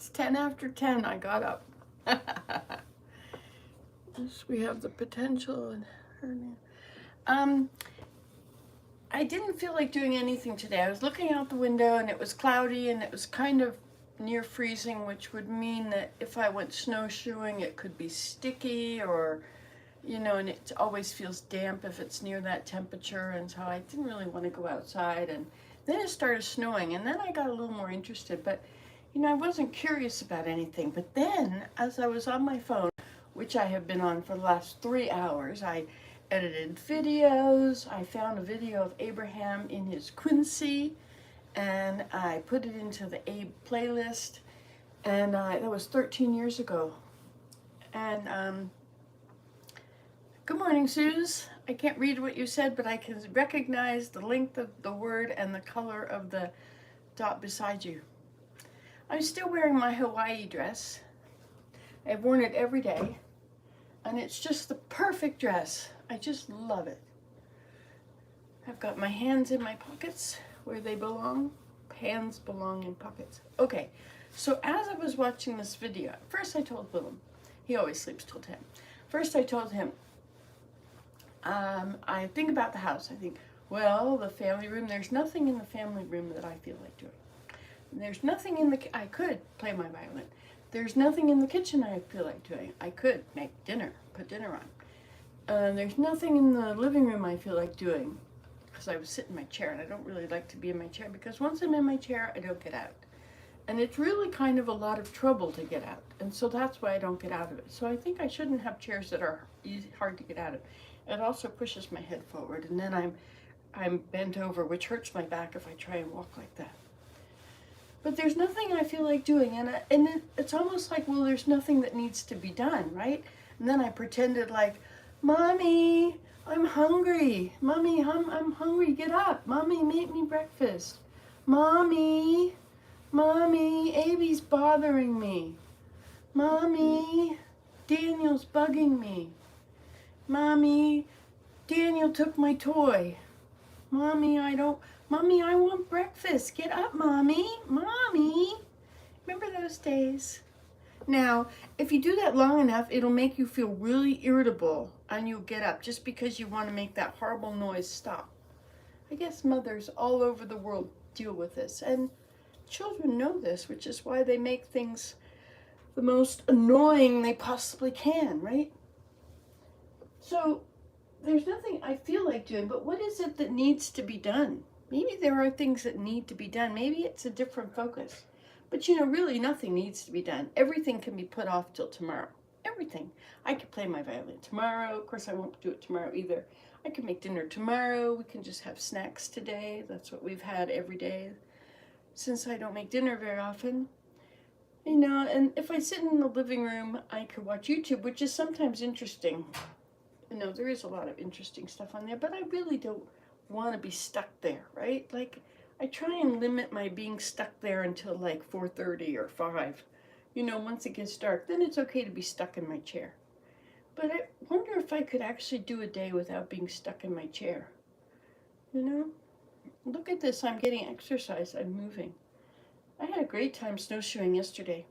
It's 10 after 10. I got up. Yes, we have the potential and hernia. I didn't feel like doing anything today. I was looking out the window and it was cloudy and it was kind of near freezing, which would mean that if I went snowshoeing, it could be sticky or, you know, and it always feels damp if it's near that temperature. And so I didn't really want to go outside. And then it started snowing and then I got a little more interested, but you know, I wasn't curious about anything. But then as I was on my phone, which I have been on for the last 3 hours, I edited videos. I found a video of Abraham in his Quincy and I put it into the Abe playlist, and that was 13 years ago. And good morning, Suze. I can't read what you said, but I can recognize the length of the word and the color of the dot beside you. I'm still wearing my Hawaii dress. I've worn it every day, and it's just the perfect dress. I just love it. I've got my hands in my pockets where they belong. Hands belong in pockets. Okay, so as I was watching this video, first I told Willem, he always sleeps till 10. First I told him, I think about the house. I think, well, the family room, there's nothing in the family room that I feel like doing. There's nothing in the, I could play my violin. There's nothing in the kitchen I feel like doing. I could make dinner, put dinner on. There's nothing in the living room I feel like doing, because I would sit in my chair, and I don't really like to be in my chair, because once I'm in my chair, I don't get out. And it's really kind of a lot of trouble to get out, and so that's why I don't get out of it. So I think I shouldn't have chairs that are hard to get out of. It also pushes my head forward, and then I'm bent over, which hurts my back if I try and walk like that. But there's nothing I feel like doing, and it's almost like, well, there's nothing that needs to be done, right? And then I pretended like, Mommy, I'm hungry. Mommy, I'm hungry. Get up. Mommy, make me breakfast. Mommy, Abby's bothering me. Mommy, Daniel's bugging me. Mommy, Daniel took my toy. Mommy, I want breakfast. Get up, Mommy. Mommy. Remember those days? Now, if you do that long enough, it'll make you feel really irritable and you'll get up just because you want to make that horrible noise stop. I guess mothers all over the world deal with this, and children know this, which is why they make things the most annoying they possibly can, right? So there's nothing I feel like doing, but what is it that needs to be done? Maybe there are things that need to be done. Maybe it's a different focus. But you know, really nothing needs to be done. Everything can be put off till tomorrow. Everything. I could play my violin tomorrow. Of course, I won't do it tomorrow either. I can make dinner tomorrow. We can just have snacks today. That's what we've had every day since I don't make dinner very often. You know, and if I sit in the living room, I could watch YouTube, which is sometimes interesting. You know, there is a lot of interesting stuff on there, but I really don't want to be stuck there, right? Like, I try and limit my being stuck there until like 4:30 or 5. You know, once it gets dark, then it's okay to be stuck in my chair. But I wonder if I could actually do a day without being stuck in my chair. You know? Look at this, I'm getting exercise, I'm moving. I had a great time snowshoeing yesterday.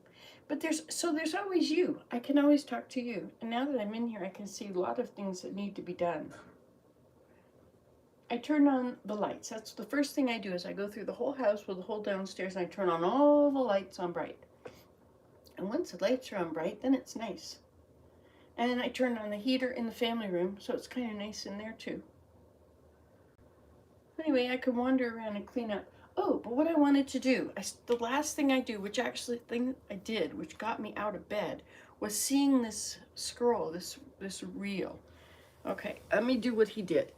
But there's always you. I can always talk to you. And now that I'm in here, I can see a lot of things that need to be done. I turn on the lights. That's the first thing I do, is I go through the whole house with the whole downstairs and I turn on all the lights on bright. And once the lights are on bright, then it's nice. And I turn on the heater in the family room, so it's kind of nice in there too. Anyway, I can wander around and clean up. Oh, but what I wanted to do, the last thing I do, which got me out of bed, was seeing this scroll, this reel. Okay, let me do what he did.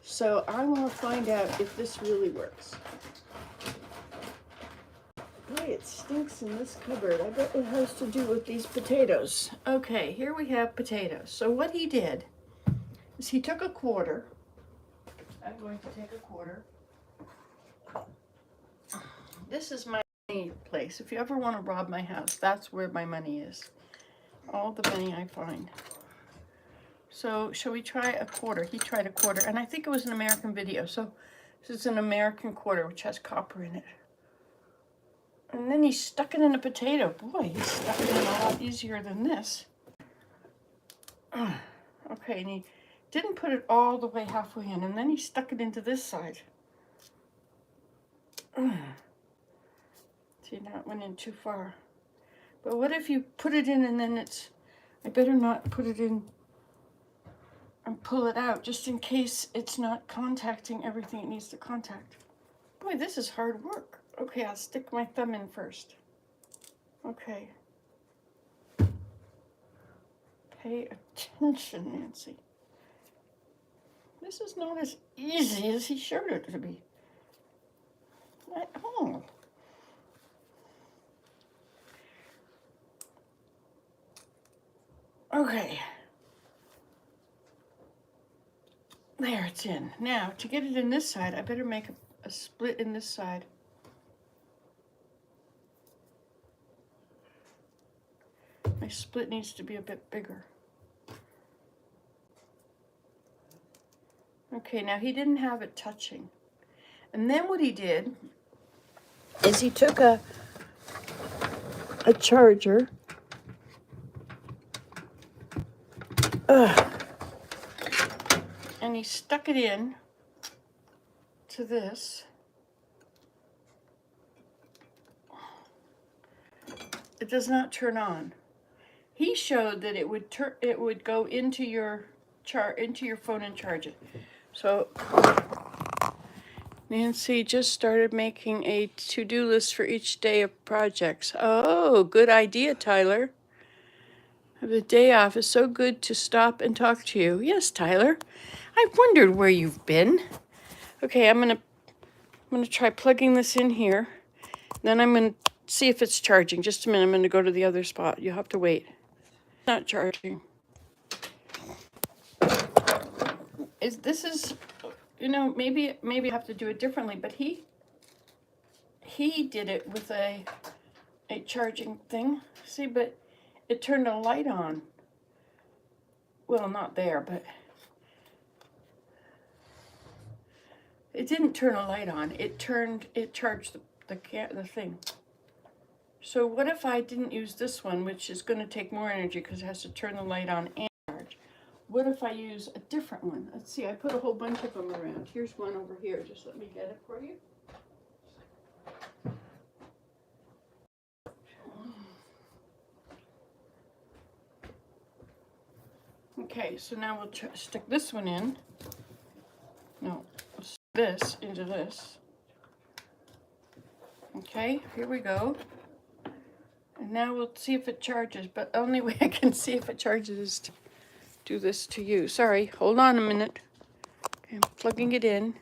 So I want to find out if this really works. Boy, it stinks in this cupboard. I bet it has to do with these potatoes. Okay, here we have potatoes. So what he did is he took a quarter. I'm going to take a quarter. This is my money place. If you ever want to rob my house, that's where my money is. All the money I find. So shall we try a quarter? He tried a quarter, and I think it was an American video. So this is an American quarter, which has copper in it. And then he stuck it in a potato. Boy, he stuck it in a lot easier than this. Okay, and he didn't put it all the way halfway in, and then he stuck it into this side. See, now it went in too far. But what if you put it in and then it's, I better not put it in and pull it out, just in case it's not contacting everything it needs to contact. Boy, this is hard work. Okay, I'll stick my thumb in first. Okay. Pay attention, Nancy. This is not as easy as he showed it to be. Oh. Okay. There, it's in. Now, to get it in this side, I better make a split in this side. My split needs to be a bit bigger. Okay, now he didn't have it touching. And then what he did is he took a charger. And he stuck it in to this. It does not turn on. He showed that it would go into your phone and charge it. So Nancy just started making a to-do list for each day of projects. Oh, good idea, Tyler. Have a day off. It's so good to stop and talk to you. Yes, Tyler. I wondered where you've been. Okay, I'm gonna try plugging this in here. Then I'm gonna see if it's charging. Just a minute. I'm gonna go to the other spot. You'll have to wait. It's not charging. This is, you know, maybe I have to do it differently. But he did it with a charging thing. See, but it turned a light on. Well, not there, but it didn't turn a light on. It charged the thing. So what if I didn't use this one, which is going to take more energy because it has to turn the light on and charge? What if I use a different one? Let's see, I put a whole bunch of them around. Here's one over here. Just let me get it for you. Okay, so now we'll stick this one in. No, let's stick this into this. Okay, here we go. And now we'll see if it charges, but the only way I can see if it charges is to do this to you. Sorry, hold on a minute. Okay, I'm plugging it in.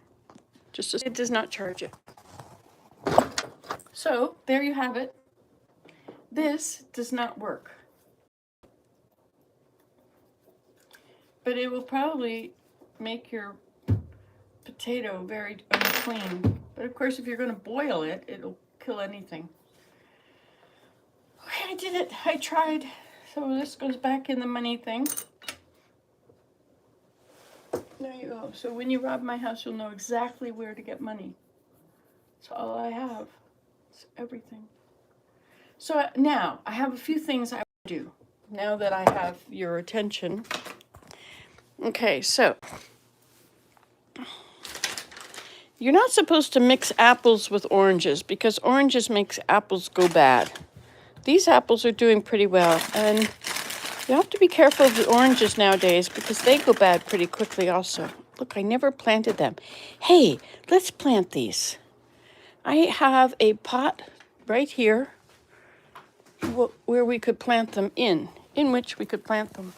It does not charge it. So, there you have it. This does not work. But it will probably make your potato very unclean. But of course, if you're going to boil it, it'll kill anything. Okay, I did it. I tried. So this goes back in the money thing. There you go. So when you rob my house, you'll know exactly where to get money. That's all I have. It's everything. So now, I have a few things I want to do. Now that I have your attention. Okay, so you're not supposed to mix apples with oranges because oranges makes apples go bad. These apples are doing pretty well, and you have to be careful of the oranges nowadays because they go bad pretty quickly also. Look, I never planted them. Hey, let's plant these. I have a pot right here where we could plant them in which we could plant them.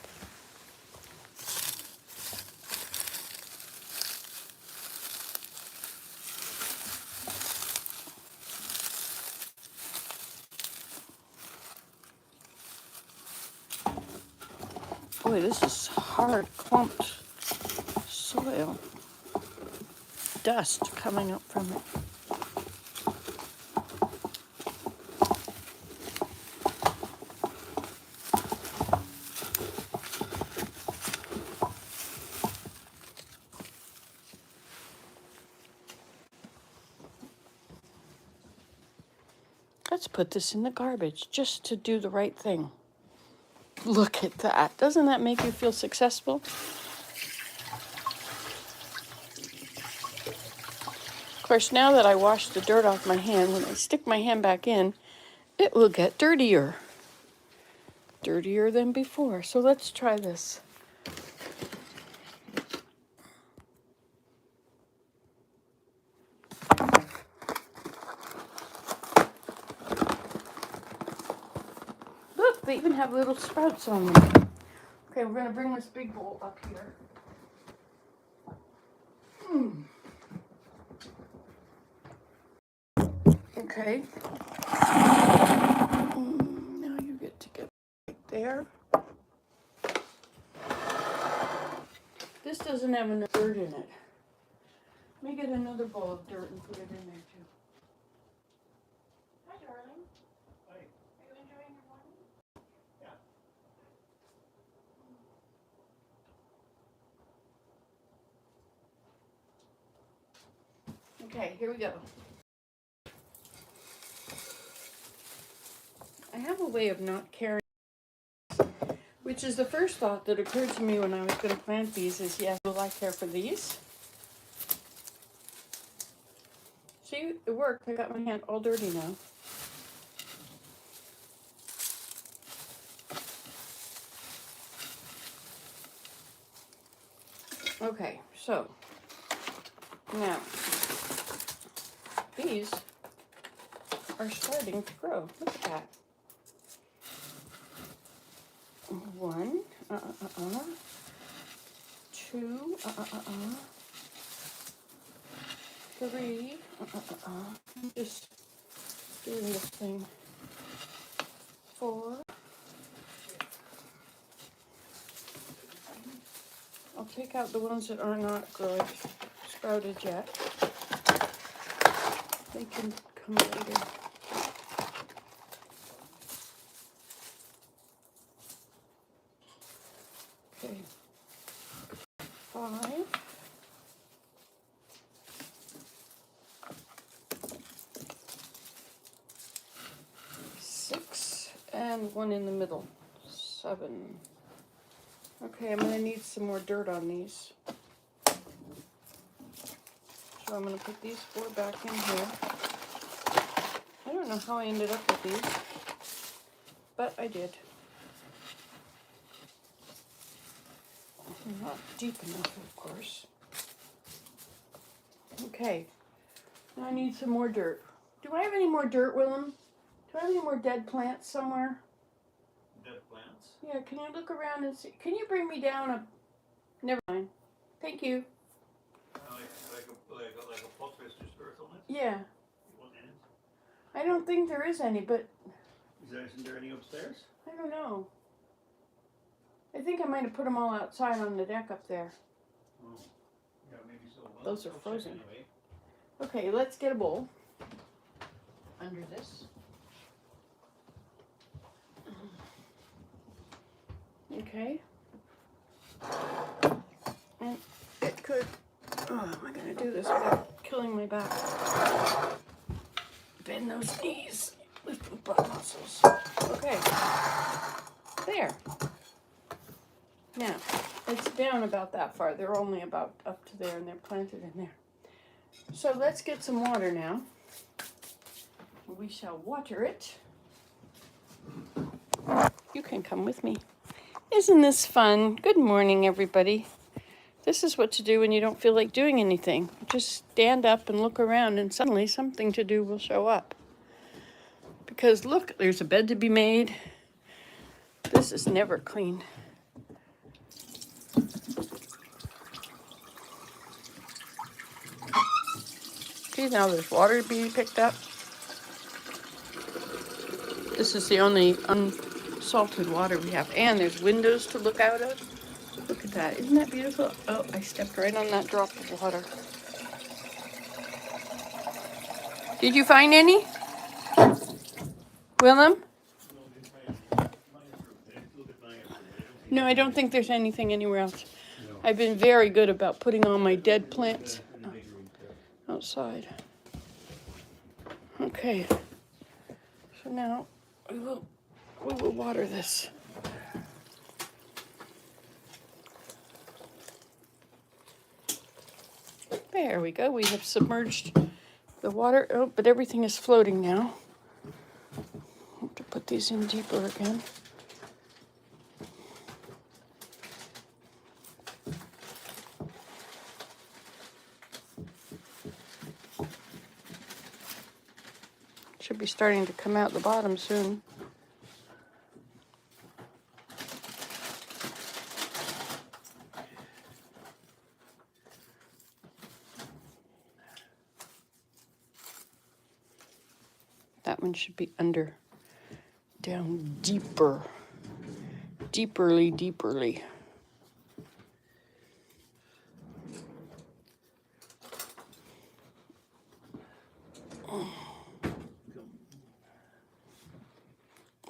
Boy, this is hard, clumped soil. Dust coming up from it. let's put this in the garbage just to do the right thing. Look at that. Doesn't that make you feel successful? Of course, now that I washed the dirt off my hand, when I stick my hand back in, it will get dirtier. Dirtier than before. So let's try this. Look, they even have little sprouts on them. Okay, we're going to bring this big bowl up here. Okay. Now you get to get right there. This doesn't have enough dirt in it. Let me get another bowl of dirt and put it in there too. Hi, darling. Hi. Are you enjoying your morning? Yeah. Okay, here we go. I have a way of not carrying, which is the first thought that occurred to me when I was going to plant these is, yes, will I care for these? See, it worked. I got my hand all dirty now. Okay, so now these are starting to grow. Look at that. One, two, three, just doing this thing. 4. I'll take out the ones that are not growing, sprouted yet. They can come later. Okay. 5. 6, and one in the middle. 7. Okay, I'm going to need some more dirt on these. So I'm going to put these 4 back in here. I don't know how I ended up with these, but I did. Not deep enough, of course. Okay, now I need some more dirt. Do I have any more dirt, Willem? Do I have any more dead plants somewhere? Dead plants? Yeah, can you look around and see? Can you bring me down a... Never mind. Thank you. Like a pot with just earth on it? Yeah. You want in it? I don't think there is any, but... Isn't there any upstairs? I don't know. I think I might have put them all outside on the deck up there. Oh, yeah, maybe so. Well, Those are frozen. Anyway. Okay, let's get a bowl under this. Okay. And it could... Oh, am I going to do this without killing my back? Bend those knees. Lift the butt muscles. Okay. There. Now, it's down about that far. They're only about up to there, and they're planted in there. So let's get some water now. We shall water it. You can come with me. Isn't this fun? Good morning, everybody. This is what to do when you don't feel like doing anything. Just stand up and look around, and suddenly something to do will show up. Because look, there's a bed to be made. This is never clean. See, now there's water being picked up. This is the only unsalted water we have. And there's windows to look out of. Look at that. Isn't that beautiful? Oh, I stepped right on that drop of water. Did you find any? Willem? No, I don't think there's anything anywhere else. I've been very good about putting all my dead plants outside. Okay. now we will water this. There we go. We have submerged the water. Oh, but everything is floating now. I have to put these in deeper again. Should be starting to come out the bottom soon. That one should be under, down deeper, deeperly.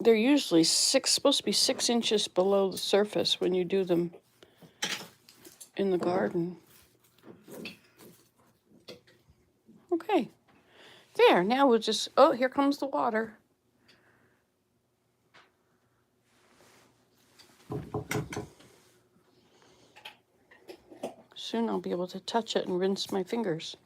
They're usually supposed to be 6 inches below the surface when you do them in the garden. Okay, there, now we'll just, oh, here comes the water. Soon I'll be able to touch it and rinse my fingers.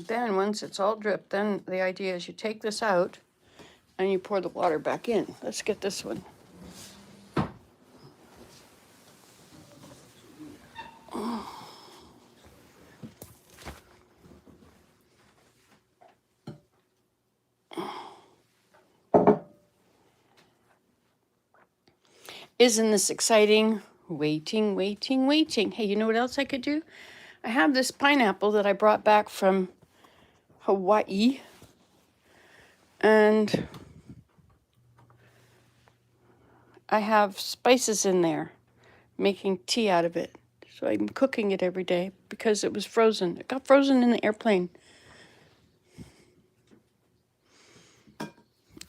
Then once it's all dripped, then the idea is you take this out and you pour the water back in. Let's get this one. Isn't this exciting? Waiting. Hey, you know what else I could do? I have this pineapple that I brought back from Hawaii. And I have spices in there, making tea out of it. So I'm cooking it every day because it was frozen. It got frozen in the airplane.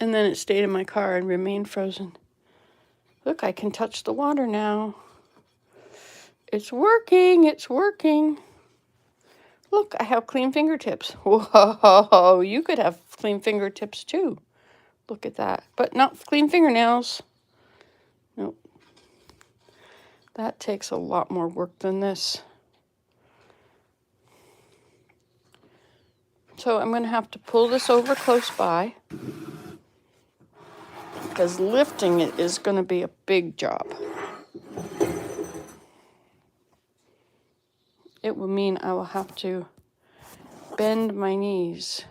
And then it stayed in my car and remained frozen. Look, I can touch the water now. It's working. Look, I have clean fingertips. Whoa, you could have clean fingertips too. Look at that. But not clean fingernails. Nope. That takes a lot more work than this. So I'm going to have to pull this over close by, because lifting it is going to be a big job. It will mean I will have to bend my knees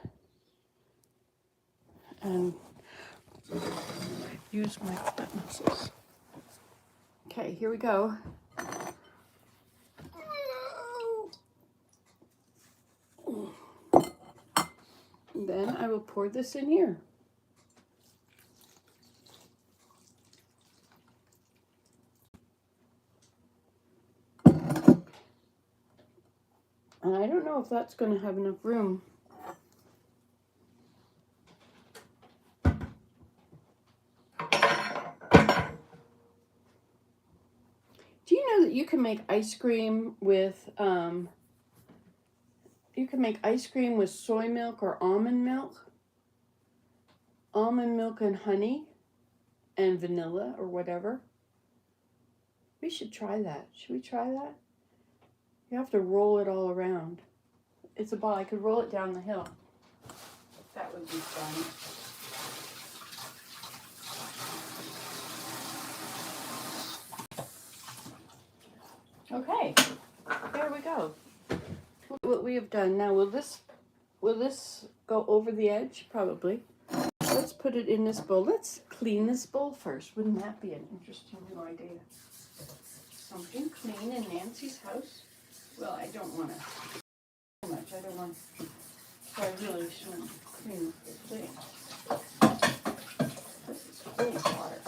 and use my foot muscles. Okay, here we go. Then I will pour this in here. And I don't know if that's going to have enough room. Do you know that you can make ice cream with soy milk or almond milk? Almond milk and honey and vanilla or whatever. We should try that. Should we try that? You have to roll it all around. It's a ball. I could roll it down the hill. That would be fun. Okay, there we go. What we have done now, will this go over the edge? Probably. Let's put it in this bowl. Let's clean this bowl first. Wouldn't that be an interesting new idea? Something clean in Nancy's house? Well, I don't want to too much. I don't want to. So I really shouldn't clean the thing. This is cold water.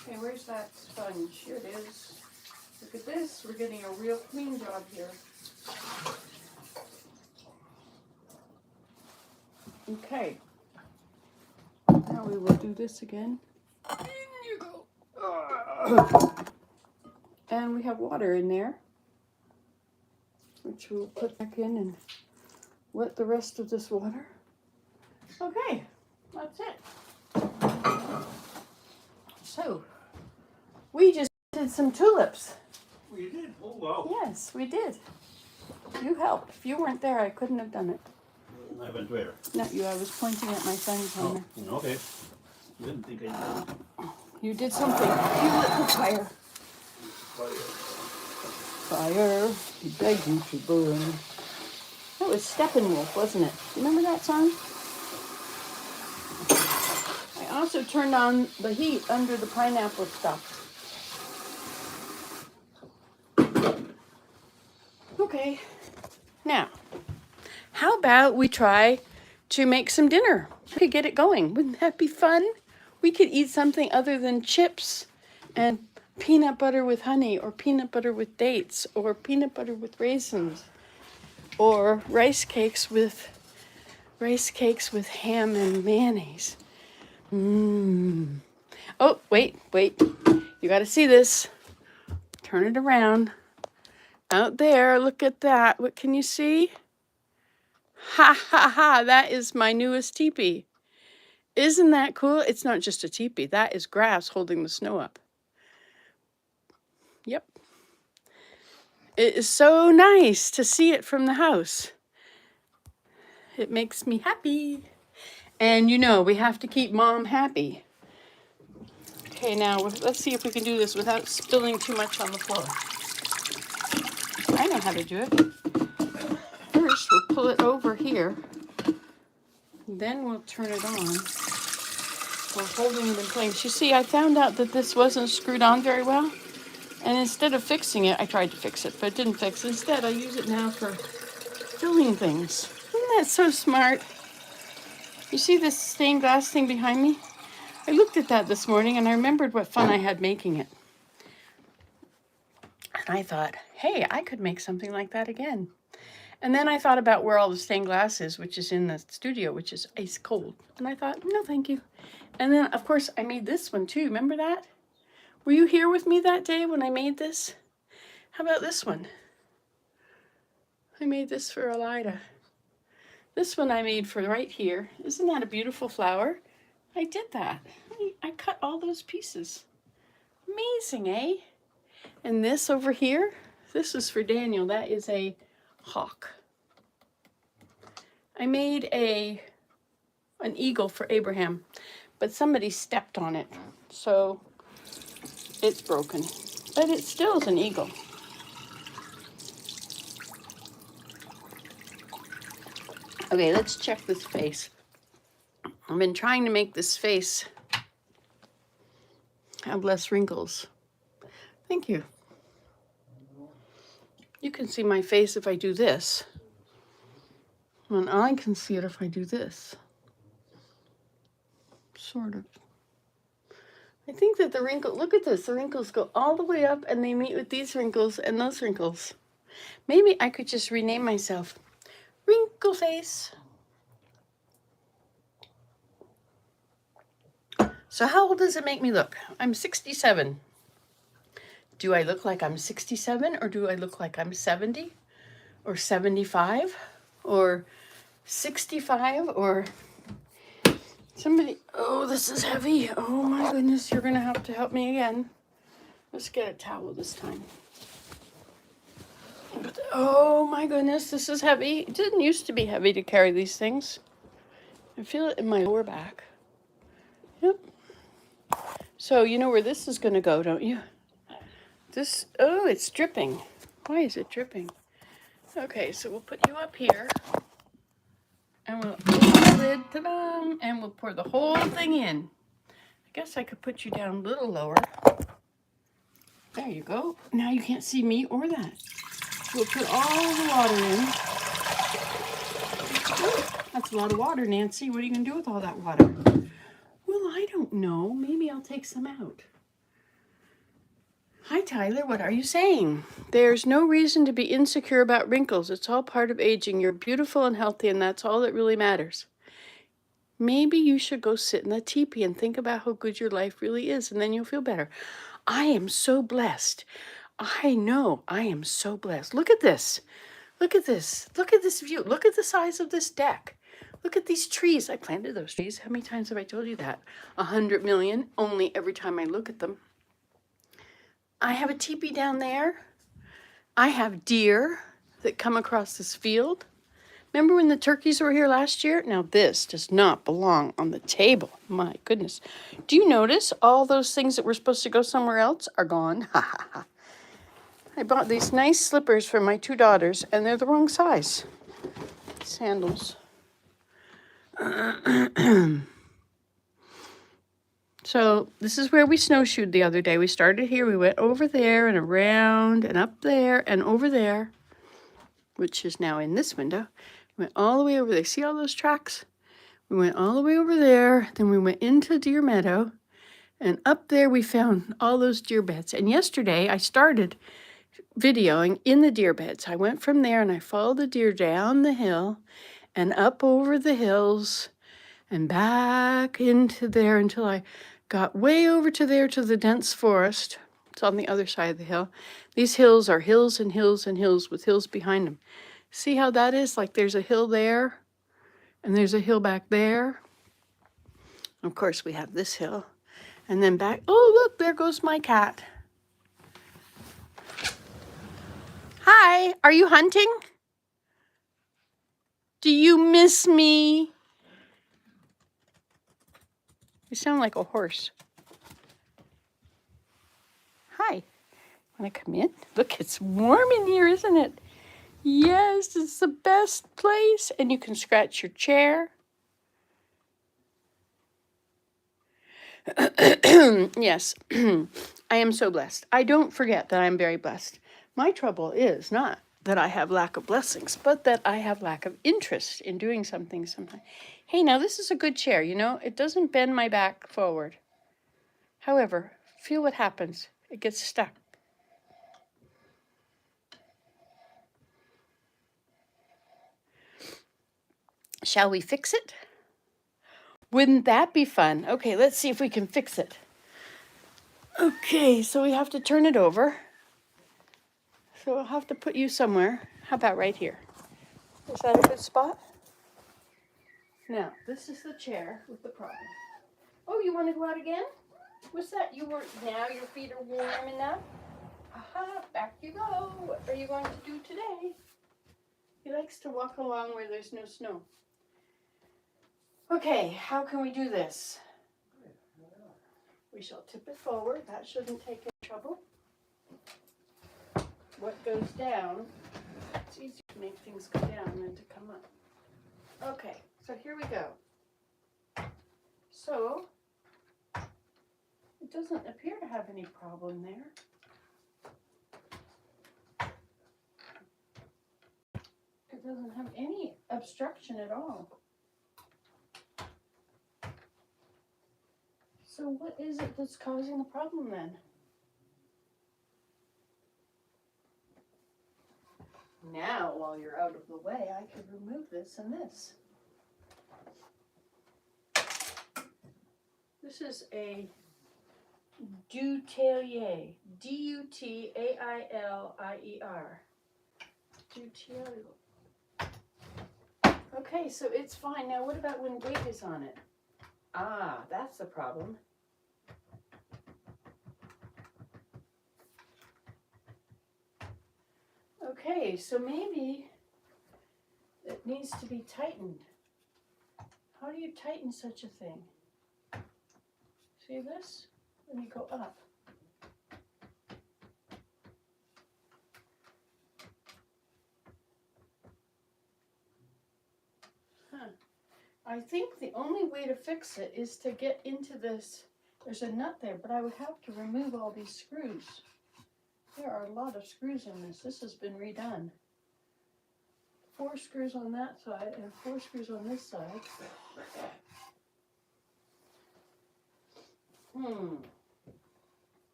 Okay, where's that sponge? Here it is. Look at this. We're getting a real clean job here. Okay. Now we will do this again. In you go. And we have water in there, which we'll put back in and wet the rest of this water. Okay, that's it. So, we just did some tulips. Oh, you did? Oh, wow. Yes, we did. You helped. If you weren't there, I couldn't have done it. I went where? Not you, I was pointing at my son's home. Oh, okay. You didn't think I did. You did something. You lit the fire. Fire, he begged you to burn. That was Steppenwolf, wasn't it? Remember that song? I also turned on the heat under the pineapple stuff. Okay. Now, how about we try to make some dinner? We could get it going. Wouldn't that be fun? We could eat something other than chips and peanut butter with honey, or peanut butter with dates, or peanut butter with raisins, or rice cakes with ham and mayonnaise. Oh, wait. You got to see this. Turn it around. Out there, look at that. What can you see? Ha ha ha, that is my newest teepee. Isn't that cool? It's not just a teepee. That is grass holding the snow up. Yep. It is so nice to see it from the house. It makes me happy. And you know, we have to keep Mom happy. Okay, now let's see if we can do this without spilling too much on the floor. I know how to do it. First, we'll pull it over here. Then we'll turn it on. We're holding it in place. You see, I found out that this wasn't screwed on very well. And instead of fixing it, I tried to fix it, but it didn't fix. Instead, I use it now for filling things. Isn't that so smart? You see this stained glass thing behind me? I looked at that this morning and I remembered what fun I had making it. And I thought, hey, I could make something like that again. And then I thought about where all the stained glass is, which is in the studio, which is ice cold. And I thought, no, thank you. And then, of course, I made this one too. Remember that? Were you here with me that day when I made this? How about this one? I made this for Elida. This one I made for right here. Isn't that a beautiful flower? I did that. I cut all those pieces. Amazing, eh? And this over here, this is for Daniel. That is a hawk. I made an eagle for Abraham, but somebody stepped on it, so it's broken. But it still is an eagle. Okay, let's check this face. I've been trying to make this face have less wrinkles. Thank you. You can see my face if I do this. And I can see it if I do this. Sort of. I think that the wrinkle, look at this, the wrinkles go all the way up and they meet with these wrinkles and those wrinkles. Maybe I could just rename myself Wrinkle Face. So how old does it make me look? I'm 67. Do I look like I'm 67 or do I look like I'm 70 or 75 or 65 or somebody? Oh, this is heavy. Oh my goodness, you're gonna have to help me again. Let's get a towel this time. But, oh my goodness, this is heavy. It didn't used to be heavy to carry these things. I feel it in my lower back. Yep. So you know where this is gonna go, don't you? This, oh, it's dripping. Why is it dripping? Okay, so we'll put you up here. And we'll open the lid, ta-da, and we'll pour the whole thing in. I guess I could put you down a little lower. There you go. Now you can't see me or that. We'll put all the water in. Ooh, that's a lot of water, Nancy. What are you going to do with all that water? Well, I don't know. Maybe I'll take some out. Hi, Tyler. What are you saying? There's no reason to be insecure about wrinkles. It's all part of aging. You're beautiful and healthy, and that's all that really matters. maybe you should go sit in the teepee and think about how good your life really is, and then you'll feel better. I am so blessed. I know I am so blessed. Look at this. Look at this. Look at this view. Look at the size of this deck. Look at these trees. I planted those trees. How many times have I told you that? 100 million, only every time I look at them. I have a teepee down there. I have deer that come across this field. Remember when the turkeys were here last year? Now this does not belong on the table. My goodness. Do you notice all those things that were supposed to go somewhere else are gone? Ha ha ha. I bought these nice slippers for my 2 daughters, and they're the wrong size. Sandals. So this is where we snowshoed the other day. We started here, we went over there and around and up there and over there, which is now in this window. We went all the way over there. See all those tracks? We went all the way over there. Then we went into Deer Meadow. And up there we found all those deer beds. And yesterday I started videoing in the deer beds. I went from there and I followed the deer down the hill and up over the hills and back into there until I got way over to there to the dense forest. It's on the other side of the hill. These hills are hills and hills and hills with hills behind them. See how that is? Like there's a hill there and there's a hill back there. Of course, we have this hill. And then back, oh, look, there goes my cat. Hi, are you hunting? Do you miss me? You sound like a horse. Hi, want to come in? Look, it's warm in here, isn't it? Yes, it's the best place. And you can scratch your chair. Yes, I am so blessed. I don't forget that I'm very blessed. My trouble is not that I have lack of blessings, but that I have lack of interest in doing something sometimes. Hey, now this is a good chair, you know? It doesn't bend my back forward. However, feel what happens. It gets stuck. Shall we fix it? Wouldn't that be fun? Okay, let's see if we can fix it. Okay, so we have to turn it over. So I'll have to put you somewhere. How about right here? Is that a good spot? Now, this is the chair with the problem. Oh, you want to go out again? What's that? Now your feet are warm enough? Aha, back you go. What are you going to do today? He likes to walk along where there's no snow. Okay, how can we do this? We shall tip it forward. That shouldn't take any trouble. What goes down, it's easier to make things go down than to come up. Okay, so here we go. So, it doesn't appear to have any problem there. It doesn't have any obstruction at all. So what is it that's causing the problem then? Now, while you're out of the way, I could remove this and this. This is a Dutalier. D-U-T-A-I-L-I-E-R. Dutalier. Okay, so it's fine. Now, what about when weight is on it? Ah, that's the problem. Okay, so maybe it needs to be tightened. How do you tighten such a thing? See this? Let me go up. Huh. I think the only way to fix it is to get into this. There's a nut there, but I would have to remove all these screws. There are a lot of screws in this. This has been redone. 4 screws on that side and 4 screws on this side.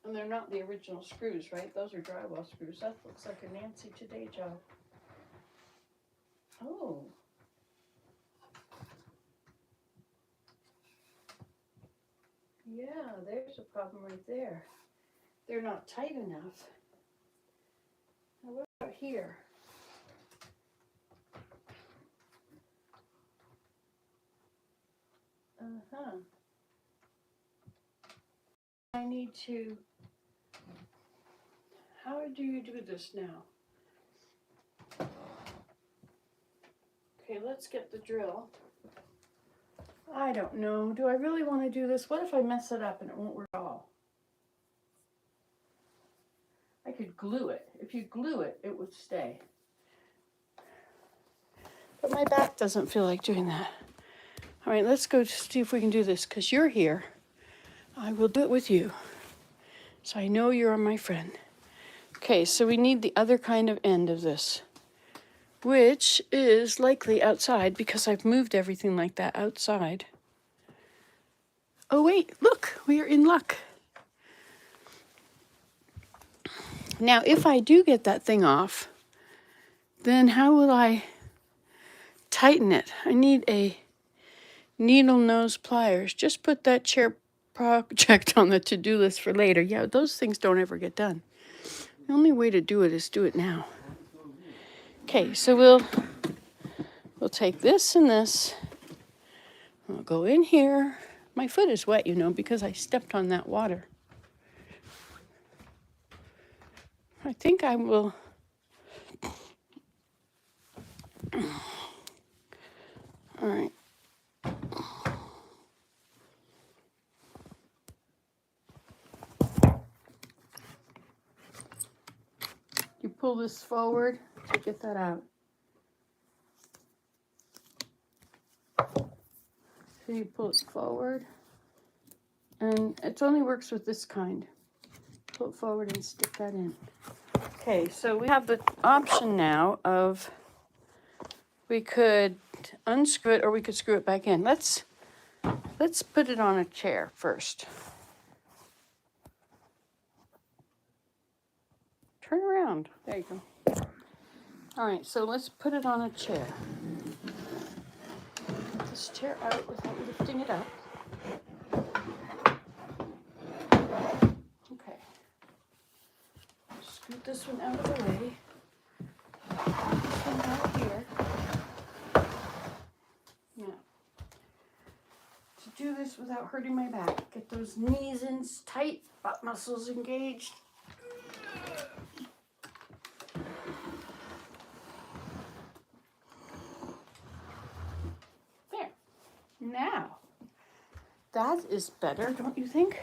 And they're not the original screws, right? Those are drywall screws. That looks like a Nancy Today job. Oh. Yeah, there's a problem right there. They're not tight enough. Now what about here? Uh-huh. I need to, how do you do this now? Okay, let's get the drill. I don't know. Do I really want to do this? What if I mess it up and it won't work at all? I could glue it. If you glue it, it would stay. But my back doesn't feel like doing that. All right, let's go see if we can do this because you're here. I will do it with you. So I know you're my friend. Okay, so we need the other kind of end of this, which is likely outside because I've moved everything like that outside. Oh wait, look, we are in luck. Now, if I do get that thing off, then how will I tighten it? I need a needle nose pliers. Just put that chair project on the to-do list for later. Yeah, those things don't ever get done. The only way to do it is do it now. Okay, so we'll take this and this. We'll go in here. My foot is wet, you know, because I stepped on that water. I think I will. All right. You pull this forward to get that out. So you pull it forward, and it only works with this kind. Pull it forward and stick that in. Okay, so we have the option now of we could unscrew it or we could screw it back in. Let's put it on a chair first. Turn around. There you go. All right, so let's put it on a chair. Get this chair out without lifting it up. Okay. Scoot this one out of the way. This one out here. Now, to do this without hurting my back, get those knees in tight, butt muscles engaged. There. Now, that is better, don't you think?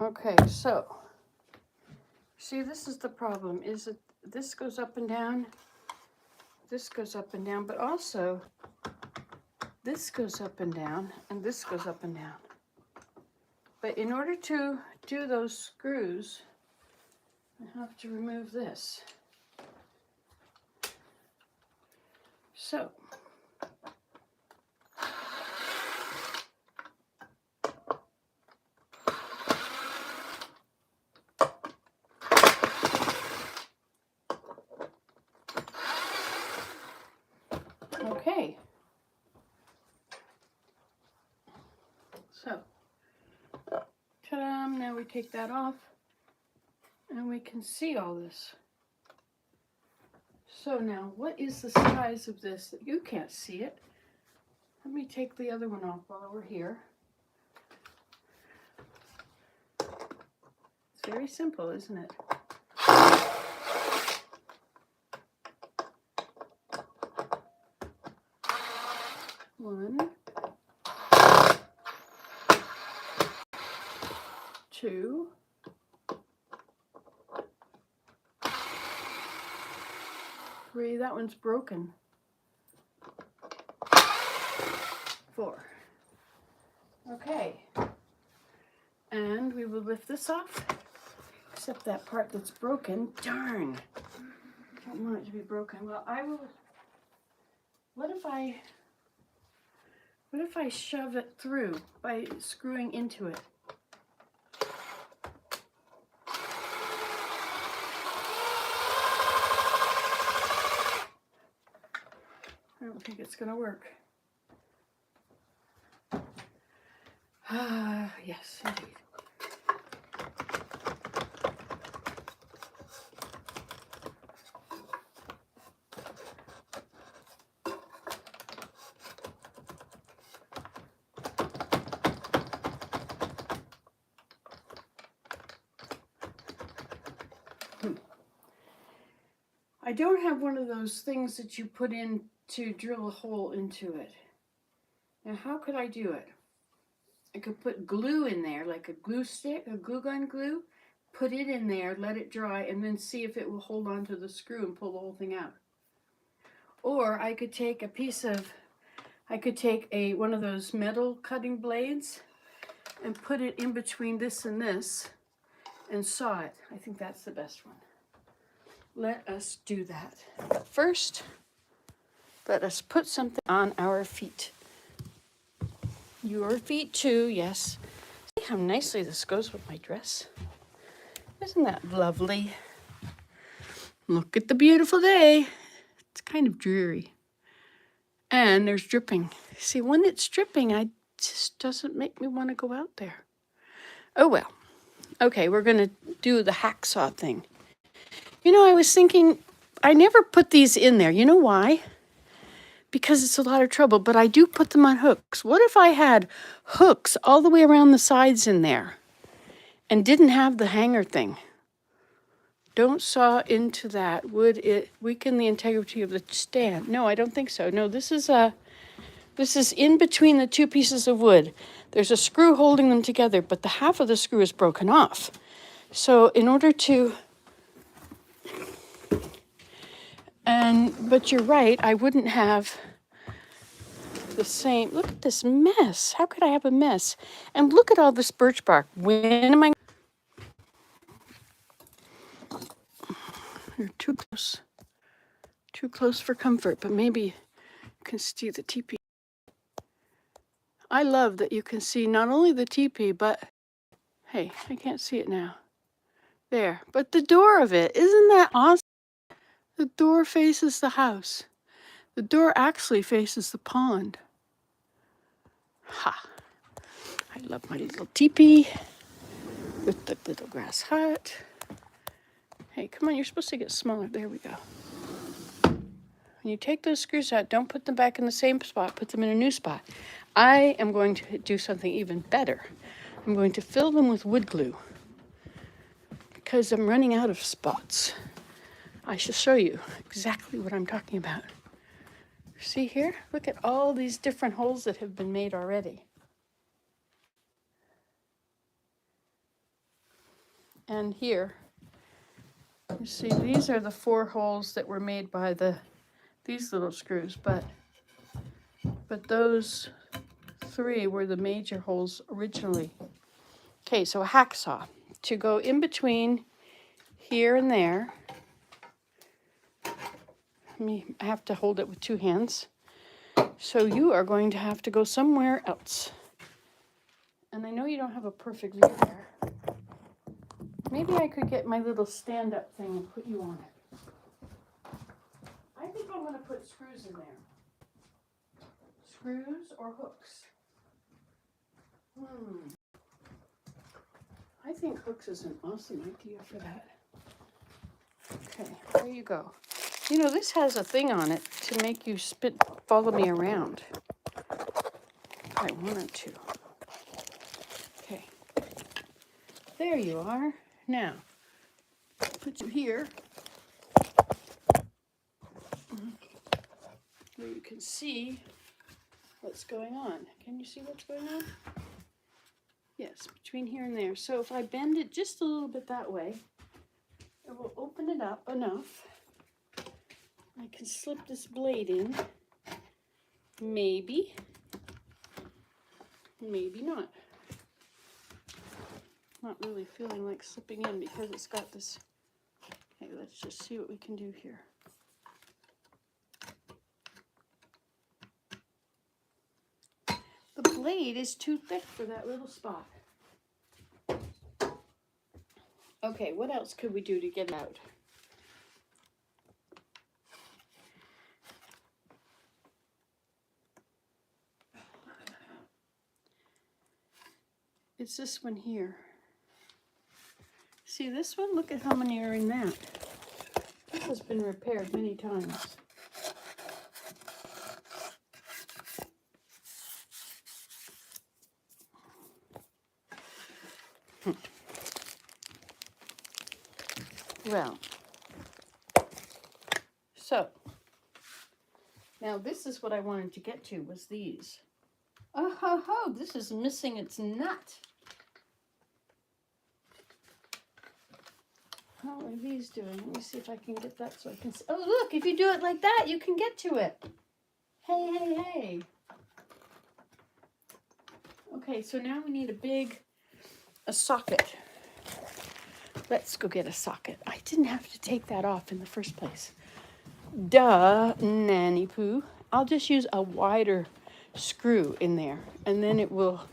Okay, so, see, this is the problem, is that this goes up and down, this goes up and down, but also this goes up and down, and this goes up and down. But in order to do those screws, I have to remove this. So, okay. So, ta-da, now we take that off and we can see all this. So now, what is the size of this? You can't see it. Let me take the other one off while we're here. It's very simple, isn't it? One, two, three. That one's broken. 4. Okay. And we will lift this off, except that part that's broken. Darn. Don't want it to be broken. Well, I will. What if I shove it through by screwing into it? don't think it's gonna work. Ah, yes, indeed. I don't have one of those things that you put in to drill a hole into it. Now, how could I do it? I could put glue in there, like a glue stick, a glue gun glue, put it in there, let it dry, and then see if it will hold on to the screw and pull the whole thing out. Or I could take one of those metal cutting blades and put it in between this and this and saw it. I think that's the best one. Let us do that. But first, let us put something on our feet. Your feet too, yes. See how nicely this goes with my dress? Isn't that lovely? Look at the beautiful day. It's kind of dreary. And there's dripping. See, when it's dripping, it just doesn't make me want to go out there. Oh well. Okay, we're going to do the hacksaw thing. You know, I was thinking, I never put these in there. You know why? Because it's a lot of trouble, but I do put them on hooks. What if I had hooks all the way around the sides in there and didn't have the hanger thing? Don't saw into that. Would it weaken the integrity of the stand? No, I don't think so. No, this is in between the two pieces of wood. There's a screw holding them together, but the half of the screw is broken off. So in order to, but you're right, I wouldn't have the same. Look at this mess. How could I have a mess? And look at all this birch bark. When am I? You're too close for comfort, but maybe you can see the teepee. I love that you can see not only the teepee, but hey, I can't see it now. There, but the door of it, isn't that awesome? The door faces the house. The door actually faces the pond. Ha! I love my little teepee with the little grass hut. Hey, come on, you're supposed to get smaller. There we go. When you take those screws out, don't put them back in the same spot. Put them in a new spot. I am going to do something even better. I'm going to fill them with wood glue because I'm running out of spots. I shall show you exactly what I'm talking about. See here? Look at all these different holes that have been made already. And here, you see, these are the 4 holes that were made by these little screws, but those 3 were the major holes originally. Okay, so a hacksaw to go in between here and there. I have to hold it with 2 hands. So you are going to have to go somewhere else. And I know you don't have a perfect view there. Maybe I could get my little stand-up thing and put you on it. I think I'm going to put screws in there. Screws or hooks? I think hooks is an awesome idea for that. Okay, there you go. You know, this has a thing on it to make you follow me around. If I wanted to. Okay. There you are. Now, put you here. Where you can see what's going on. Can you see what's going on? Yes, between here and there. So if I bend it just a little bit that way, it will open it up enough. I can slip this blade in. Maybe. Maybe not. Not really feeling like slipping in because it's got this. Okay, let's just see what we can do here. The blade is too thick for that little spot. Okay, what else could we do to get out? It's this one here. See this one? Look at how many are in that. This has been repaired many times. Well, so now this is what I wanted to get to, was these. Oh ho ho, this is missing its nut. How are these doing? Let me see if I can get that so I can see. Oh look, if you do it like that, you can get to it. Hey, hey, hey. Okay, so now we need a socket. Let's go get a socket. I didn't have to take that off in the first place. Duh, nanny poo. I'll just use a wider screw in there, and then it will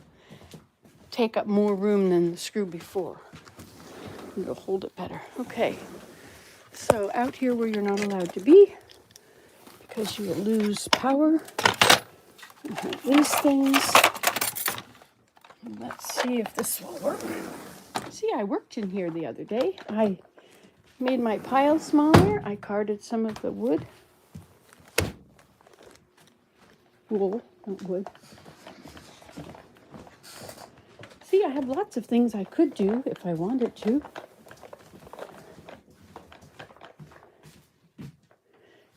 take up more room than the screw before. It'll hold it better. Okay, so out here where you're not allowed to be, because you will lose power. We have these things. Let's see if this will work. See, I worked in here the other day. I made my pile smaller. I carded some of the wood. Wool, not wood. See, I have lots of things I could do if I wanted to.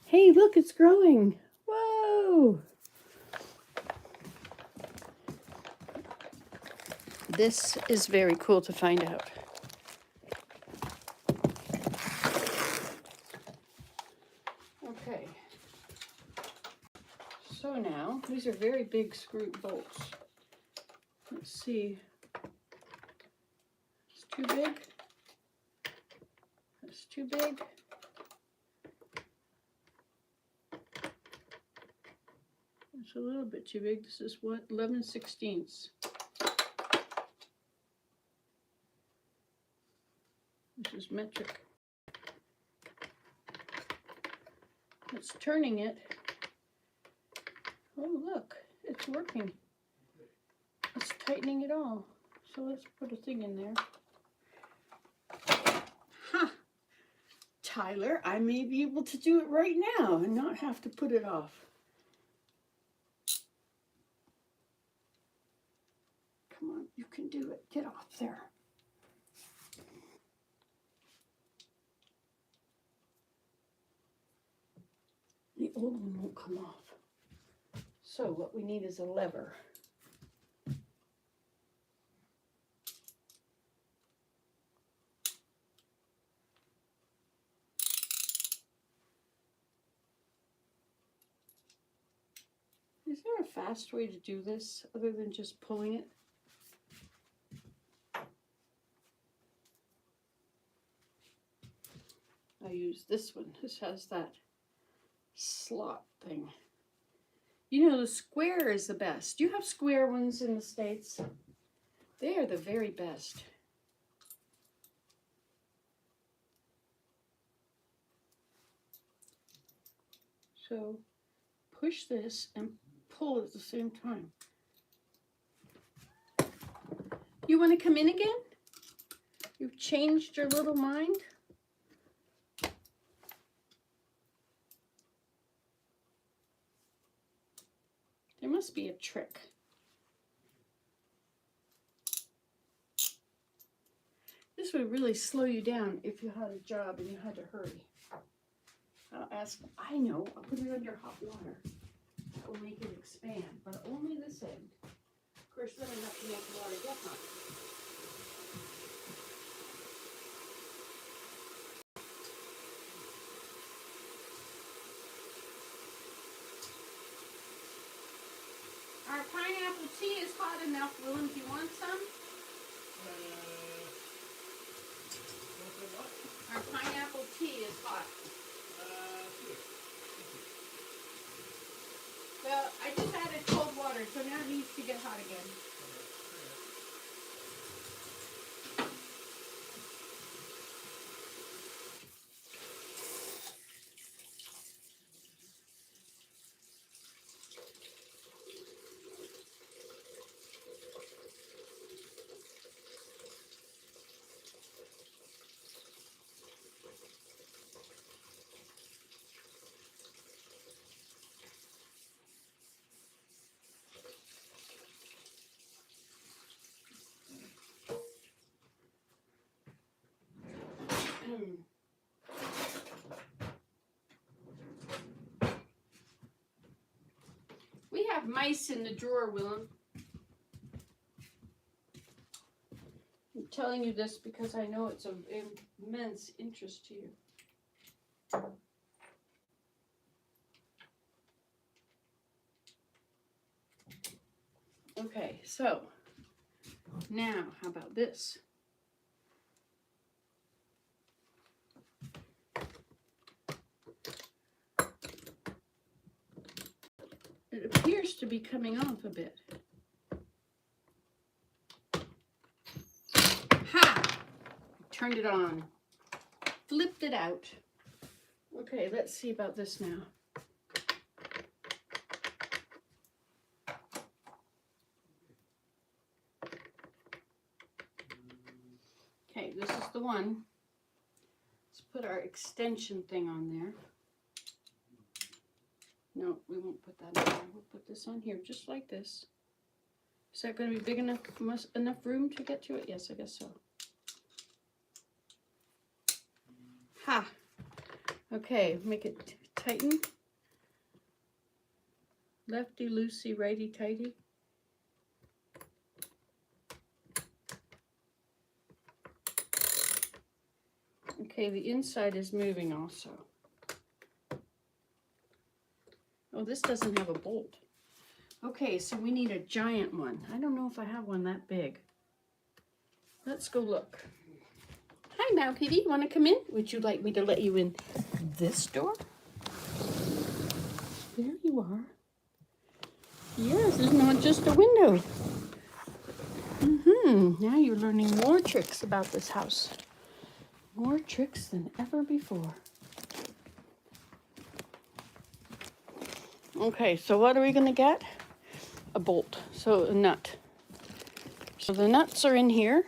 Hey, look, it's growing. Whoa! This is very cool to find out. Okay. So now, these are very big screw bolts. Let's see. It's too big. That's too big. It's a little bit too big. This is what? 11/16. This is metric. It's turning it. Oh, look, it's working. It's tightening it all. So let's put a thing in there. Huh. Tyler, I may be able to do it right now and not have to put it off. Come on, you can do it. Get off there. The old one won't come off. So what we need is a lever. Is there a fast way to do this other than just pulling it? I use this one. This has that slot thing. You know, the square is the best. Do you have square ones in the States? They are the very best. So push this and pull at the same time. You want to come in again? You've changed your little mind? There must be a trick. This would really slow you down if you had a job and you had to hurry. I'll ask, I know, I'll put it under hot water. That will make it expand, but only this end. Of course, then I have to make the water get hot. Our pineapple tea is hot enough, Willem. Do you want some? Our pineapple tea is hot. Well, I just added cold water, so now it needs to get hot again. have mice in the drawer, Willem. I'm telling you this because I know it's of immense interest to you. Okay, so now how about this? It appears to be coming off a bit. Ha! Turned it on. Flipped it out. Okay, let's see about this now. Okay, this is the one. Let's put our extension thing on there. No, we won't put that on there. We'll put this on here, just like this. Is that going to be big enough, enough room to get to it? Yes, I guess so. Ha! Okay, make it tighten. Lefty loosey, righty tighty. Okay, the inside is moving also. Oh, this doesn't have a bolt. Okay, so we need a giant one. I don't know if I have one that big. Let's go look. Hi, Meow Kitty. You want to come in? Would you like me to let you in this door? There you are. Yes, it's not just a window. Now you're learning more tricks about this house. More tricks than ever before. Okay, so what are we going to get? A bolt, so a nut. So the nuts are in here.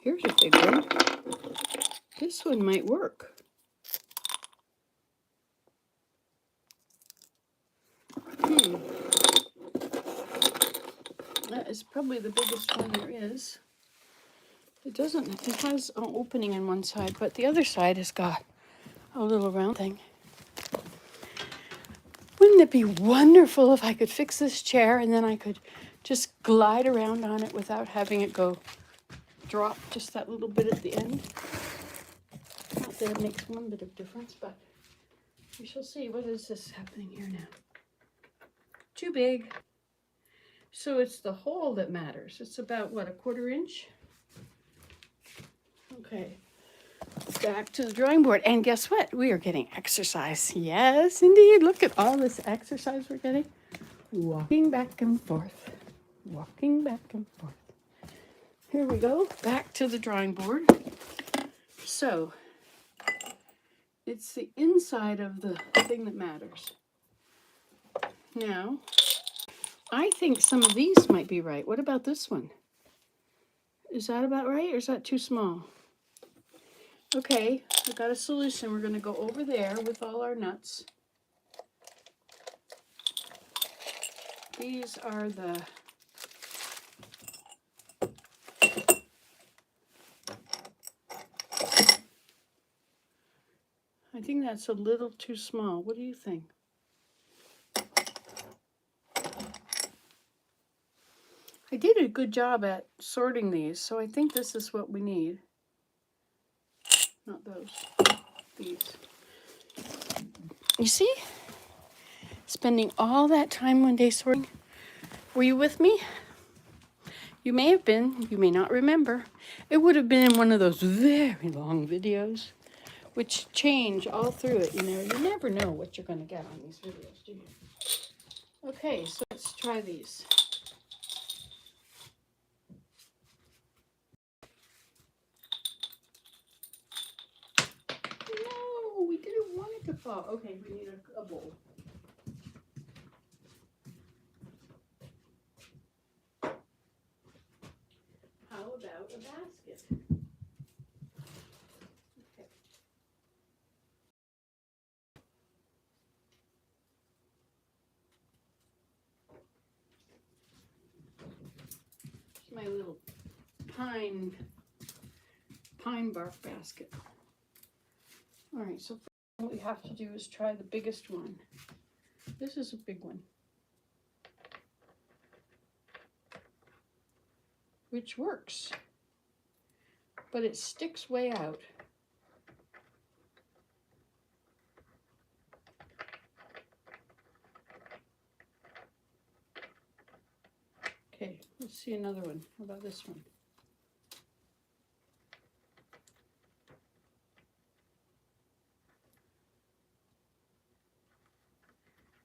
Here's a big one. This one might work. That is probably the biggest one there is. It has an opening in one side, but the other side has got a little round thing. Wouldn't it be wonderful if I could fix this chair and then I could just glide around on it without having it go drop just that little bit at the end? Not that it makes one bit of difference, but we shall see. What is this happening here now? Too big. So it's the hole that matters. It's about, what, a 1/4 inch? Okay, back to the drawing board. And guess what? We are getting exercise. Yes, indeed. Look at all this exercise we're getting. Walking back and forth. Walking back and forth. Here we go. Back to the drawing board. So, it's the inside of the thing that matters. Now, I think some of these might be right. What about this one? Is that about right, or is that too small? Okay, I got a solution. We're going to go over there with all our nuts. These are the I think that's a little too small. What do you think? I did a good job at sorting these, so I think this is what we need. Not those. These. You see? Spending all that time one day sorting. Were you with me? You may have been. You may not remember. It would have been in one of those very long videos, which change all through it. You know, you never know what you're going to get on these videos, do you? Okay, so let's try these. No, we didn't want it to fall. Okay, we need a bowl. How about a basket? Okay. pine bark basket. All right, so what we have to do is try the biggest one. This is a big one, which works, but it sticks way out. Okay, let's see another one. How about this one?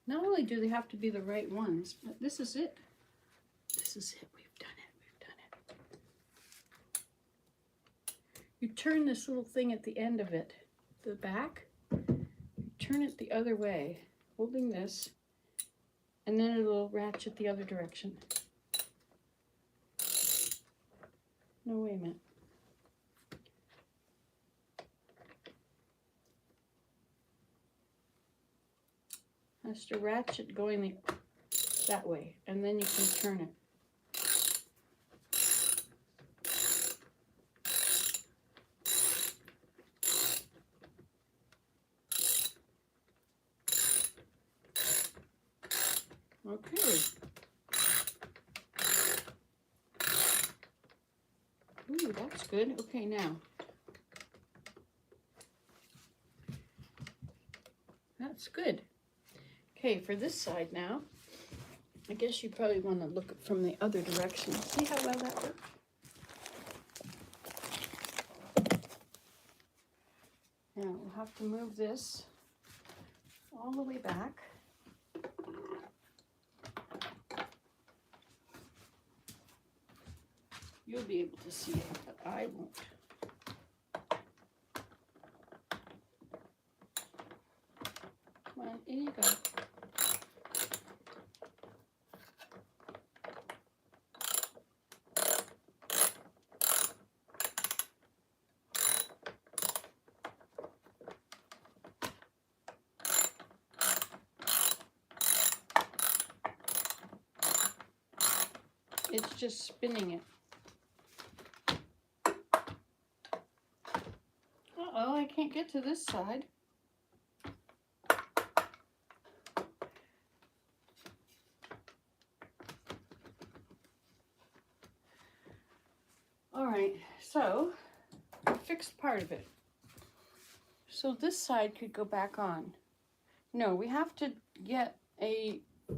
Not only do they have to be the right ones, but this is it. This is it. We've done it. We've done it. You turn this little thing at the end of it, the back, you turn it the other way, holding this, and then it'll ratchet the other direction. No, wait a minute. Has to ratchet going that way, and then you can turn it. Okay. Ooh, that's good. Okay, now. That's good. Okay, for this side now, I guess you probably want to look from the other direction. See how well that works? Now we'll have to move this all the way back. You'll be able to see it, but I won't. Come on, in you go. It's just spinning it. Uh-oh, I can't get to this side. All right, so I fixed part of it. So this side could go back on. No, we have to get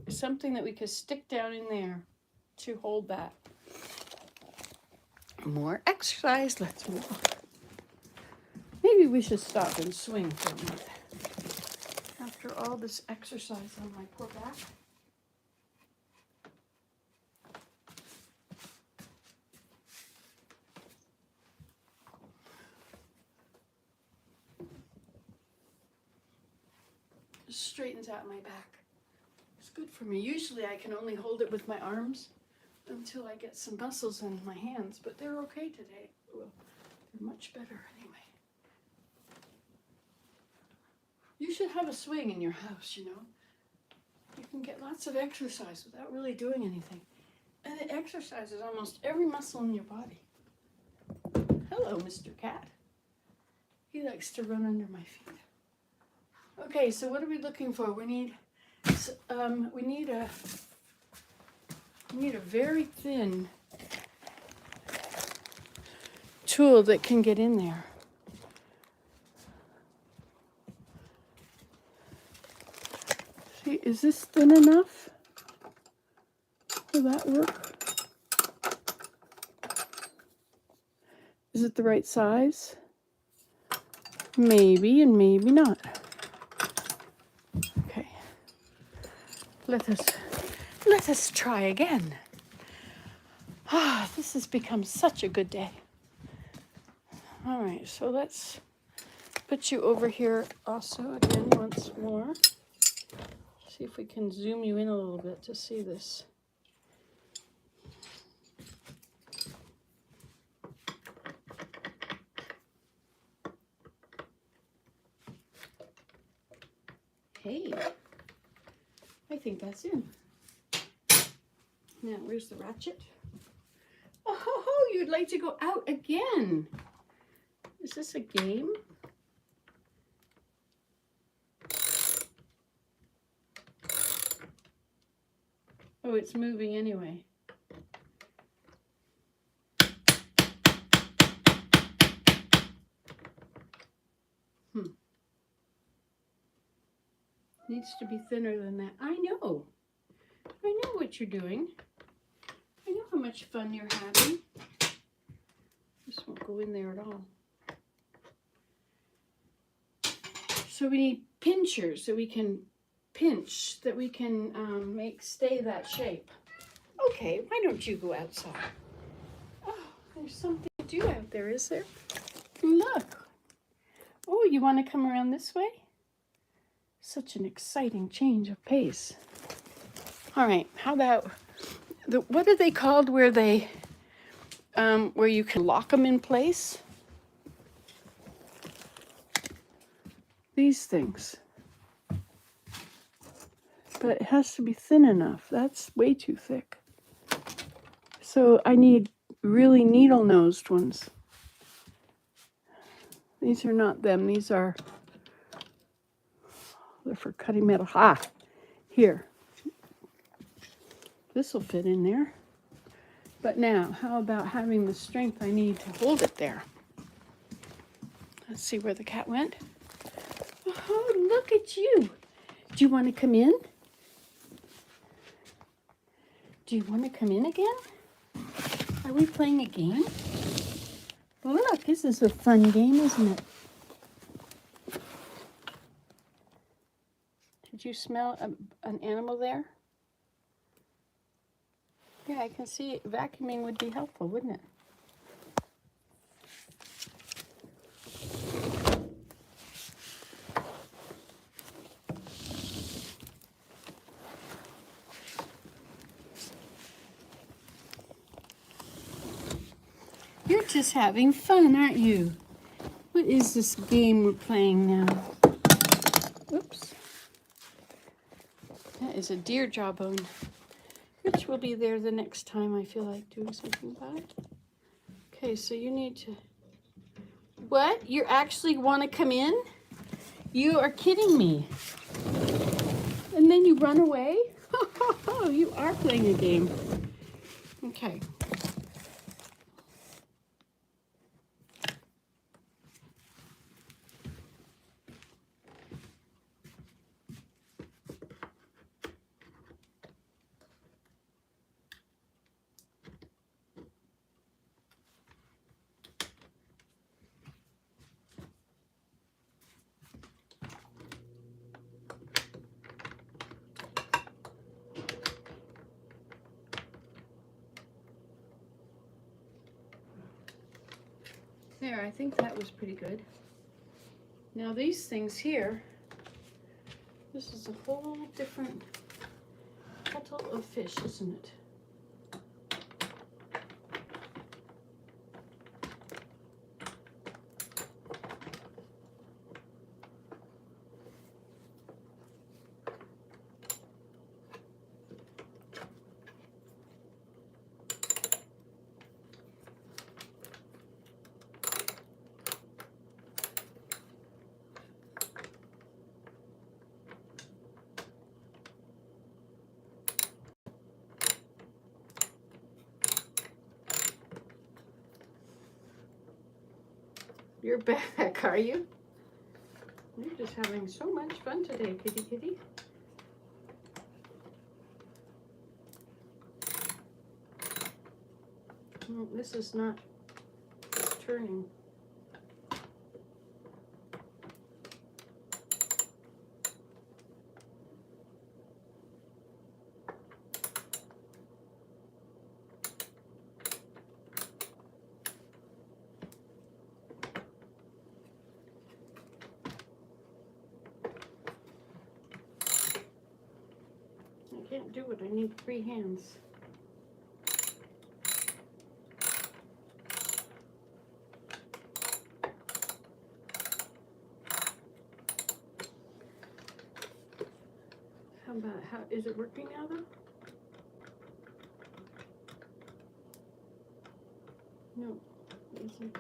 something that we could stick down in there to hold that. More exercise, let's walk. Maybe we should stop and swing for a minute. After all this exercise on my poor back. Just straightens out my back. It's good for me. Usually I can only hold it with my arms until I get some muscles in my hands, but they're okay today. Well, they're much better anyway. You should have a swing in your house, you know. You can get lots of exercise without really doing anything. And it exercises almost every muscle in your body. Hello, Mr. Cat. He likes to run under my feet. Okay, so what are we looking for? We need a very thin tool that can get in there. See, is this thin enough? Will that work? Is it the right size? Maybe and maybe not. Okay. Let us try again. Ah, this has become such a good day. All right, so let's put you over here also again once more. See if we can zoom you in a little bit to see this. Hey, I think that's in. Now, where's the ratchet? Oh, you'd like to go out again. Is this a game? Oh, it's moving anyway. Needs to be thinner than that. I know what you're doing. I know how much fun you're having. This won't go in there at all. So we need pinchers so we can pinch, that we can make stay that shape. Okay, why don't you go outside? Oh, there's something to do out there, is there? Look. Oh, you want to come around this way? Such an exciting change of pace. All right, how about what are they called where they where you can lock them in place? These things. But it has to be thin enough. That's way too thick. So I need really needle-nosed ones. These are not them. These are, they're for cutting metal. Ah, here. This will fit in there. But now, how about having the strength I need to hold it there? Let's see where the cat went. Oh, look at you. Do you want to come in? Do you want to come in again? Are we playing a game? Look, this is a fun game, isn't it? Did you smell an animal there? Yeah, I can see vacuuming would be helpful, wouldn't it? You're just having fun, aren't you? What is this game we're playing now? Oops. That is a deer jawbone, which will be there the next time I feel like doing something about it. Okay, so you need to... What? You actually want to come in? You are kidding me. And then you run away? You are playing a game. Okay. There, I think that was pretty good. Now these things here, this is a whole different kettle of fish, isn't it? You're back, are you? You're just having so much fun today, kitty kitty. Well, this is not turning. I can't do it, I need 3 hands. How is it working now though? No, it isn't.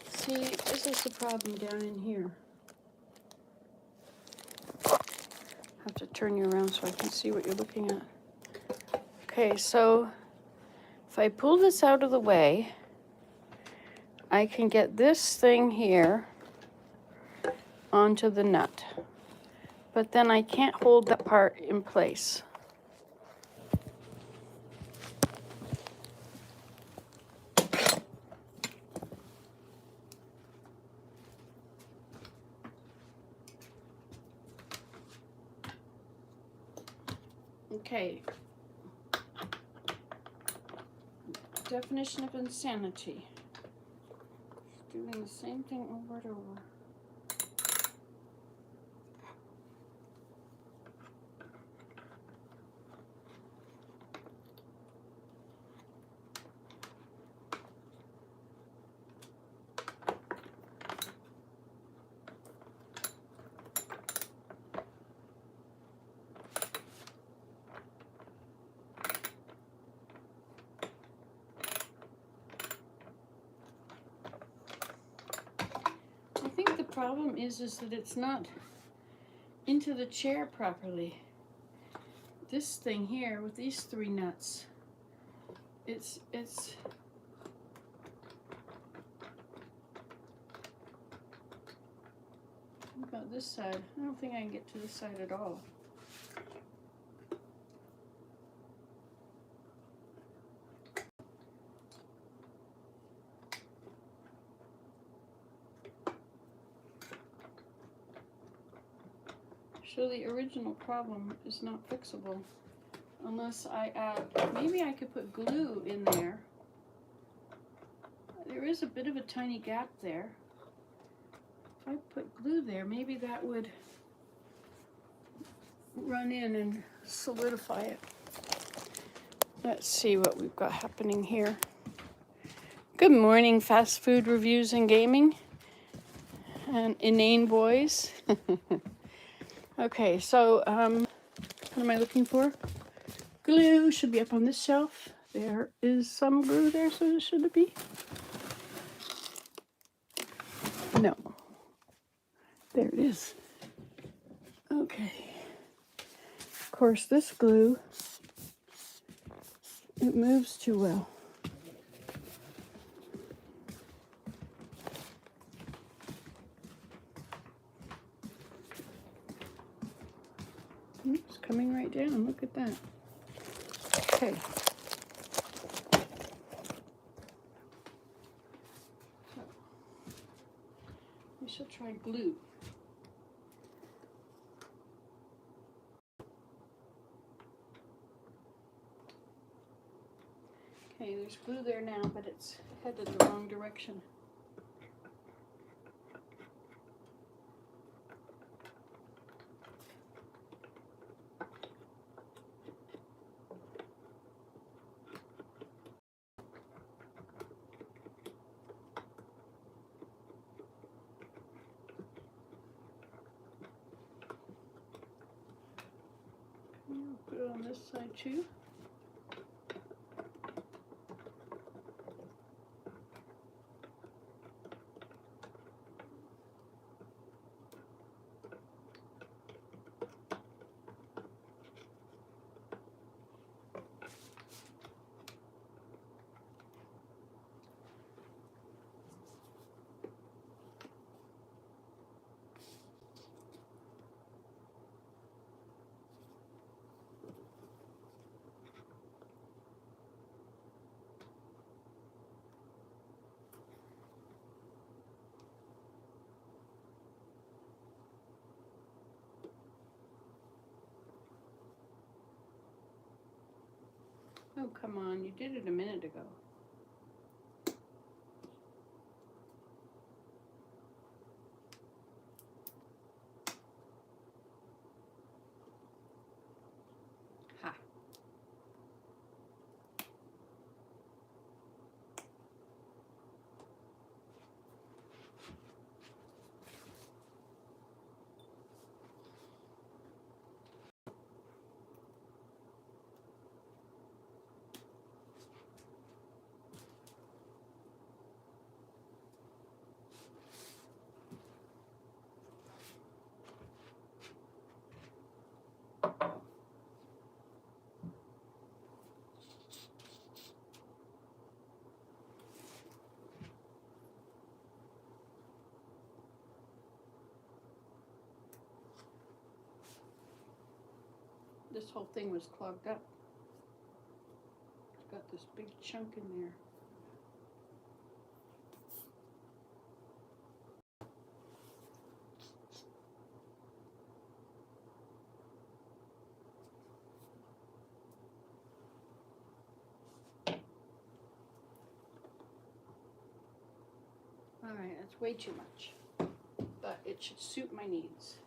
See, this is the problem down in here. I have to turn you around so I can see what you're looking at. Okay, so if I pull this out of the way, I can get this thing here onto the nut. But then I can't hold that part in place. Okay. Definition of insanity. Doing the same thing over and over. I think the problem is that it's not into the chair properly. This thing here with these 3 nuts, it's what about this side? I don't think I can get to this side at all. So the original problem is not fixable unless I add, maybe I could put glue in there. There is a bit of a tiny gap there. If I put glue there, maybe that would run in and solidify it. Let's see what we've got happening here. Good morning, fast food reviews and gaming and inane boys. Okay, so what am I looking for? Glue should be up on this shelf. There is some glue there, so should it be? No. There it is. Okay. Of course, this glue, it moves too well. It's coming right down. Look at that. Okay. So, we shall try glue. Okay, there's glue there now, but it's headed the wrong direction. Put it on this side too. Oh, come on, you did it a minute ago. Ha. this whole thing was clogged up. It's got this big chunk in there. All right, that's way too much, but it should suit my needs.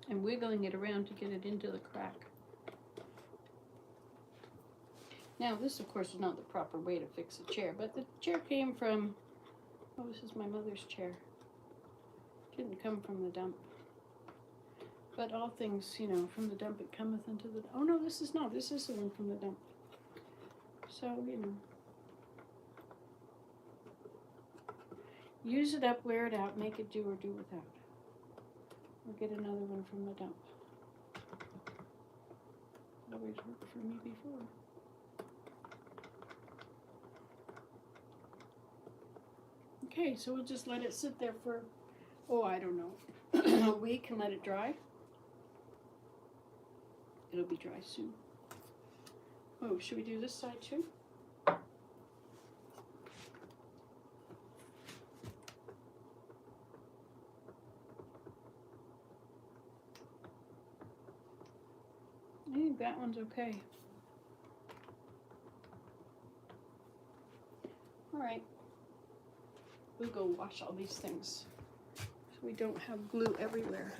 And wiggling it around to get it into the crack. Now this of course is not the proper way to fix a chair, but the chair came from, oh, this is my mother's chair. Didn't come from the dump. But all things, you know, from the dump it cometh into the, oh no, this is the one from the dump. So, you know. Use it up, wear it out, make it do or do without. Or get another one from the dump. Always worked for me before. Okay, so we'll just let it sit there for, oh, I don't know, a week and let it dry. It'll be dry soon. Oh, should we do this side too? I think that one's okay. All right. We'll go wash all these things so we don't have glue everywhere.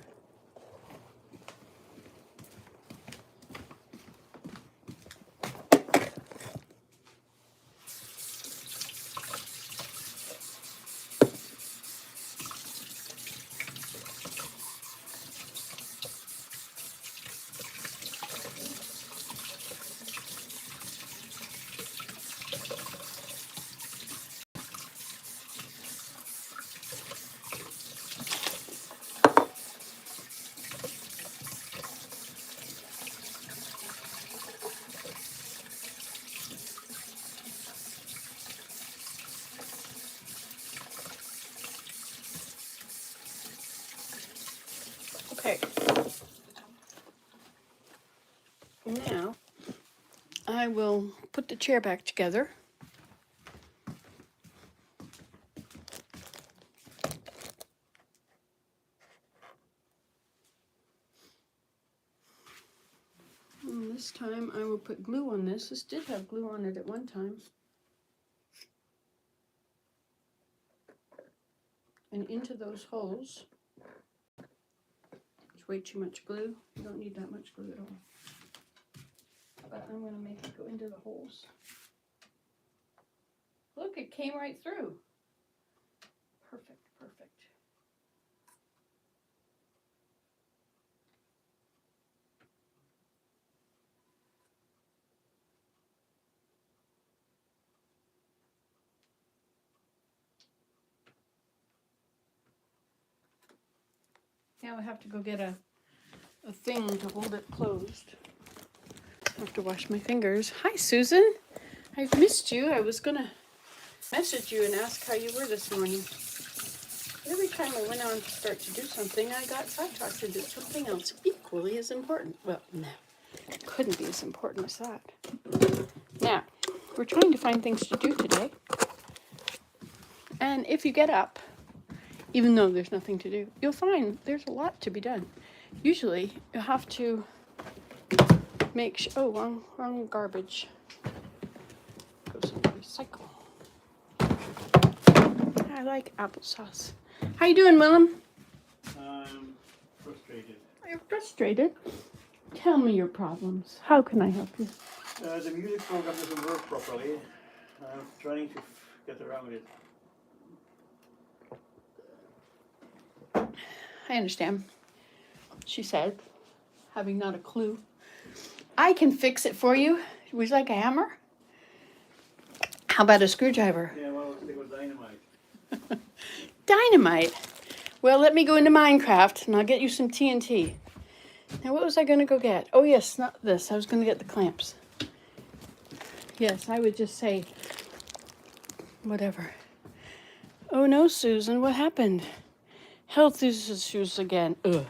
Okay. Now, I will put the chair back together. And this time I will put glue on this. This did have glue on it at one time. And into those holes. It's way too much glue. You don't need that much glue at all. But I'm going to make it go into the holes. Look, it came right through. Perfect, perfect. Now I have to go get a thing to hold it closed. I have to wash my fingers. Hi, Susan. I've missed you. I was going to message you and ask how you were this morning. Every time I went on to start to do something, I got sidetracked and did something else equally as important. Well, no, it couldn't be as important as that. Now, we're trying to find things to do today. And if you get up, even though there's nothing to do, you'll find there's a lot to be done. Usually, you have to make sure, oh, wrong garbage. Goes in the recycle. I like applesauce. How you doing, Willem? I'm frustrated. You're frustrated? Tell me your problems. How can I help you? The music program doesn't work properly. I'm trying to get around it. I understand, she said, having not a clue. I can fix it for you. Would you like a hammer? How about a screwdriver? Yeah, well, let's stick with dynamite. Dynamite. Well, let me go into Minecraft and I'll get you some TNT. Now, what was I going to go get? Oh, yes, not this. I was going to get the clamps. Yes, I would just say whatever. Oh, no, Susan, what happened? Health issues again. Ugh.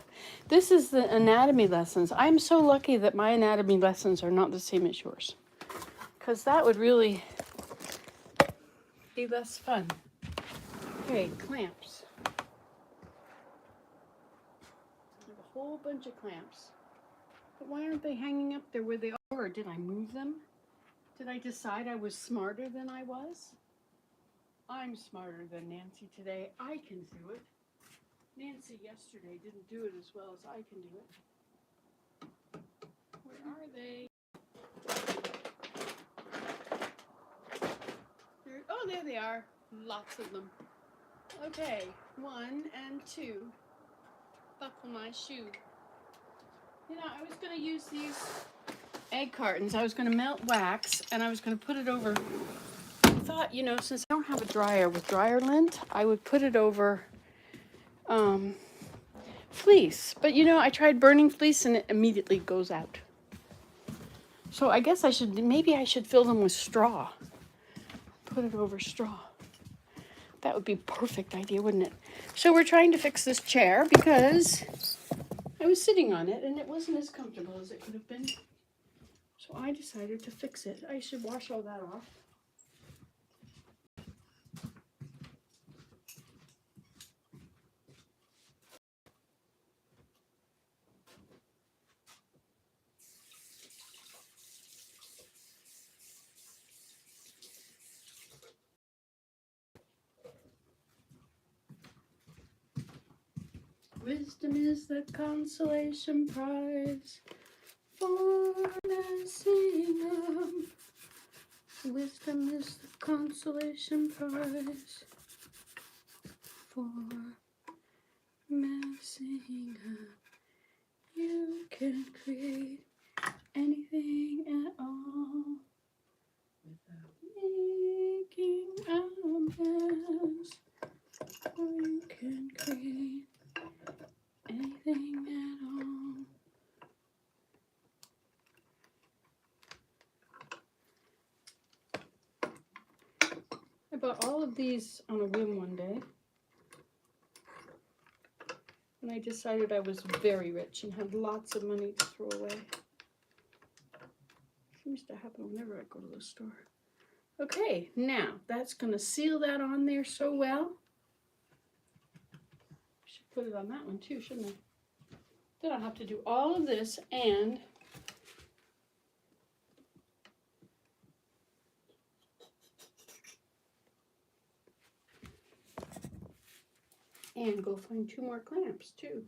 This is the anatomy lessons. I'm so lucky that my anatomy lessons are not the same as yours. Because that would really be less fun. Okay, clamps. I have a whole bunch of clamps. But why aren't they hanging up there where they are? Did I move them? Did I decide I was smarter than I was? I'm smarter than Nancy today. I can do it. Nancy yesterday didn't do it as well as I can do it. Where are they? Oh, there they are. Lots of them. Okay, 1 and 2. Buckle my shoe. You know, I was going to use these egg cartons. I was going to melt wax and I was going to put it over. I thought, you know, since I don't have a dryer with dryer lint, I would put it over fleece. But, you know, I tried burning fleece and it immediately goes out. So I guess maybe I should fill them with straw. Put it over straw. That would be a perfect idea, wouldn't it? So we're trying to fix this chair because I was sitting on it and it wasn't as comfortable as it could have been. So I decided to fix it. I should wash all that off. Wisdom is the consolation prize for messing up. Wisdom is the consolation prize for messing up. You can create anything at all without making a mess. Or you can create anything at all. I bought all of these on a whim one day. And I decided I was very rich and had lots of money to throw away. Seems to happen whenever I go to the store. Okay, now that's going to seal that on there so well. I should put it on that one too, shouldn't I? Then I'll have to do all of this and go find 2 more clamps too.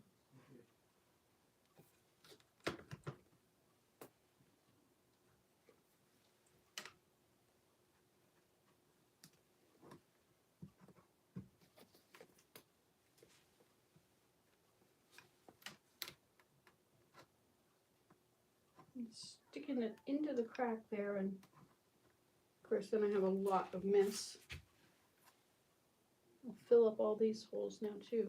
I'm sticking it into the crack there, and of course then I have a lot of mess. I'll fill up all these holes now too.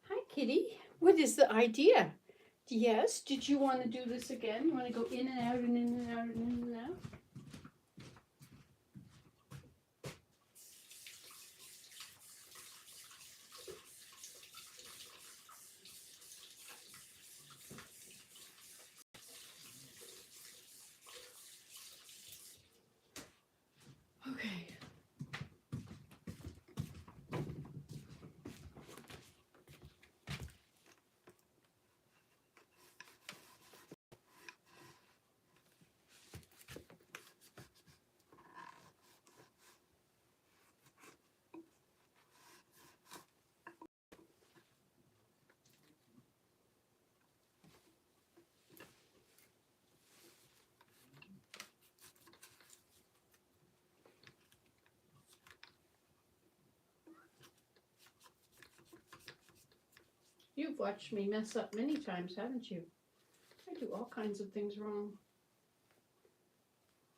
Hi, Kitty. What is the idea? Yes, did you want to do this again? You want to go in and out and in and out and in and out? Okay. You've watched me mess up many times, haven't you? I do all kinds of things wrong.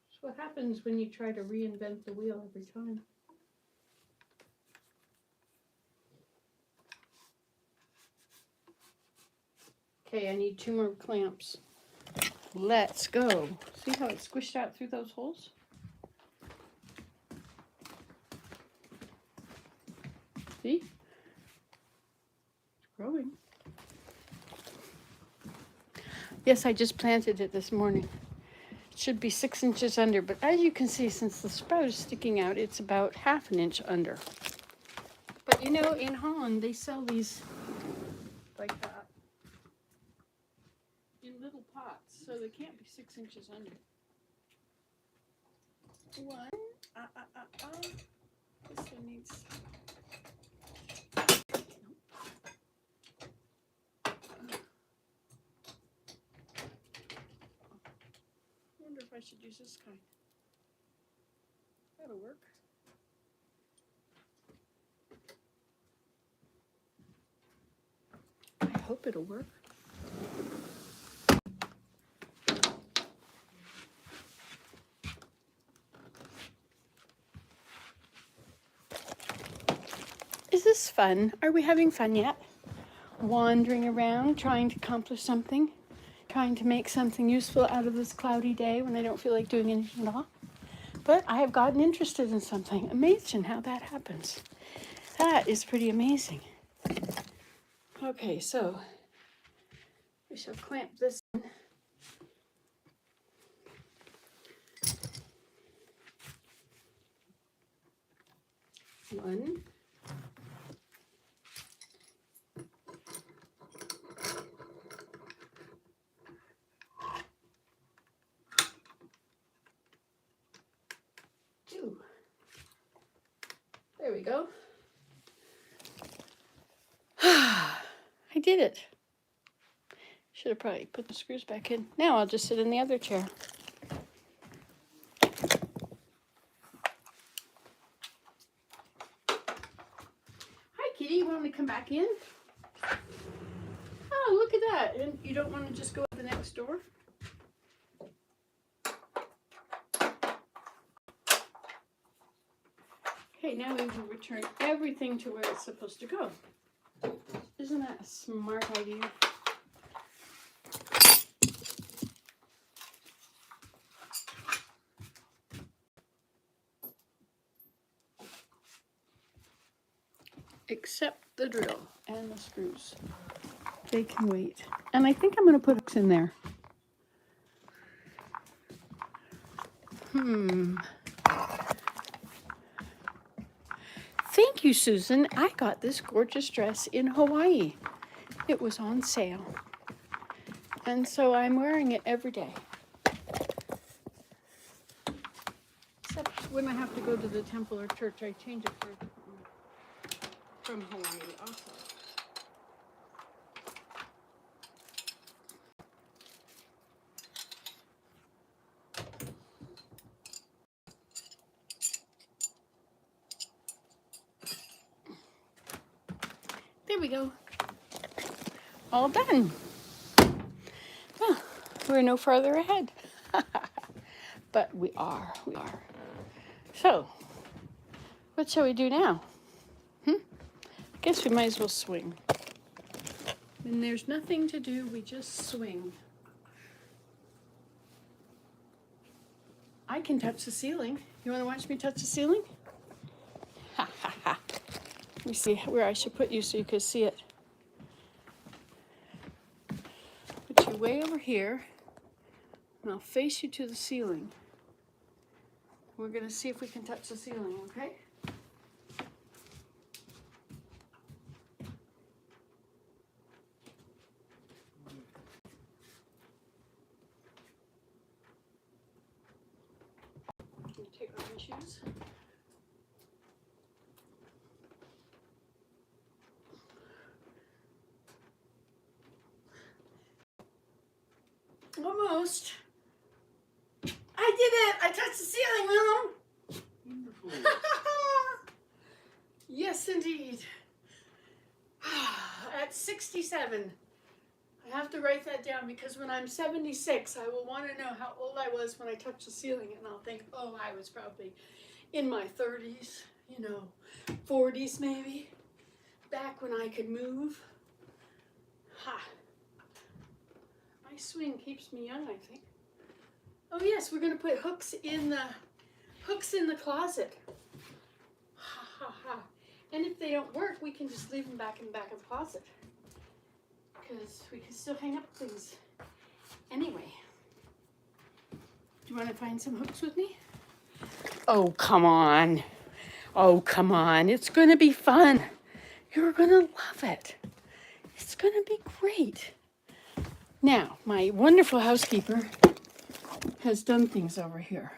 That's what happens when you try to reinvent the wheel every time. Okay, I need 2 more clamps. Let's go. See how it squished out through those holes? See? It's growing. Yes, I just planted it this morning. It should be 6 inches under, but as you can see, since the sprout is sticking out, it's about 1/2 inch under. But you know, in Holland, they sell these like that in little pots, so they can't be 6 inches under. 1. This one needs. I wonder if I should use this kind. That'll work. I hope it'll work. Is this fun? Are we having fun yet? Wandering around, trying to accomplish something, trying to make something useful out of this cloudy day when I don't feel like doing anything at all. But I have gotten interested in something. Amazing how that happens. That is pretty amazing. Okay, so we shall clamp this in. One. Two. There we go. I did it. Should have probably put the screws back in. Now I'll just sit in the other chair. Hi, Kitty. You want me to come back in? Oh, look at that. And you don't want to just go out the next door? Okay, now we will return everything to where it's supposed to go. Isn't that a smart idea? Except the drill and the screws. They can wait. And I think I'm going to put hooks in there. Thank you, Susan. I got this gorgeous dress in Hawaii. It was on sale. And so I'm wearing it every day. Except when I have to go to the temple or church, I change it from Hawaii also. There we go. All done. Well, we're no farther ahead. But we are. So, what shall we do now? I guess we might as well swing. When there's nothing to do, we just swing. I can touch the ceiling. You want to watch me touch the ceiling? Ha ha ha. Let me see where I should put you so you can see it. Put you way over here, and I'll face you to the ceiling. We're going to see if we can touch the ceiling, okay? Take off my shoes. Almost. I did it! I touched the ceiling, Mom! Wonderful. Yes, indeed. at 67. I have to write that down because when I'm 76, I will want to know how old I was when I touched the ceiling, and I'll think, oh, I was probably in my 30s, 40s maybe, back when I could move. Ha! My swing keeps me young, I think. Oh yes, we're going to put hooks in the closet. Ha ha ha. And if they don't work, we can just leave them back in the back of the closet. Because we can still hang up things. Anyway. Do you want to find some hooks with me? Oh, come on. Oh, come on. It's going to be fun. You're going to love it. It's going to be great. Now, my wonderful housekeeper has done things over here.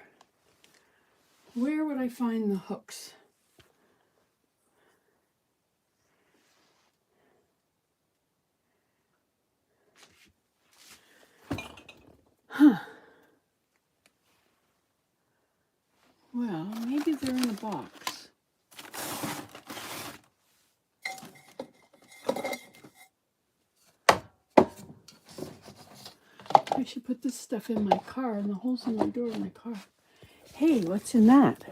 Where would I find the hooks? Huh. Well, maybe they're in the box. I should put this stuff in my car and the holes in my door in my car. Hey, what's in that?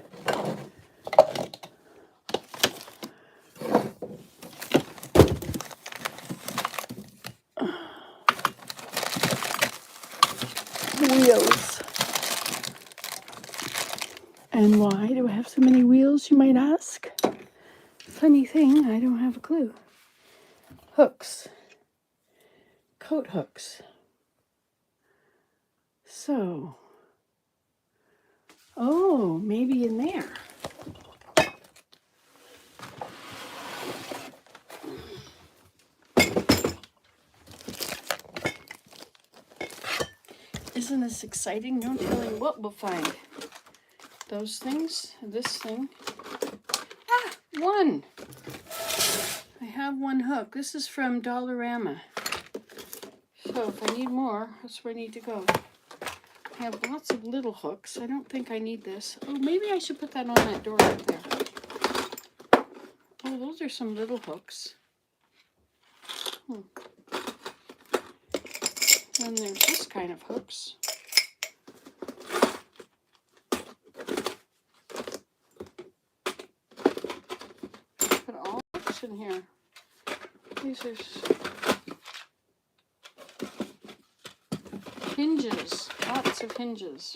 Wheels. And why do I have so many wheels, you might ask? Funny thing, I don't have a clue. Hooks. Coat hooks. So, oh, maybe in there. Isn't this exciting? No telling what we'll find. Those things, this thing. Ah, one. I have one hook. This is from Dollarama. So if I need more, that's where I need to go. I have lots of little hooks. I don't think I need this. Oh, maybe I should put that on that door right there. Oh, those are some little hooks. Then there's this kind of hooks. Put all hooks in here. These are hinges. Lots of hinges.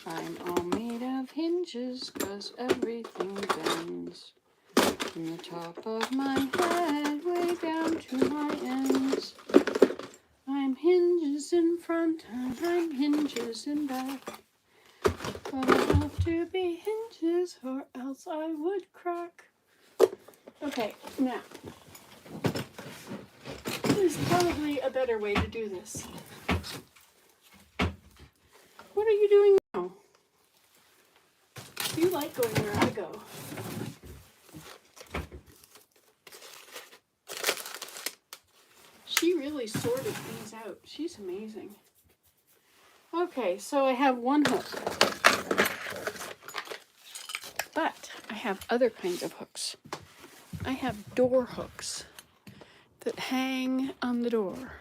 I'm all made of hinges 'cause everything bends. From the top of my head way down to my ends. I'm hinges in front and I'm hinges in back. But I have to be hinges or else I would crack. Okay, now. There's probably a better way to do this. What are you doing now? You like going where I go. She really sorted things out. She's amazing. Okay, so I have one hook. But I have other kinds of hooks. I have door hooks that hang on the door.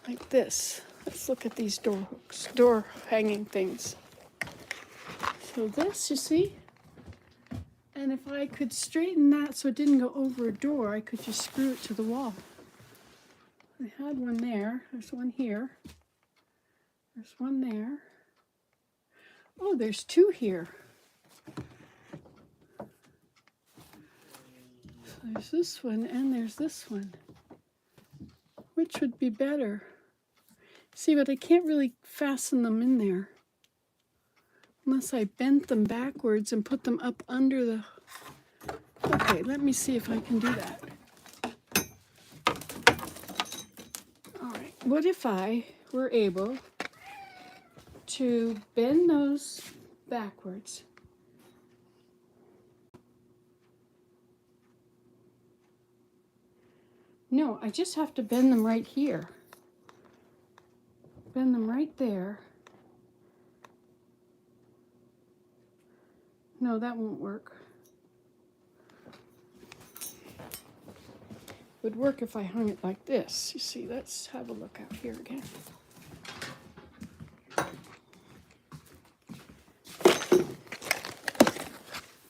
Like this. Let's look at these door hooks. Door hanging things. So this, you see? And if I could straighten that so it didn't go over a door, I could just screw it to the wall. I had one there. There's one here. There's one there. Oh, there's two here. So there's this one and there's this one. Which would be better? See, but I can't really fasten them in there. Unless I bent them backwards and put them up under the... Okay, let me see if I can do that. All right, what if I were able to bend those backwards? No, I just have to bend them right here. Bend them right there. No, that won't work. would work if I hung it like this. You see, let's have a look out here again.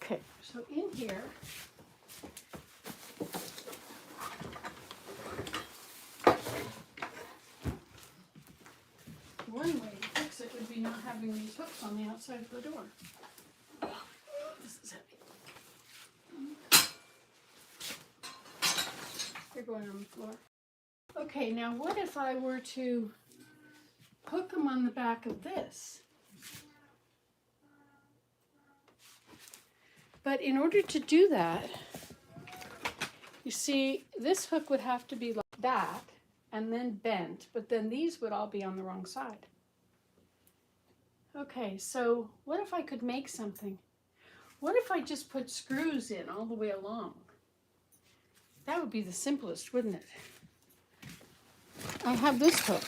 Okay, so in here, one way to fix it would be not having these hooks on the outside of the door. This is heavy. They're going on the floor. Okay, now what if I were to hook them on the back of this? But in order to do that, you see, this hook would have to be like that and then bent, but then these would all be on the wrong side. Okay, so what if I could make something? What if I just put screws in all the way along? That would be the simplest, wouldn't it? I have this hook.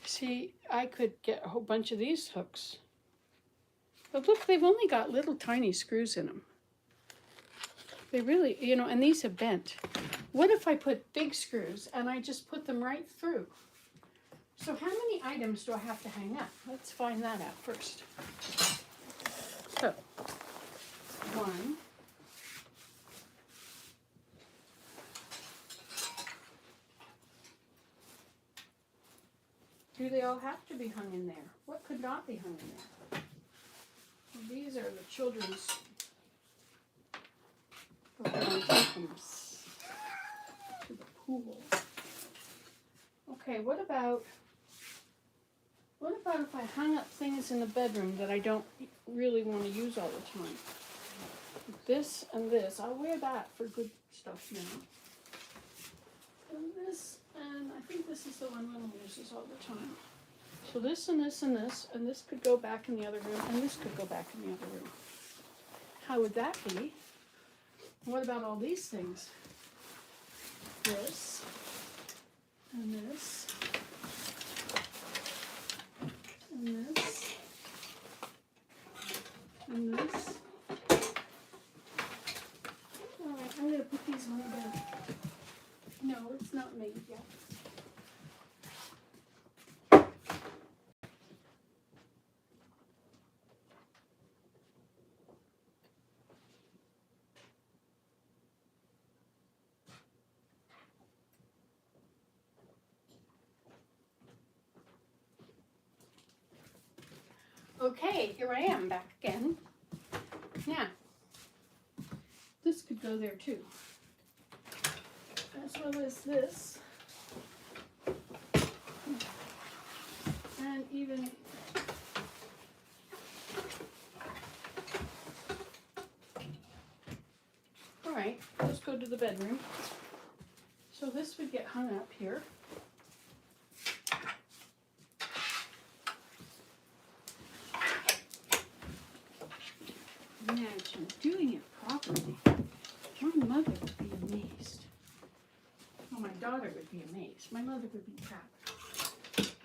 See, I could get a whole bunch of these hooks. But look, they've only got little tiny screws in them. They really, you know, and these have bent. What if I put big screws and I just put them right through? So how many items do I have to hang up? Let's find that out first. So, 1, 2. Do they all have to be hung in there? What could not be hung in there? Well, these are the children's. We're going to take them to the pool. Okay, what about if I hung up things in the bedroom that I don't really want to use all the time? This and this. I'll wear that for good stuff now. And this, and I think this is the one Mom uses all the time. So this and this and this, and this could go back in the other room, and this could go back in the other room. How would that be? What about all these things? This, and this, and this, and this. All right, I'm going to put these on the bed. No, it's not made yet. Okay, here I am back again. Now, this could go there too, as well as this, and even all right, let's go to the bedroom. So this would get hung up here. Imagine doing it properly. My mother would be amazed. Oh, my daughter would be amazed. My mother would be proud.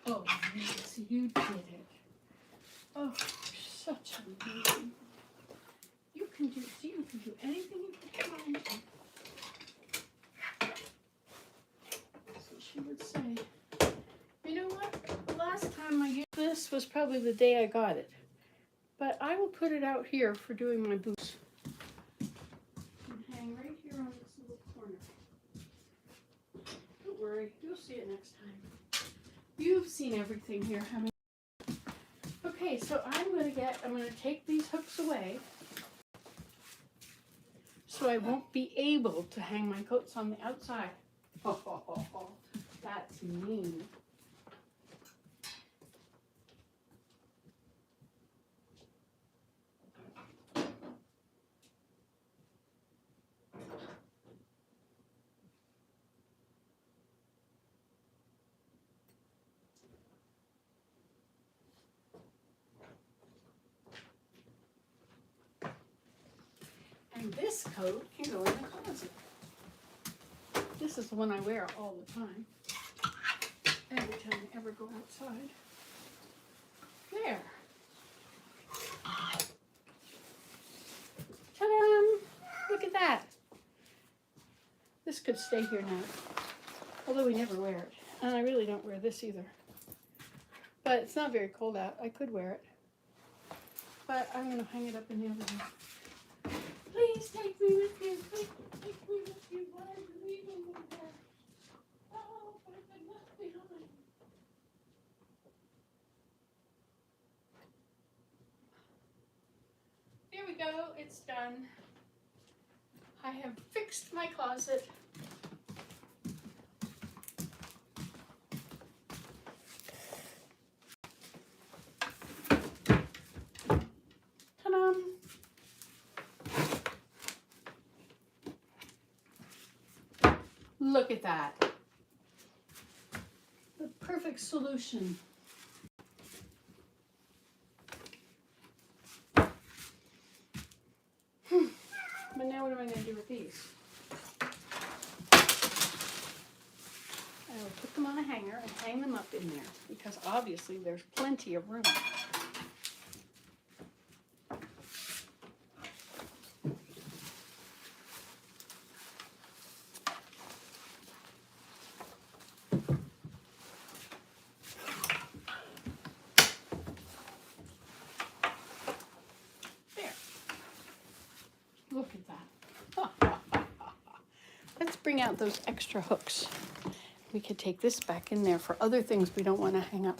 Oh, Nancy, you did it. Oh, you're such an amazing. You can do anything you put your mind to. So she would say, you know what? The last time I used this was probably the day I got it. But I will put it out here for doing my boots. And hang right here on this little corner. Don't worry, you'll see it next time. You've seen everything here, haven't you? Okay, so I'm gonna take these hooks away so I won't be able to hang my coats on the outside. That's mean. And this coat can go in the closet. This is the one I wear all the time. Every time I ever go outside. There. Ta-da! Look at that. This could stay here now, although we never wear it. And I really don't wear this either. But it's not very cold out. I could wear it. But I'm going to hang it up in the other room. Please take me with you. Please take me with you. Why are you leaving me there? Oh, but I've been left behind. There we go. It's done. I have fixed my closet. Ta-da! Look at that. The perfect solution. But now what am I going to do with these? I will put them on a hanger and hang them up in there because obviously there's plenty of room. Look at that. Let's bring out those extra hooks. We could take this back in there for other things we don't want to hang up.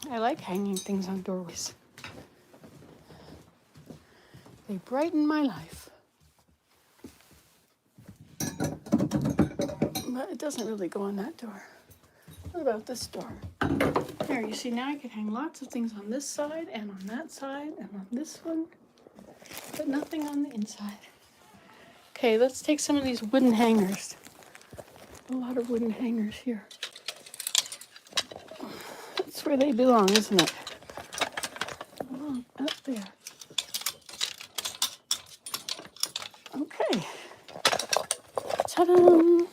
I like hanging things on doorways. They brighten my life. But it doesn't really go on that door. What about this door? There, you see, now I can hang lots of things on this side and on that side and on this one, but nothing on the inside. Okay, let's take some of these wooden hangers. A lot of wooden hangers here. That's where they belong, isn't it? Oh, up there. Okay. Ta-da!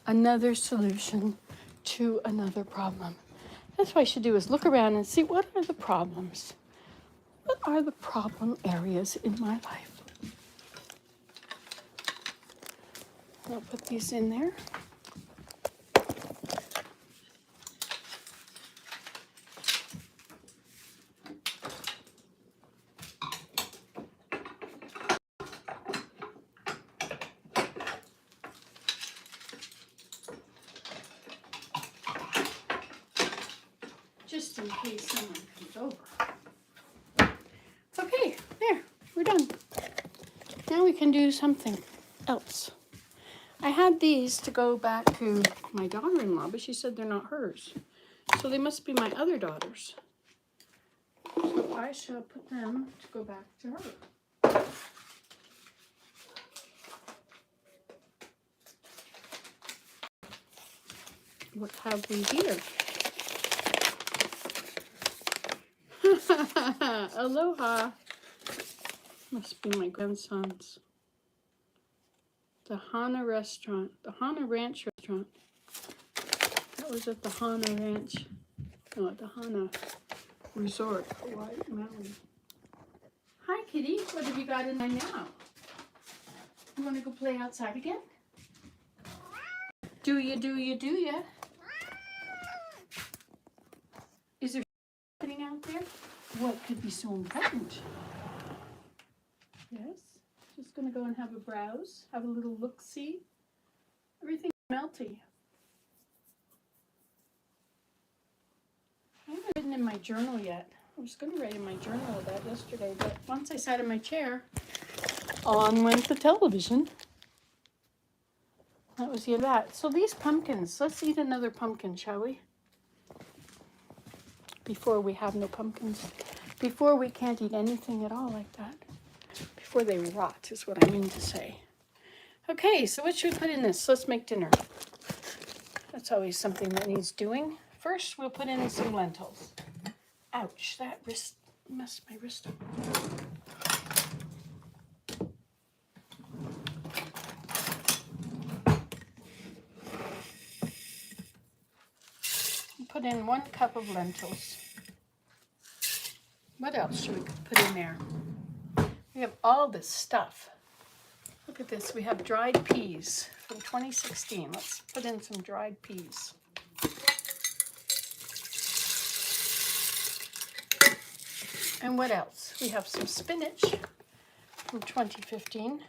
Another solution to another problem. That's what I should do is look around and see what are the problems. What are the problem areas in my life? I'll put these in there. Just in case someone comes over. Okay, there, we're done. Now we can do something else. I had these to go back to my daughter-in-law, but she said they're not hers. So they must be my other daughters. So I shall put them to go back to her. What have we here? Aloha. Must be my grandson's. The Hana restaurant, the Hana Ranch restaurant. That was at the Hana Ranch, no, at the Hana Resort, Hawaii, Maui. Hi, kitty. What have you got in there now? You want to go play outside again? Do you, do you, do you? Is there something out there? What could be so important? Yes? Just going to go and have a browse, have a little look-see. Everything's melty. I haven't written in my journal yet. I was going to write in my journal about yesterday, but once I sat in my chair, on went the television. That was the end of that. So these pumpkins, let's eat another pumpkin, shall we? Before we have no pumpkins. Before we can't eat anything at all like that. Before they rot is what I mean to say. Okay, so what should we put in this? Let's make dinner. That's always something that needs doing. First, we'll put in some lentils. Ouch, that wrist messed my wrist up. Put in 1 cup of lentils. What else should we put in there? We have all this stuff. Look at this. We have dried peas from 2016. Let's put in some dried peas. And what else? We have some spinach from 2015.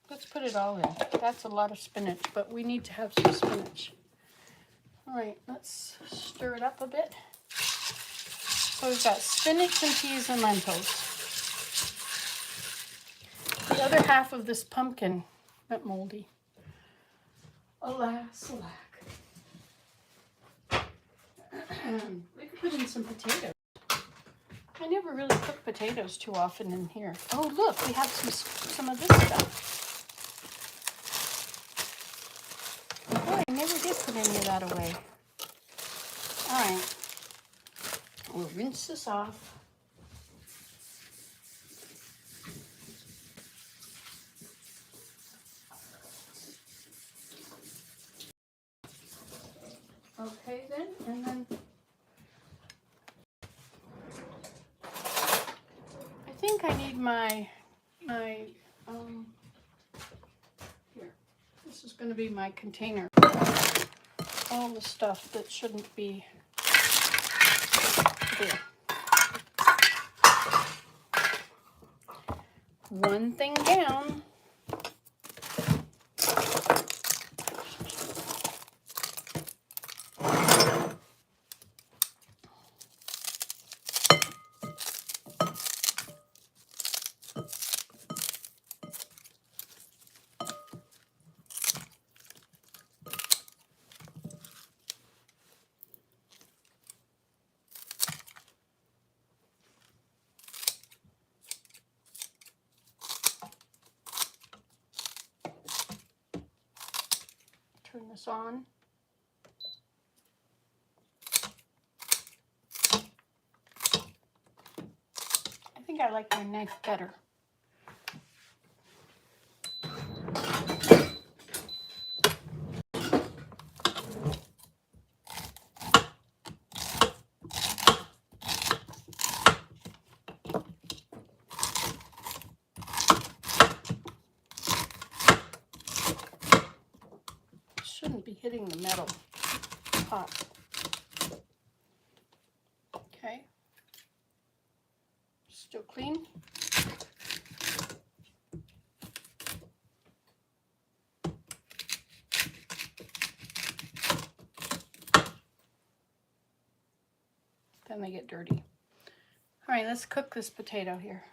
Let's put it all in. That's a lot of spinach, but we need to have some spinach. All right, let's stir it up a bit. So we've got spinach and peas and lentils. The other half of this pumpkin went moldy. Alas, alack. We could put in some potatoes. I never really cook potatoes too often in here. Oh, look, we have some of this stuff. Oh, I never did put any of that away. All right. We'll rinse this off. Okay then, and then I think I need my here. This is going to be my container. All the stuff that shouldn't be there. One thing down. Turn this on. I think I like my knife better. Shouldn't be hitting the metal pot. Okay. Still clean. Then they get dirty. All right, let's cook this potato here.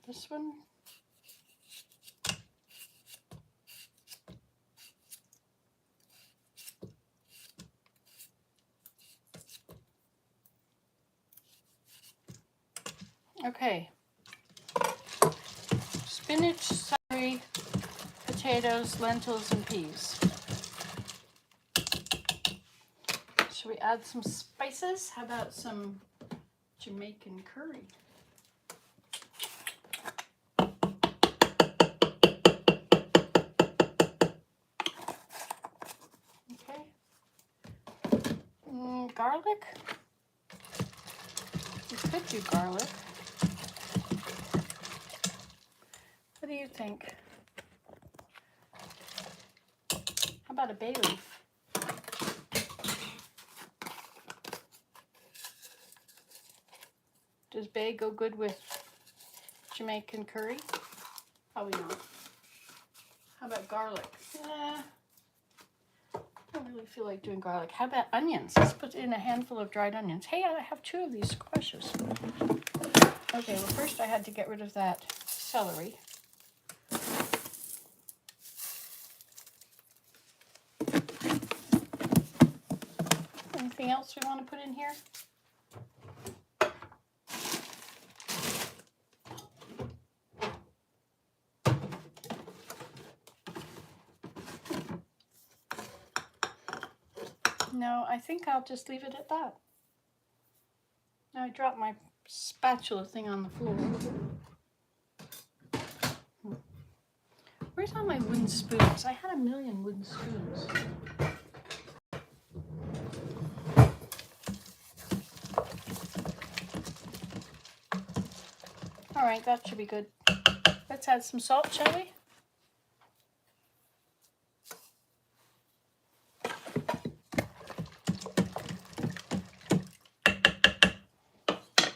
This one. Okay. Spinach, celery, potatoes, lentils, and peas. Should we add some spices? How about some Jamaican curry? Okay. Garlic? You could do garlic. What do you think? How about a bay leaf? Does bay go good with Jamaican curry? Probably not. How about garlic? I don't really feel like doing garlic. How about onions? Let's put in a handful of dried onions. Hey, I have 2 of these squashes. Okay, well first I had to get rid of that celery. Anything else we want to put in here? No, I think I'll just leave it at that. Now I dropped my spatula thing on the floor. Where's all my wooden spoons? I had a million wooden spoons. All right, that should be good. Let's add some salt, shall we?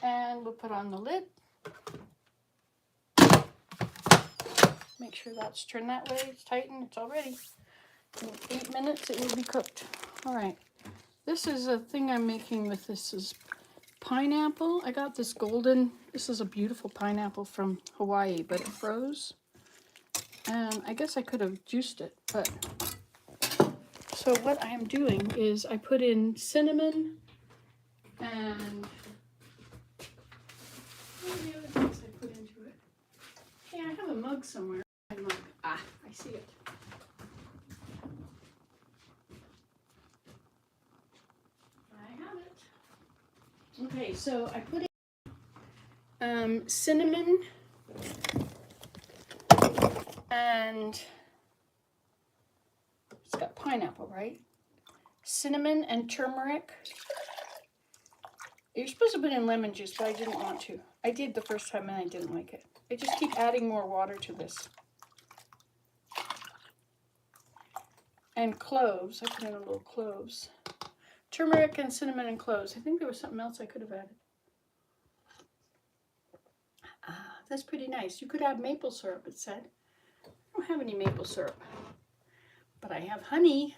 And we'll put on the lid. Make sure that's turned that way. It's tightened. It's all ready. In 8 minutes, it will be cooked. All right. This is a thing I'm making with this is pineapple. I got this golden. This is a beautiful pineapple from Hawaii, but it froze. And I guess I could have juiced it, but so what I am doing is I put in cinnamon and what are the other things I put into it? Hey, I have a mug somewhere. A mug. Ah, I see it. I have it. Okay, so I put in cinnamon and it's got pineapple, right? Cinnamon and turmeric. You're supposed to put in lemon juice, but I didn't want to. I did the first time and I didn't like it. I just keep adding more water to this. And cloves. I put in a little cloves. Turmeric and cinnamon and cloves. I think there was something else I could have added. Ah, that's pretty nice. You could add maple syrup, it said. I don't have any maple syrup. But I have honey.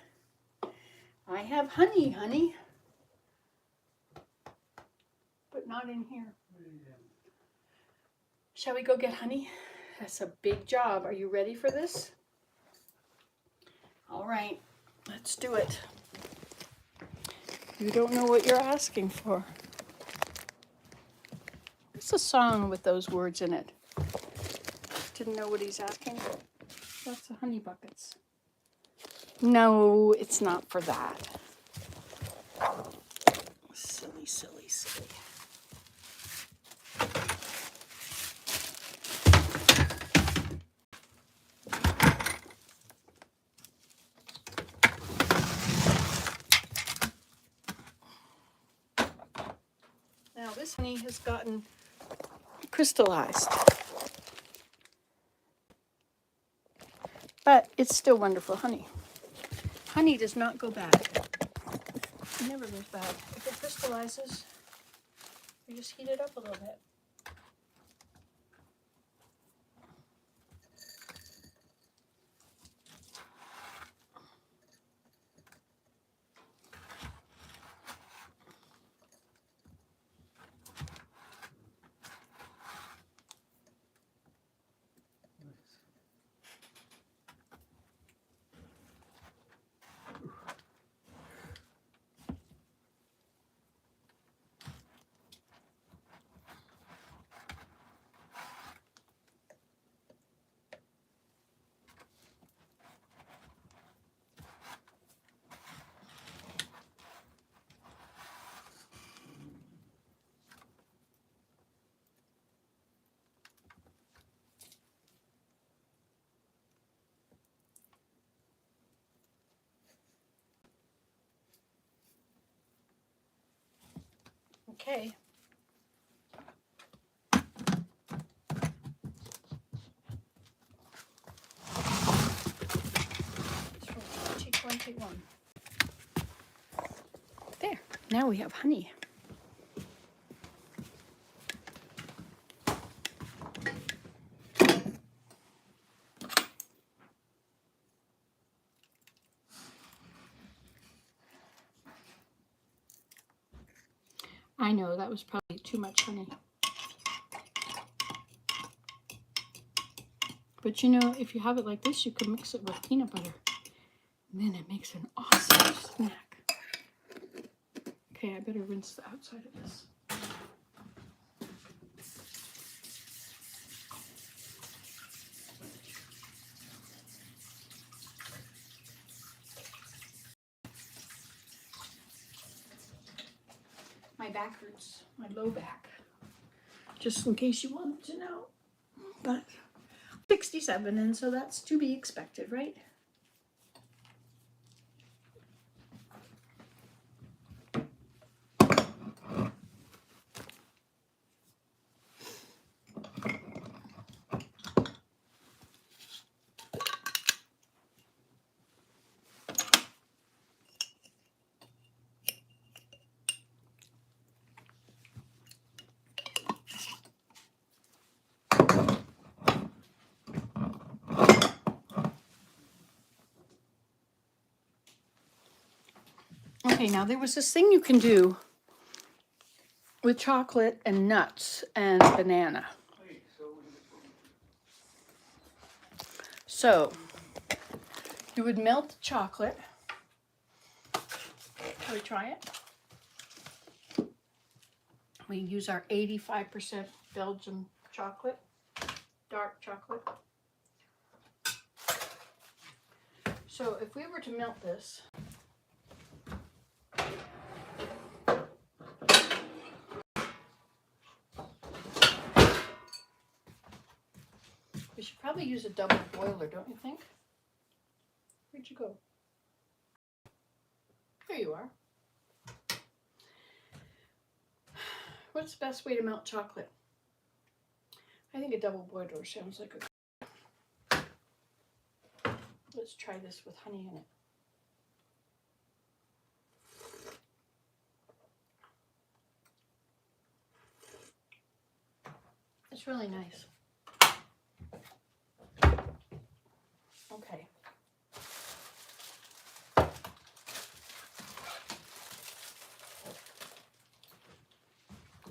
I have honey, honey. But not in here. Shall we go get honey? That's a big job. Are you ready for this? All right, let's do it. You don't know what you're asking for. It's a song with those words in it. Didn't know what he's asking. Lots of honey buckets. No, it's not for that. Silly, silly, silly. Now this honey has gotten crystallized. But it's still wonderful honey. Honey does not go bad. It never goes bad. If it crystallizes, you just heat it up a little bit. Okay. It's from 2021. There, now we have honey. I know, that was probably too much honey. But you know, if you have it like this, you can mix it with peanut butter. And then it makes an awesome snack. Okay, I better rinse the outside of this. My back hurts, my low back. Just in case you wanted to know. But 67, and so that's to be expected, right? Okay, now there was this thing you can do with chocolate and nuts and banana. So you would melt the chocolate. Shall we try it? We use our 85% Belgian chocolate, dark chocolate. So if we were to melt this, we should probably use a double boiler, don't you think? Where'd you go? There you are. What's the best way to melt chocolate? I think a double boiler sounds like a... Let's try this with honey in it. It's really nice. Okay.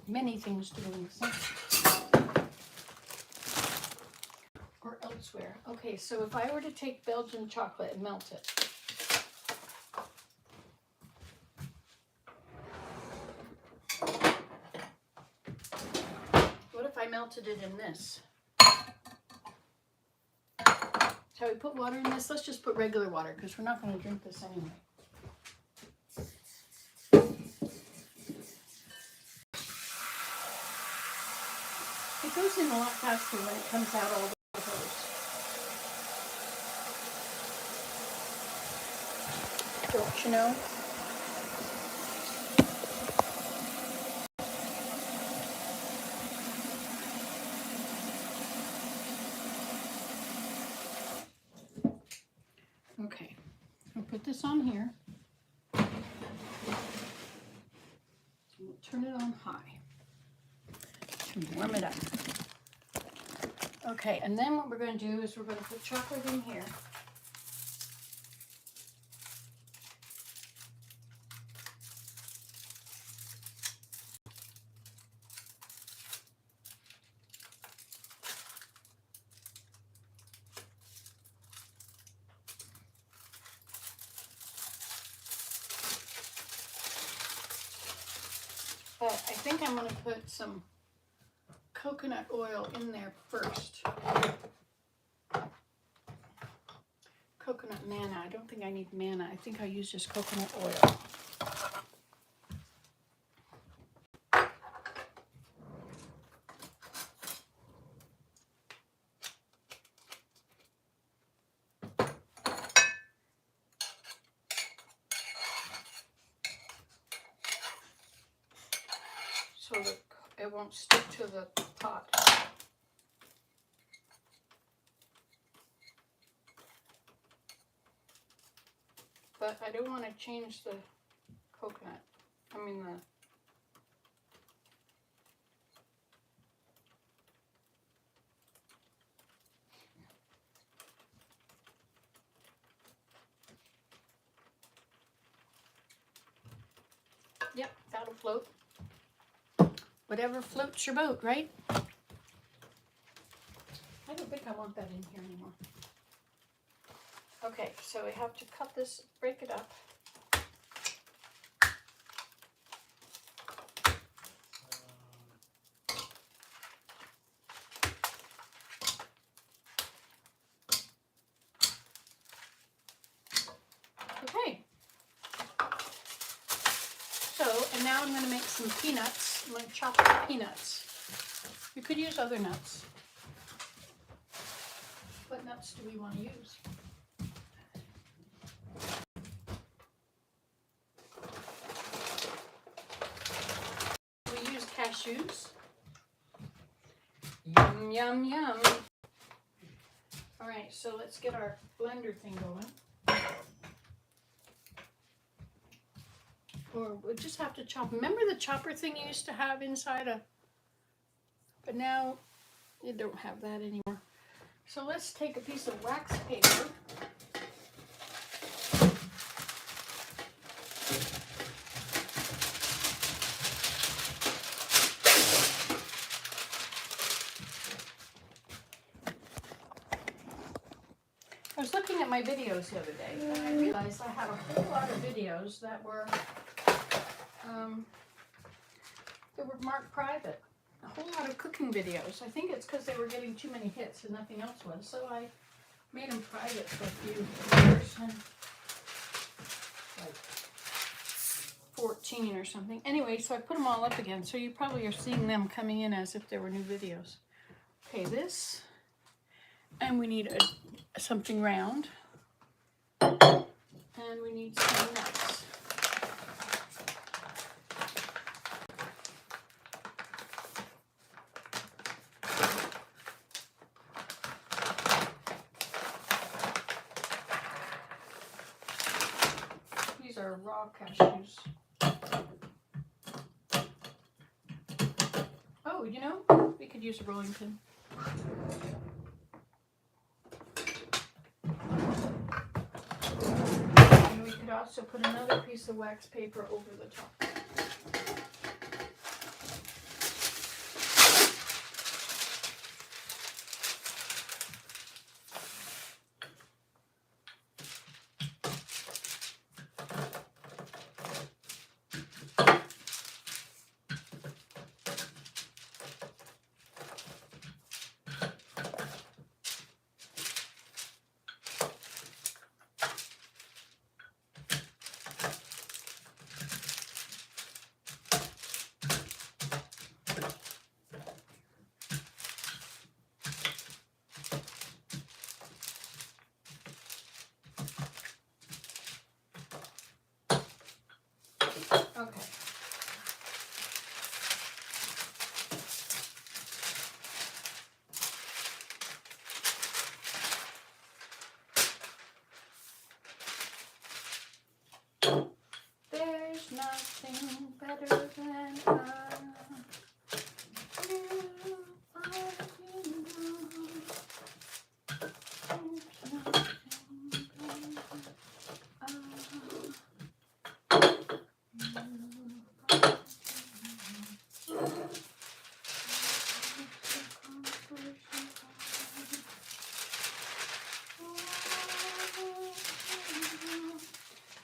Many things to do in the sink or elsewhere. Okay, so if I were to take Belgian chocolate and melt it, what if I melted it in this? Shall we put water in this? Let's just put regular water because we're not going to drink this anyway. It goes in a lot faster when it comes out all the hose. Don't you know? Okay, I'll put this on here. We'll turn it on high to warm it up. Okay, and then what we're going to do is we're going to put chocolate in here. But I think I'm going to put some coconut oil in there first. Coconut manna. I don't think I need manna. I think I'll use just coconut oil. So that it won't stick to the pot. But I don't want to change the coconut. I mean the... Yep, that'll float. Whatever floats your boat, right? I don't think I want that in here anymore. Okay, so we have to cut this, break it up. Okay. So, and now I'm going to make some peanuts. I'm going to chop up peanuts. You could use other nuts. What nuts do we want to use? We use cashews. Yum, yum, yum. All right, so let's get our blender thing going. Or we'll just have to chop. Remember the chopper thing you used to have inside a, but now you don't have that anymore. So let's take a piece of wax paper. I was looking at my videos the other day, and I realized I had a whole lot of videos that were marked private. A whole lot of cooking videos. I think it's because they were getting too many hits and nothing else was. So I made them private for a few years. And like 14 or something. Anyway, so I put them all up again. So you probably are seeing them coming in as if there were new videos. Okay, this. And we need something round. And we need some nuts. These are raw cashews. Oh, you know, we could use a rolling pin. And we could also put another piece of wax paper over the top. Okay. There's nothing better than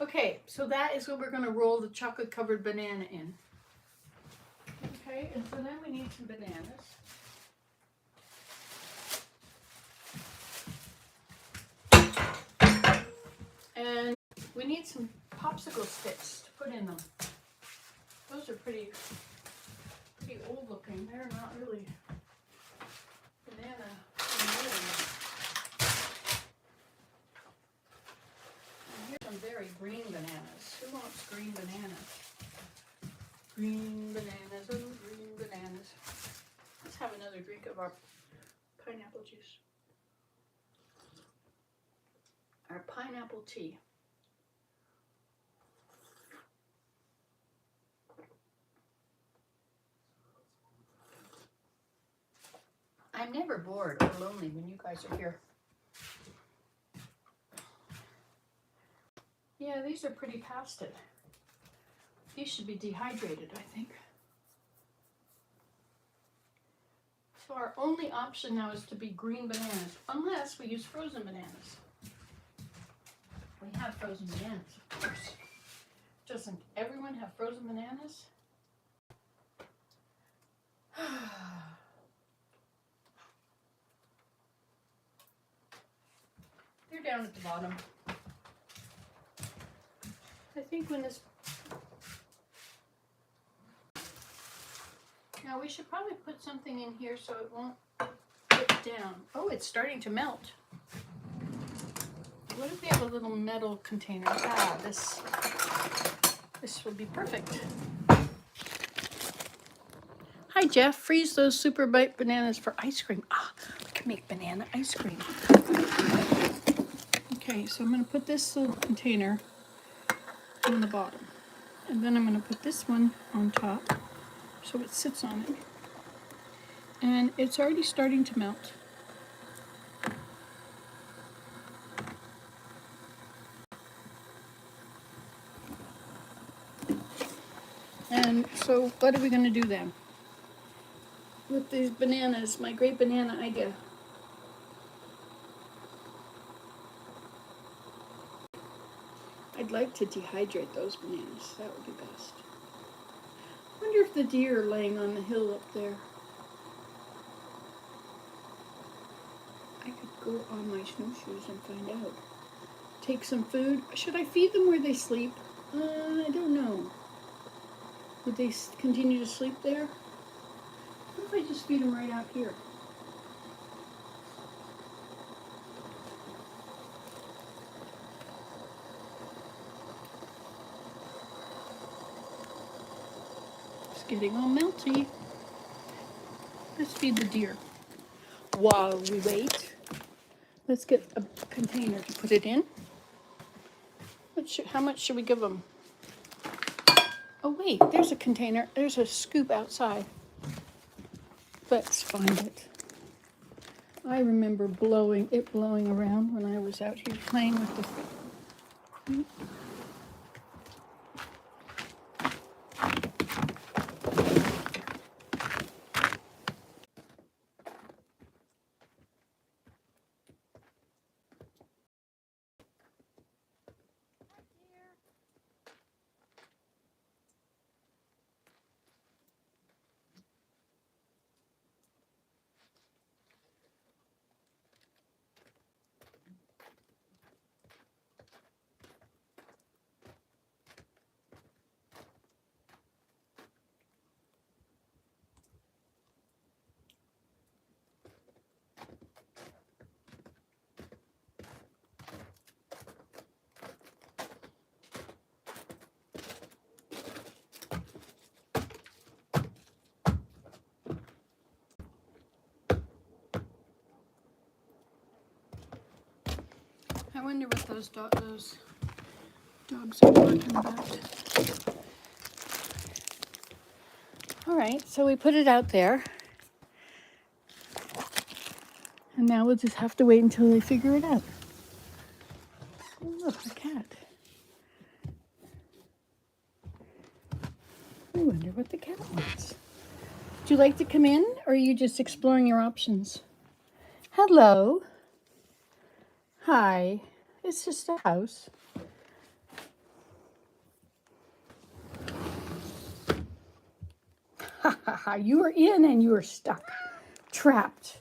Okay, so that is what we're going to roll the chocolate covered banana in. Okay, and so then we need some bananas. And we need some popsicle sticks to put in them. Those are pretty old looking. They're not really banana. Some very green bananas. Who wants green bananas? Green bananas, oh green bananas. Let's have another drink of our pineapple juice. Our pineapple tea. I'm never bored or lonely when you guys are here. Yeah, these are pretty past it. These should be dehydrated, I think. So our only option now is to be green bananas, unless we use frozen bananas. We have frozen bananas, of course. Doesn't everyone have frozen bananas? They're down at the bottom. I think when this... Now we should probably put something in here so it won't dip down. Oh, it's starting to melt. what if we have a little metal container? Ah, this will be perfect. Hi, Jeff. Freeze those super bite bananas for ice cream. Ah, we can make banana ice cream. Okay, so I'm going to put this little container on the bottom. And then I'm going to put this one on top so it sits on it. And it's already starting to melt. And so what are we going to do then? With these bananas, my great banana idea. I'd like to dehydrate those bananas. That would be best. I wonder if the deer are laying on the hill up there. I could go on my snowshoes and find out. Take some food. Should I feed them where they sleep? I don't know. Would they continue to sleep there? What if I just feed them right out here? It's getting all melty. Let's feed the deer. While we wait, let's get a container to put it in. How much should we give them? Oh wait, there's a container. There's a scoop outside. Let's find it. I remember blowing around when I was out here playing with the fruit. I wonder what those dogs are talking about. All right, so we put it out there. And now we'll just have to wait until they figure it out. Oh, look, a cat. I wonder what the cat wants. Would you like to come in, or are you just exploring your options? Hello. Hi. It's just a house. Ha ha ha. You are in and you are stuck. Trapped.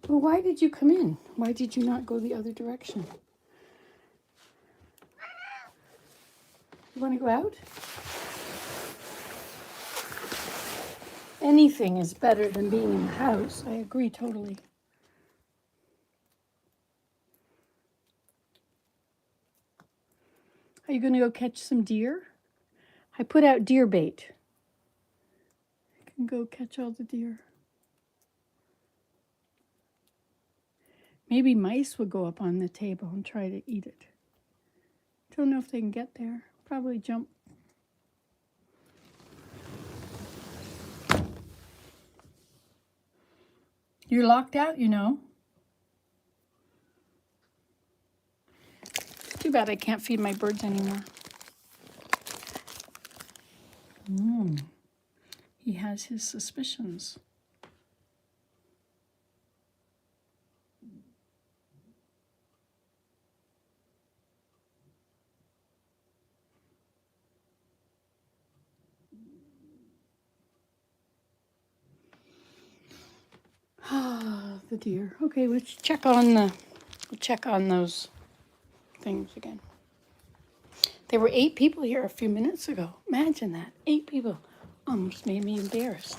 Well, why did you come in? Why did you not go the other direction? You want to go out? Anything is better than being in the house. I agree totally. Are you going to go catch some deer? I put out deer bait. You can go catch all the deer. Maybe mice would go up on the table and try to eat it. Don't know if they can get there. Probably jump. You're locked out, you know. It's too bad I can't feed my birds anymore. He has his suspicions. Ah, the deer. Okay, let's check on those things again. There were 8 people here a few minutes ago. Imagine that. 8 people. Almost made me embarrassed.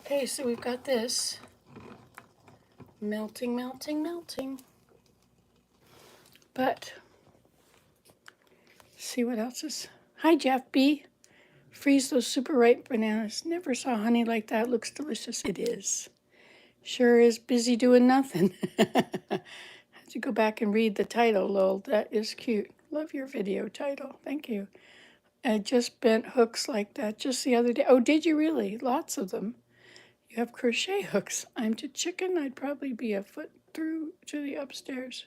Okay, so we've got this. Melting, melting, melting. But see what else is. Hi, Jeff B. Freeze those super ripe bananas. Never saw honey like that. Looks delicious. It is. Sure is busy doing nothing. Had to go back and read the title, lol. That is cute. Love your video title. Thank you. I just bent hooks like that just the other day. Oh, did you really? Lots of them. You have crochet hooks. I'm to chicken. I'd probably be a foot through to the upstairs.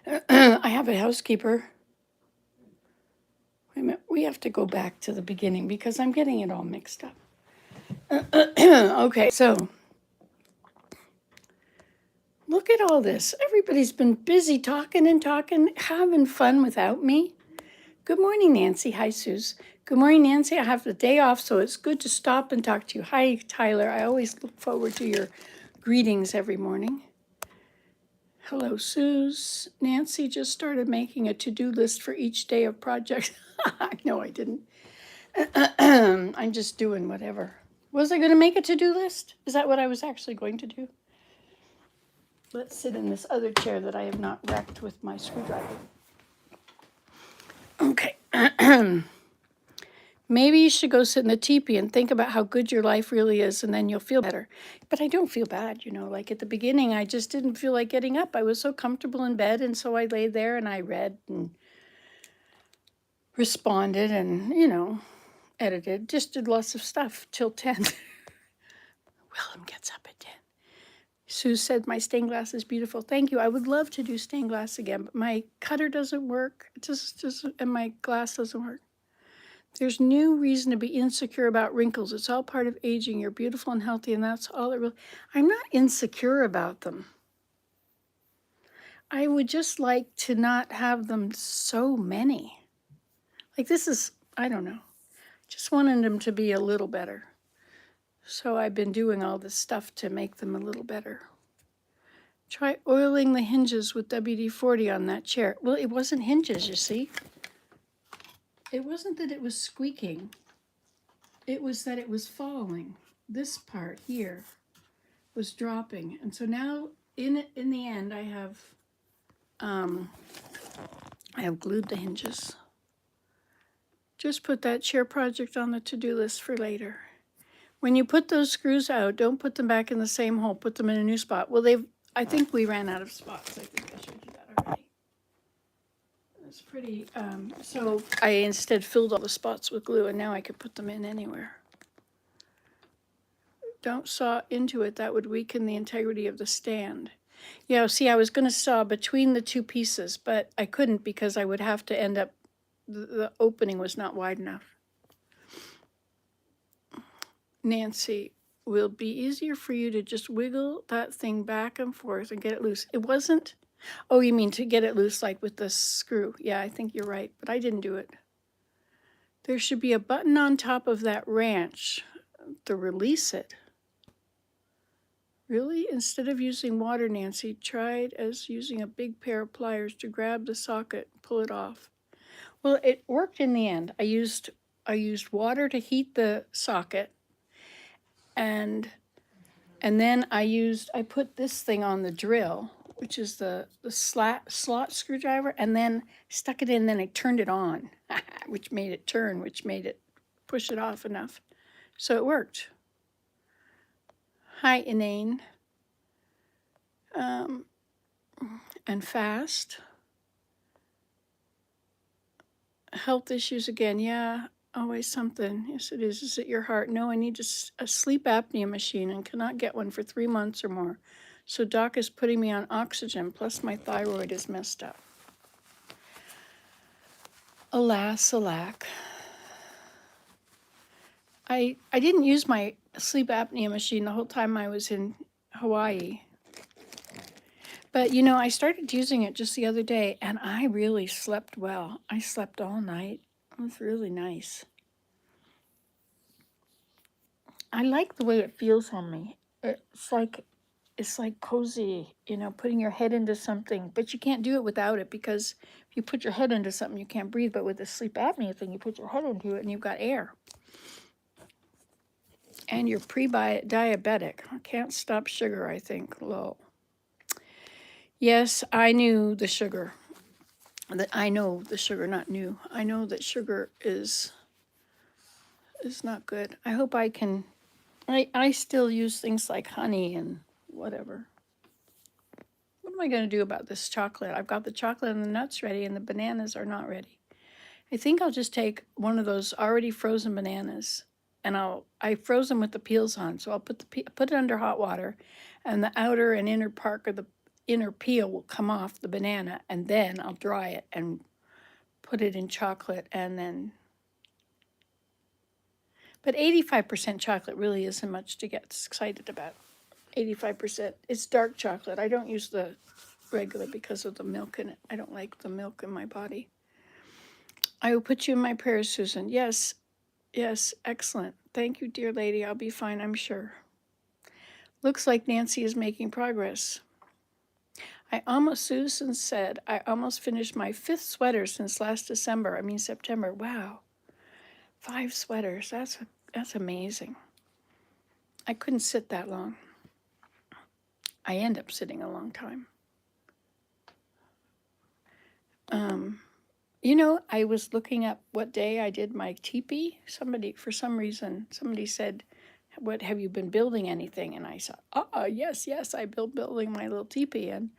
I have a housekeeper. Wait a minute. We have to go back to the beginning because I'm getting it all mixed up. Okay, so look at all this. Everybody's been busy talking and talking, having fun without me. Good morning, Nancy. Hi, Suze. Good morning, Nancy. I have the day off, so it's good to stop and talk to you. Hi, Tyler. I always look forward to your greetings every morning. Hello, Suze. Nancy just started making a to-do list for each day of projects. No, I didn't. I'm just doing whatever. Was I going to make a to-do list? Is that what I was actually going to do? Let's sit in this other chair that I have not wrecked with my screwdriver. Okay. Maybe you should go sit in the teepee and think about how good your life really is, and then you'll feel better. But I don't feel bad, you know. Like at the beginning, I just didn't feel like getting up. I was so comfortable in bed, and so I lay there and I read and responded and, you know, edited. Just did lots of stuff till 10. Willem gets up at 10. Sue said my stained glass is beautiful. Thank you. I would love to do stained glass again, but my cutter doesn't work. It just and my glass doesn't work. There's no reason to be insecure about wrinkles. It's all part of aging. You're beautiful and healthy, and that's all it really. I'm not insecure about them. I would just like to not have them so many. Like this is, I don't know. Just wanted them to be a little better. So I've been doing all this stuff to make them a little better. Try oiling the hinges with WD-40 on that chair. Well, it wasn't hinges, you see. It wasn't that it was squeaking. It was that it was falling. This part here was dropping. And so now in the end I have glued the hinges. Just put that chair project on the to-do list for later. When you put those screws out, don't put them back in the same hole. Put them in a new spot. Well, I think we ran out of spots. I think I showed you that already. It's pretty, so I instead filled all the spots with glue, and now I could put them in anywhere. Don't saw into it. That would weaken the integrity of the stand. Yeah, see, I was going to saw between the two pieces, but I couldn't because I would have to end up, the opening was not wide enough. Nancy, will be easier for you to just wiggle that thing back and forth and get it loose. It wasn't, oh, you mean to get it loose like with the screw. Yeah, I think you're right, but I didn't do it. There should be a button on top of that wrench to release it. Really? Instead of using water, Nancy tried as using a big pair of pliers to grab the socket and pull it off. Well, it worked in the end. I used water to heat the socket, and then I put this thing on the drill, which is the slot screwdriver, and then stuck it in, then I turned it on, which made it turn, which made it push it off enough. So it worked. Hi, Inane. And fast. Health issues again. Yeah, always something. Yes, it is. Is it your heart? No, I need a sleep apnea machine and cannot get one for 3 months or more. So doc is putting me on oxygen, plus my thyroid is messed up. Alas, alack. I didn't use my sleep apnea machine the whole time I was in Hawaii. But, you know, I started using it just the other day, and I really slept well. I slept all night. It was really nice. I like the way it feels on me. It's like cozy, you know, putting your head into something. But you can't do it without it, because if you put your head into something, you can't breathe. But with the sleep apnea thing, you put your head into it, and you've got air. And you're pre-diabetic. Can't stop sugar, I think. Lol. Yes, I knew the sugar. that I know the sugar, not new. I know that sugar is not good. I hope I can, I still use things like honey and whatever. What am I going to do about this chocolate? I've got the chocolate and the nuts ready and the bananas are not ready. I think I'll just take one of those already frozen bananas and I froze them with the peels on. So I'll put it under hot water and the outer and inner part of the inner peel will come off the banana and then I'll dry it and put it in chocolate and then. But 85% chocolate really isn't much to get excited about. 85%. It's dark chocolate. I don't use the regular because of the milk in it. I don't like the milk in my body. I will put you in my prayers, Susan. Yes, yes, excellent. Thank you, dear lady. I'll be fine, I'm sure. Looks like Nancy is making progress. Susan said, I almost finished my 5th sweater since last September. Wow. 5 sweaters. That's amazing. I couldn't sit that long. I end up sitting a long time. I was looking up what day I did my teepee. For some reason, somebody said, "What have you been building anything?" And I said, yes, I building my little teepee, and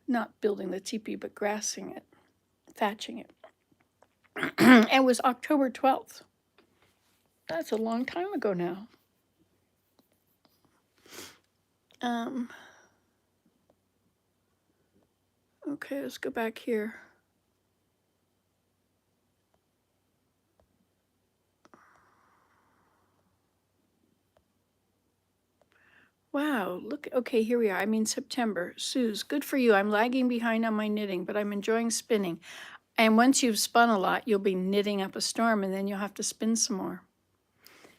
not building the teepee, but grassing it, thatching it. It was October 12th. That's a long time ago now. Okay, let's go back here. Wow, look, okay, here we are. September. Suze, good for you. I'm lagging behind on my knitting, but I'm enjoying spinning. And once you've spun a lot, you'll be knitting up a storm and then you'll have to spin some more.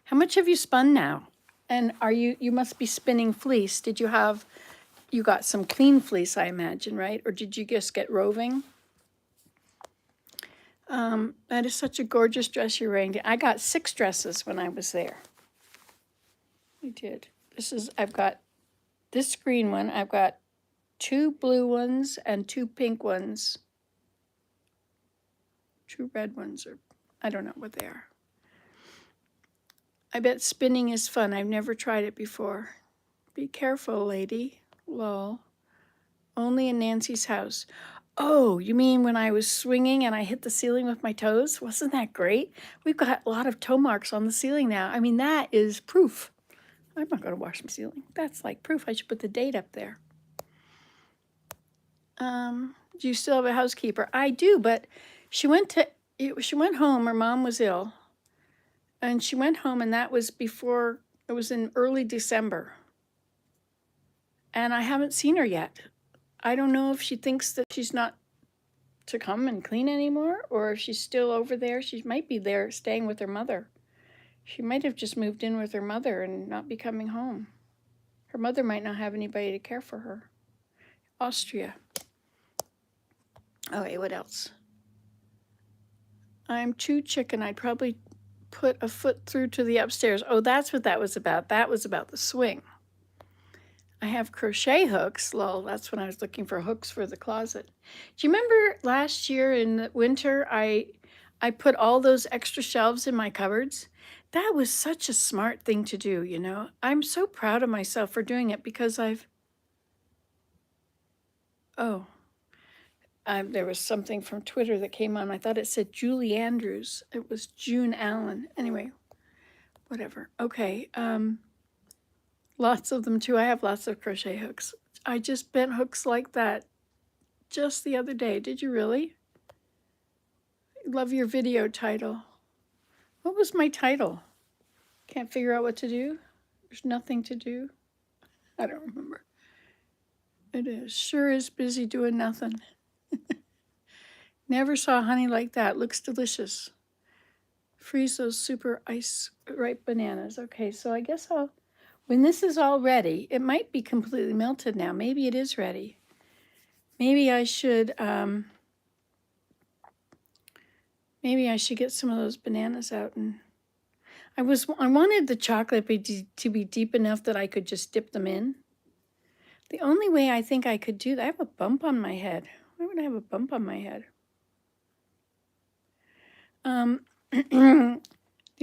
How much have you spun now? And you must be spinning fleece. You got some clean fleece, I imagine, right? Or did you just get roving? That is such a gorgeous dress you're wearing. I got 6 dresses when I was there. I did. I've got this green one. I've got 2 blue ones and 2 pink ones. 2 red ones, or I don't know what they are. I bet spinning is fun. I've never tried it before. Be careful, lady. Lol. Only in Nancy's house. Oh, you mean when I was swinging and I hit the ceiling with my toes? Wasn't that great? We've got a lot of toe marks on the ceiling now. That is proof. I'm not going to wash my ceiling. That's like proof. I should put the date up there. Do you still have a housekeeper? I do, but she went home. Her mom was ill. And she went home, and that was it was in early December. And I haven't seen her yet. I don't know if she thinks that she's not to come and clean anymore, or if she's still over there. She might be there staying with her mother. She might have just moved in with her mother and not be coming home. Her mother might not have anybody to care for her. Austria. Okay, what else? I'm too chicken. I'd probably put a foot through to the upstairs. Oh, that's what that was about. That was about the swing. I have crochet hooks. Lol, that's when I was looking for hooks for the closet. Do you remember last year in the winter, I put all those extra shelves in my cupboards? That was such a smart thing to do, I'm so proud of myself for doing it because there was something from Twitter that came on. I thought it said Julie Andrews. It was June Allen. Anyway, whatever. Okay. Lots of them too. I have lots of crochet hooks. I just bent hooks like that just the other day. Did you really? Love your video title. What was my title? Can't figure out what to do? There's nothing to do? I don't remember. It is. Sure is busy doing nothing. Never saw honey like that. Looks delicious. Freeze those super ice ripe bananas. Okay, so I guess when this is all ready, it might be completely melted now. Maybe it is ready. Maybe I should get some of those bananas out, and I wanted the chocolate to be deep enough that I could just dip them in. The only way I think I could do that, I have a bump on my head. Why would I have a bump on my head? The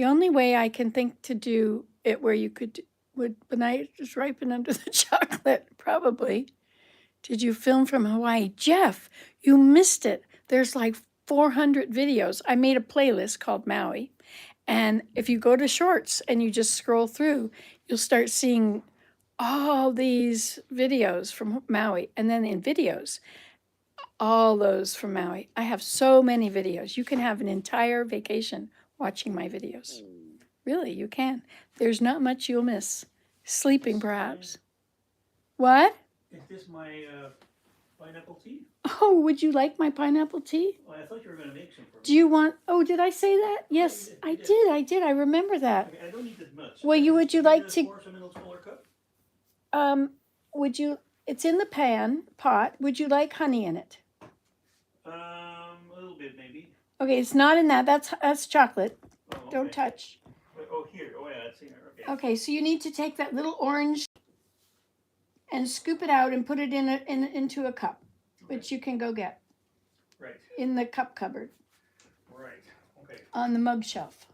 only way I can think to do it where you could would banana just ripen under the chocolate, probably. Did you film from Hawaii? Jeff, you missed it. There's like 400 videos. I made a playlist called Maui. And if you go to shorts and you just scroll through, you'll start seeing all these videos from Maui. And then in videos, all those from Maui. I have so many videos. You can have an entire vacation watching my videos. Really, you can. There's not much you'll miss. Sleeping, perhaps. What? Is this my pineapple tea? Oh, would you like my pineapple tea? Oh, I thought you were going to make some for me. Do you want, oh, did I say that? Yes, you did. I did. I remember that. Okay, I don't need that much. Well, would you Can like to, pour some in a smaller cup? would you, it's in the pot. Would you like honey in it? A little bit maybe. Okay, it's not in that. That's chocolate. Oh, okay. Don't touch. Oh, here. Oh, yeah, it's here. Okay. Okay, so you need to take that little orange and scoop it out and put it into a cup, which you can go get Right. in the cup cupboard Right. Okay. on the mug shelf.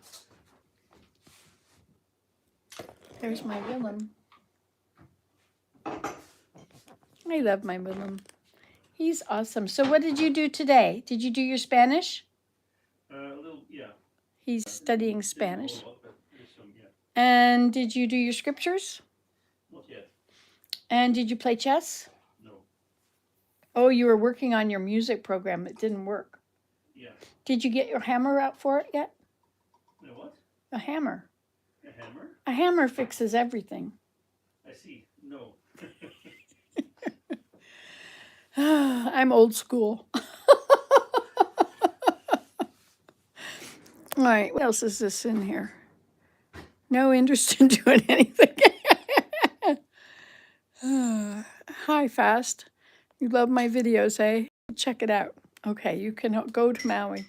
There's my Willem. I love my Willem. He's awesome. So what did you do today? Did you do your Spanish? A little, yeah. He's studying Spanish. Didn't know a lot, but there's some, yeah. And did you do your scriptures? Not yet. And did you play chess? No. Oh, you were working on your music program. It didn't work. Yeah. Did you get your hammer out for it yet? No, what? A hammer. A hammer? A hammer fixes everything. I see. No. I'm old school. All right, what else is this in here? No interest in doing anything. Hi, Fast. You love my videos, eh? Check it out. Okay, you can go to Maui.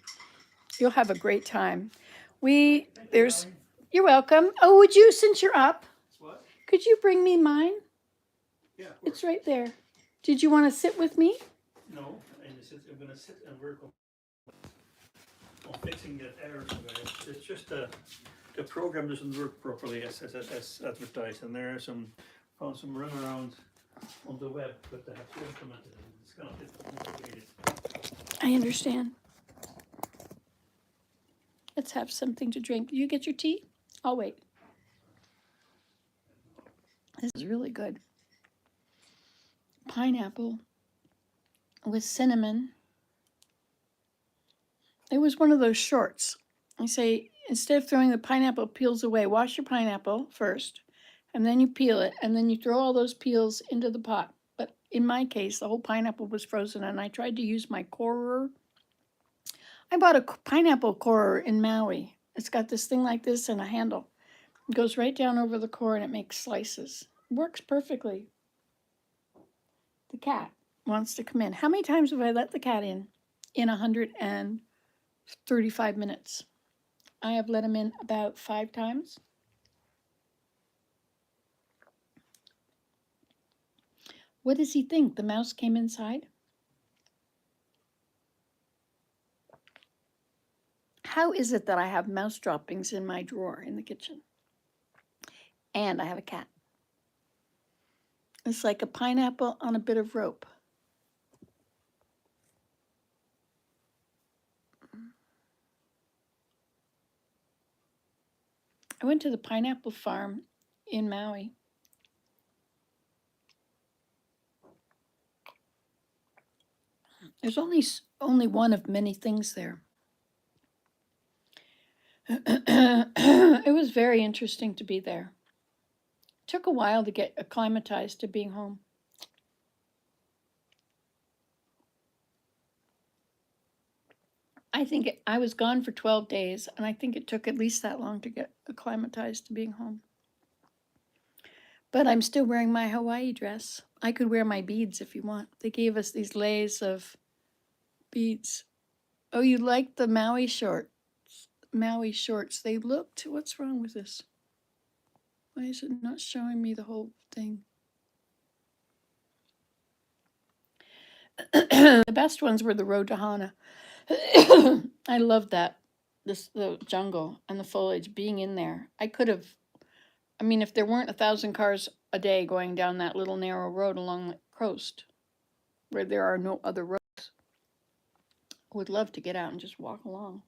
You'll have a great time. You're welcome. Oh, would you, since you're up, What? could you bring me mine? Yeah, of course. It's right there. Did you want to sit with me? No, I'm going to sit and work on fixing that error. It's just the program doesn't work properly as advertised, and there are found some runaround on the web, but they have to implement it. And it's kind of a bit complicated. I understand. Let's have something to drink. You get your tea? I'll wait. This is really good. Pineapple with cinnamon. It was one of those shorts. I say, instead of throwing the pineapple peels away, wash your pineapple first, and then you peel it, and then you throw all those peels into the pot. But in my case, the whole pineapple was frozen, and I tried to use my corer. I bought a pineapple corer in Maui. It's got this thing like this and a handle. It goes right down over the core, and it makes slices. It works perfectly. The cat wants to come in. How many times have I let the cat in? In 135 minutes. I have let him in about 5 times. What does he think? The mouse came inside? How is it that I have mouse droppings in my drawer in the kitchen? And I have a cat. It's like a pineapple on a bit of rope. I went to the pineapple farm in Maui. There's only one of many things there. It was very interesting to be there. It took a while to get acclimatized to being home. I was gone for 12 days, and I think it took at least that long to get acclimatized to being home. But I'm still wearing my Hawaii dress. I could wear my beads if you want. They gave us these leis of beads. Oh, you like the Maui shorts? Maui shorts. They looked, what's wrong with this? Why is it not showing me the whole thing? The best ones were the Road to Hana. I love that. the jungle and the foliage being in there. I could have, I mean, if there weren't 1,000 cars a day going down that little narrow road along the coast where there are no other roads, I would love to get out and just walk along.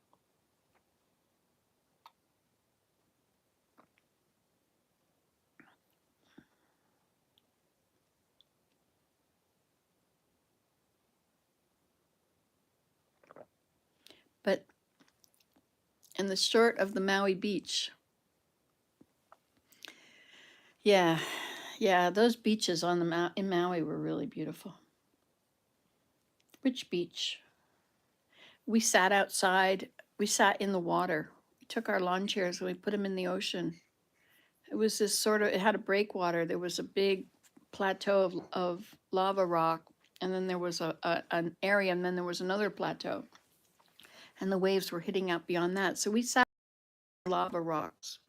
But in the short of the Maui beach, yeah, those beaches on the in Maui were really beautiful. Which beach? We sat outside. We sat in the water. We took our lawn chairs and we put them in the ocean. It was this sort of, it had a breakwater. There was a big plateau of lava rock, and then there was an area, and then there was another plateau. And the waves were hitting out beyond that. So we sat on lava rocks,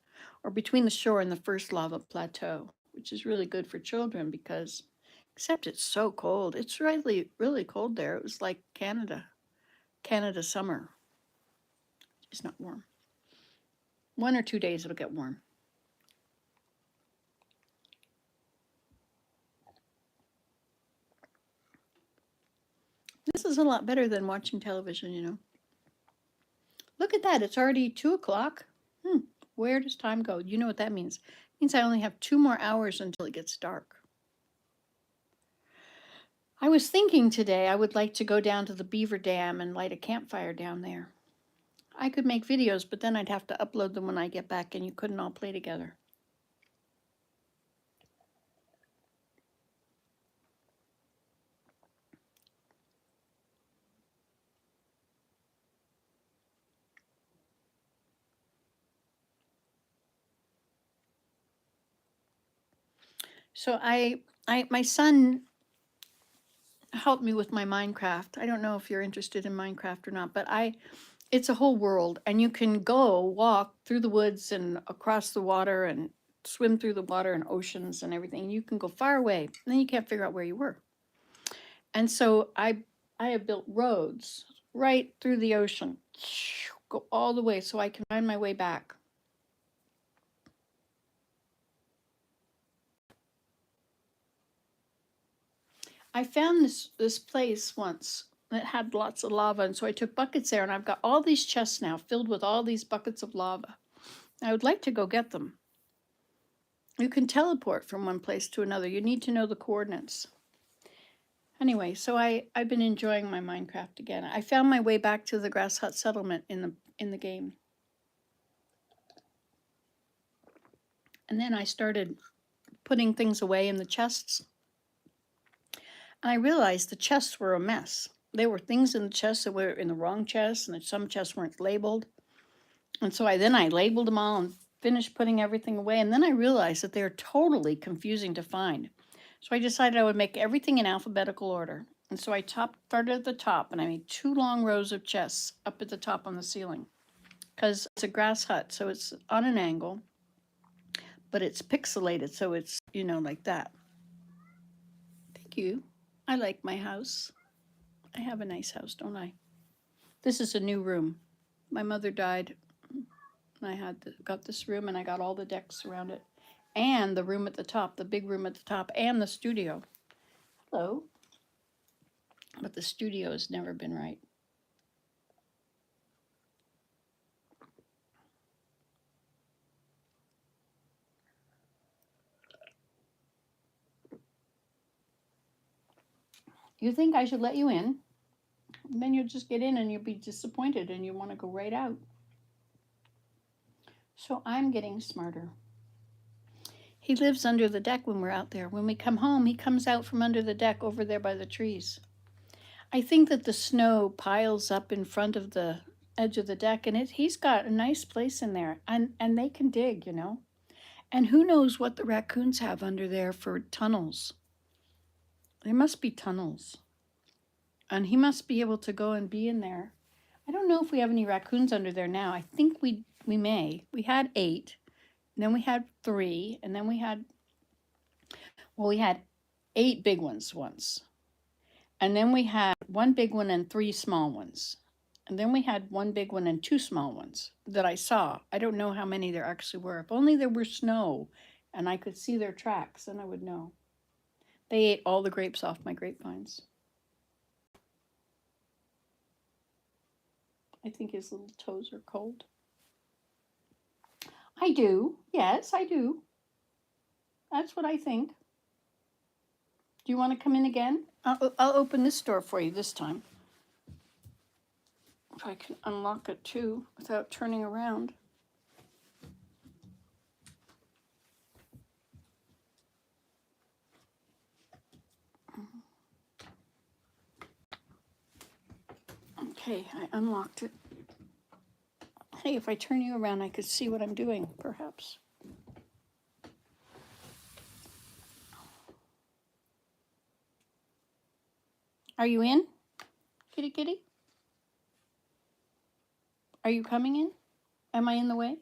or between the shore and the first lava plateau, which is really good for children because, except it's so cold. It's really, really cold there. It was like Canada summer. It's not warm. 1 or 2 days it'll get warm. This is a lot better than watching television, you know. Look at that, it's already 2 o'clock. Where does time go? You know what that means. It means I only have 2 more hours until it gets dark. I was thinking today I would like to go down to the beaver dam and light a campfire down there. I could make videos, but then I'd have to upload them when I get back and you couldn't all play together. So my son helped me with my Minecraft. I don't know if you're interested in Minecraft or not, but it's a whole world, and you can go walk through the woods and across the water and swim through the water and oceans and everything. You can go far away, and then you can't figure out where you were. And so I have built roads right through the ocean, go all the way so I can find my way back. I found this place once that had lots of lava, and so I took buckets there, and I've got all these chests now filled with all these buckets of lava. I would like to go get them. You can teleport from one place to another. You need to know the coordinates. Anyway, so I've been enjoying my Minecraft again. I found my way back to the grass hut settlement in the game. And then I started putting things away in the chests. And I realized the chests were a mess. There were things in the chests that were in the wrong chests, and some chests weren't labeled. And so I labeled them all and finished putting everything away. And then I realized that they're totally confusing to find. So I decided I would make everything in alphabetical order. And so I started at the top, and I made 2 long rows of chests up at the top on the ceiling. Because it's a grass hut, so it's on an angle, but it's pixelated, so it's, you know, like that. Thank you. I like my house. I have a nice house, don't I? This is a new room. My mother died, and I got this room, and I got all the decks around it, and the room at the top, the big room at the top, and the studio. Hello. But the studio has never been right. You think I should let you in? And then you'll just get in and you'll be disappointed and you want to go right out. So I'm getting smarter. He lives under the deck when we're out there. When we come home, he comes out from under the deck over there by the trees. I think that the snow piles up in front of the edge of the deck, and he's got a nice place in there, and they can dig, you know. And who knows what the raccoons have under there for tunnels. There must be tunnels. And he must be able to go and be in there. I don't know if we have any raccoons under there now. I think we may. We had 8, and then we had 3, and then we had 8 big ones once. And then we had 1 big one and 3 small ones. And then we had one big one and two small ones that I saw. I don't know how many there actually were. If only there were snow and I could see their tracks, then I would know. They ate all the grapes off my grapevines. I think his little toes are cold. I do. Yes, I do. That's what I think. Do you want to come in again? I'll open this door for you this time. If I can unlock it too without turning around. Okay, I unlocked it. Hey, if I turn you around, I could see what I'm doing, perhaps. Are you in? Kitty, kitty? Are you coming in? Am I in the way?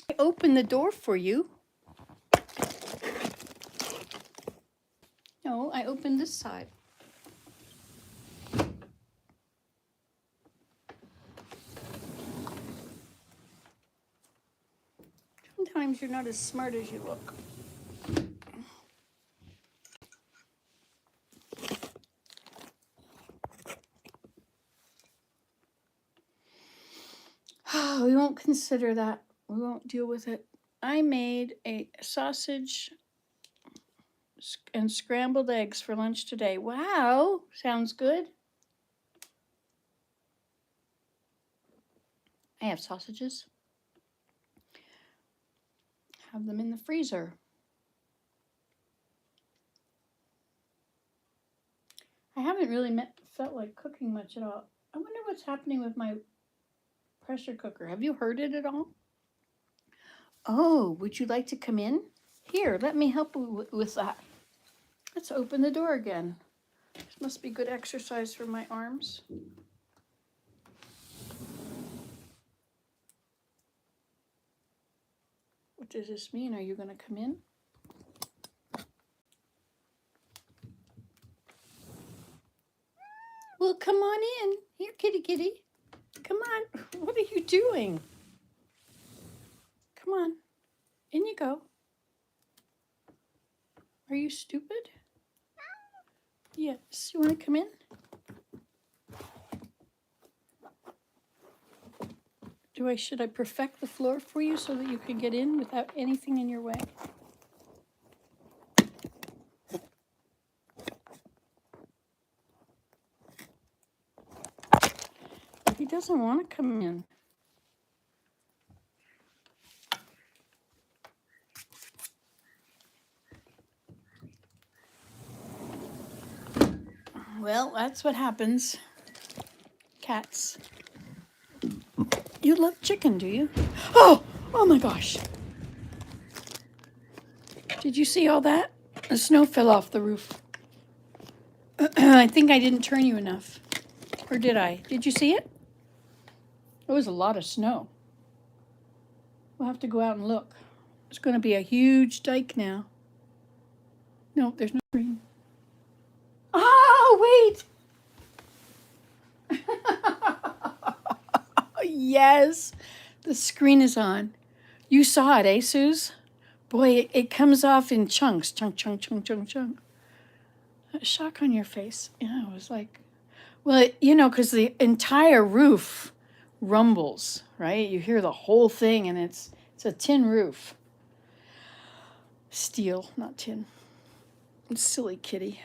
I opened the door for you. No, I opened this side. Sometimes you're not as smart as you look. We won't consider that. We won't deal with it. I made a sausage and scrambled eggs for lunch today. Wow, sounds good. I have sausages. Have them in the freezer. I haven't really felt like cooking much at all. I wonder what's happening with my pressure cooker. Have you heard it at all? Oh, would you like to come in? Here, let me help you with that. Let's open the door again. This must be good exercise for my arms. What does this mean? Are you going to come in? Well, come on in. Here, kitty, kitty. Come on. What are you doing? Come on. In you go. Are you stupid? Yes. You want to come in? Should I perfect the floor for you so that you can get in without anything in your way? He doesn't want to come in. Well, that's what happens. Cats. You love chicken, do you? Oh my gosh. Did you see all that? The snow fell off the roof. I think I didn't turn you enough. Or did I? Did you see it? It was a lot of snow. We'll have to go out and look. It's going to be a huge dike now. No, there's no screen. Oh, wait! Yes, the screen is on. You saw it, eh, Suze? Boy, it comes off in chunks. Chunk, chunk, chunk, chunk, chunk. A shock on your face. Yeah, it was like, well, because the entire roof rumbles, right? You hear the whole thing, and it's a tin roof. Steel, not tin. Silly kitty.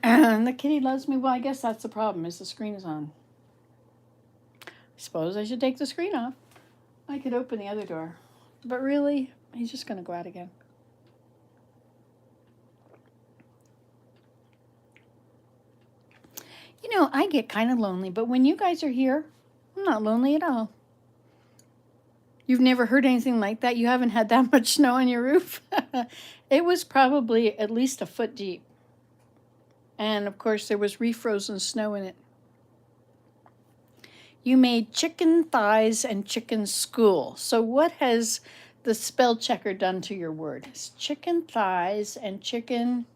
And the kitty loves me. Well, I guess that's the problem, is the screen is on. I suppose I should take the screen off. I could open the other door. But really, he's just going to go out again. I get kind of lonely, but when you guys are here, I'm not lonely at all. You've never heard anything like that? You haven't had that much snow on your roof? It was probably at least a foot deep. And, of course, there was refrozen snow in it. You made chicken thighs and chicken school. So what has the spell checker done to your word? It's chicken thighs and chicken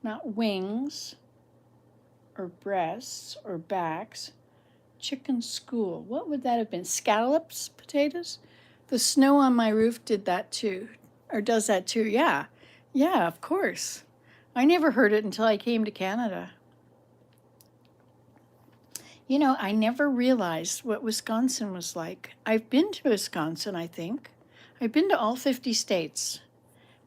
not wings or breasts or backs. Chicken school. What would that have been? Scallops, potatoes? The snow on my roof did that too, or does that too. Yeah, yeah, of course. I never heard it until I came to Canada. You know, I never realized what Wisconsin was like. I've been to Wisconsin, I think. I've been to all 50 states,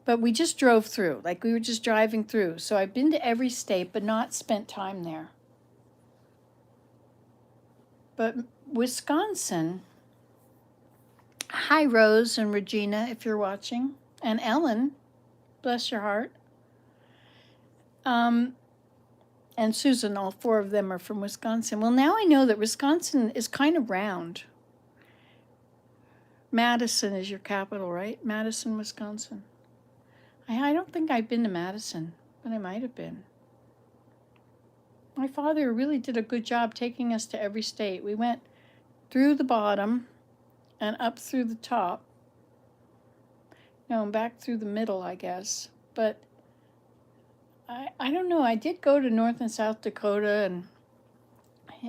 but we just drove through, like we were just driving through. So I've been to every state, but not spent time there. But Wisconsin, hi, Rose and Regina, if you're watching, and Ellen, bless your heart. And Susan, all four of them are from Wisconsin. Well, now I know that Wisconsin is kind of round. Madison is your capital, right? Madison, Wisconsin. I don't think I've been to Madison, but I might have been. My father really did a good job taking us to every state. We went through the bottom and up through the top. No, and back through the middle, I guess. But I don't know. I did go to North and South Dakota, and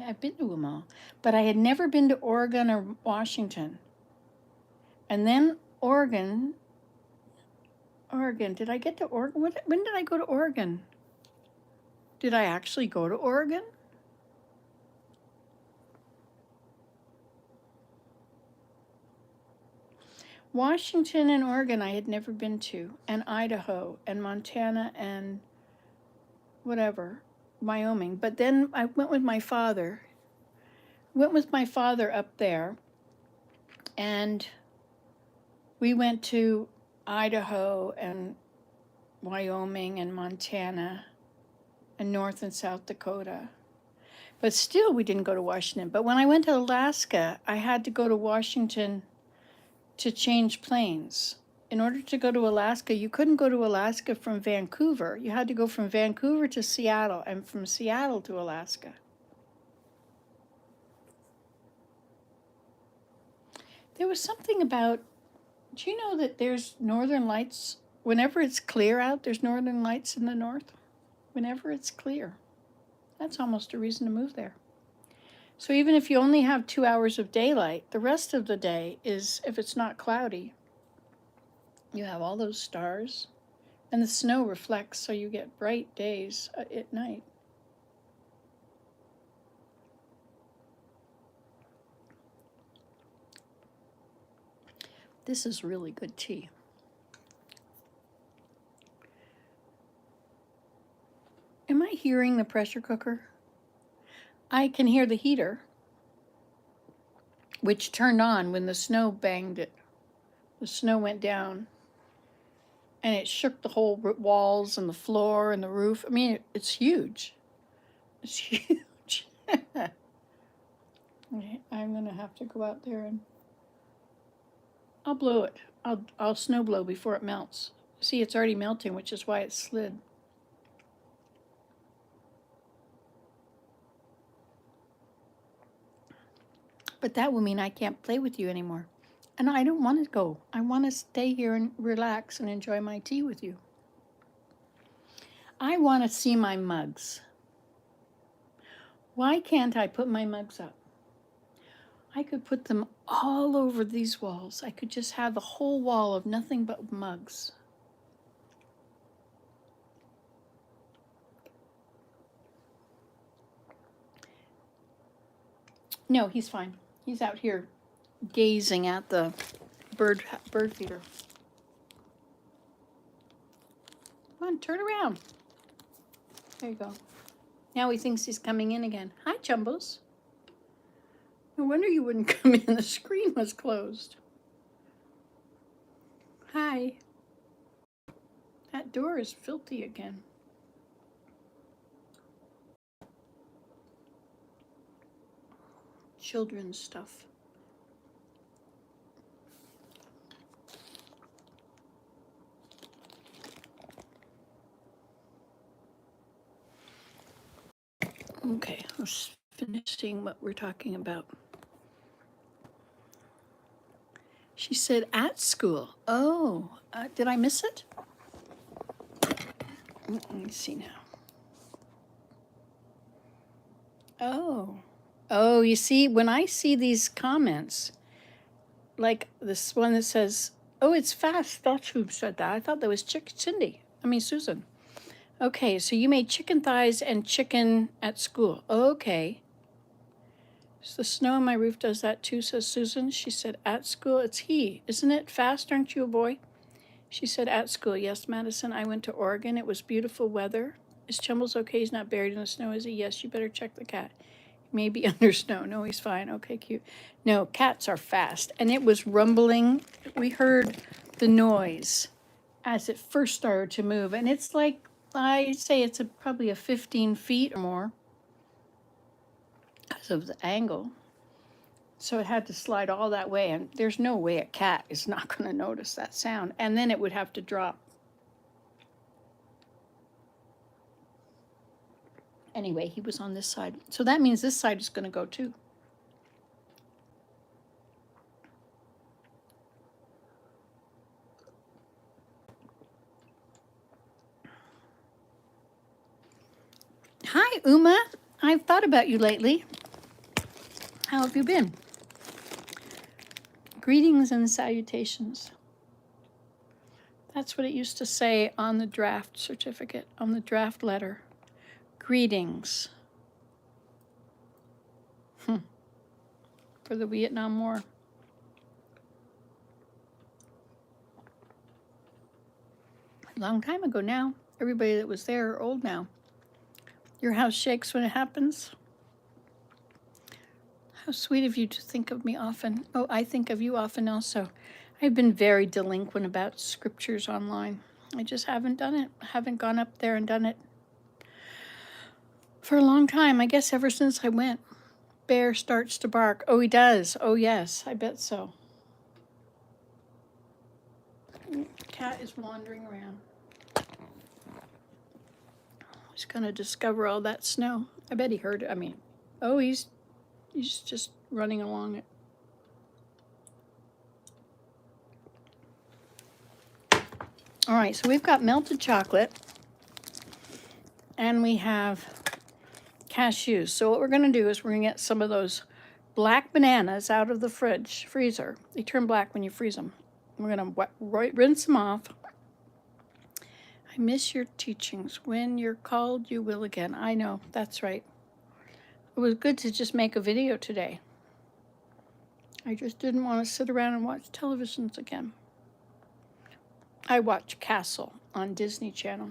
I've been to them all. But I had never been to Oregon or Washington. And then Oregon, did I get to Oregon? When did I go to Oregon? Did I actually go to Oregon? Washington and Oregon I had never been to, and Idaho and Montana and whatever, Wyoming. But then I went with my father. Up there, and we went to Idaho and Wyoming and Montana and North and South Dakota. But still, we didn't go to Washington. But when I went to Alaska, I had to go to Washington to change planes. In order to go to Alaska, you couldn't go to Alaska from Vancouver. You had to go from Vancouver to Seattle and from Seattle to Alaska. There was something about, do you know that there's northern lights? Whenever it's clear out, there's northern lights in the north. Whenever it's clear. That's almost a reason to move there. So even if you only have 2 hours of daylight, the rest of the day is, if it's not cloudy, you have all those stars, and the snow reflects, so you get bright days at night. This is really good tea. Am I hearing the pressure cooker? I can hear the heater, which turned on when the snow banged it. The snow went down, and it shook the whole walls and the floor and the roof. I mean, it's huge. It's huge. I'm going to have to go out there and I'll blow it. I'll snow blow before it melts. See, it's already melting, which is why it slid. But that will mean I can't play with you anymore. And I don't want to go. I want to stay here and relax and enjoy my tea with you. I want to see my mugs. Why can't I put my mugs up? I could put them all over these walls. I could just have the whole wall of nothing but mugs. No, he's fine. He's out here gazing at the bird feeder. Come on, turn around. There you go. Now he thinks he's coming in again. Hi, Chumbos. No wonder you wouldn't come in. The screen was closed. Hi. That door is filthy again. Children's stuff. Okay, let's finish seeing what we're talking about. She said at school. Oh, did I miss it? Let me see now. Oh, you see, when I see these comments, like this one that says, oh, it's fast. That's who said that. I thought that was Susan. Okay, so you made chicken thighs and chicken at school. Okay. So the snow on my roof does that too, says Susan. She said, at school, it's he. Isn't it fast? Aren't you a boy? She said, at school. Yes, Madison, I went to Oregon. It was beautiful weather. Is Chumbles okay? He's not buried in the snow, is he? Yes, you better check the cat. Maybe under snow. No, he's fine. Okay, cute. No, cats are fast. And it was rumbling. We heard the noise as it first started to move. And it's like, I say it's probably a 15 feet or more because of the angle. So it had to slide all that way. And there's no way a cat is not going to notice that sound. And then it would have to drop. Anyway, he was on this side. So that means this side is going to go too. Hi, Uma. I've thought about you lately. How have you been? Greetings and salutations. That's what it used to say on the draft certificate, on the draft letter. Greetings. For the Vietnam War. A long time ago now. Everybody that was there are old now. Your house shakes when it happens. How sweet of you to think of me often. Oh, I think of you often also. I've been very delinquent about scriptures online. I just haven't done it. I haven't gone up there and done it for a long time. I guess ever since I went. Bear starts to bark. Oh, he does. Oh, yes, I bet so. Cat is wandering around. He's gonna discover all that snow. I bet he heard it. I mean, oh, he's just running along it. All right, so we've got melted chocolate and we have cashews. So what we're gonna do is we're gonna get some of those black bananas out of the freezer. They turn black when you freeze them. We're gonna rinse them off. I miss your teachings. When you're called, you will again. I know, that's right. It was good to just make a video today. I just didn't want to sit around and watch televisions again. I watch Castle on Disney Channel.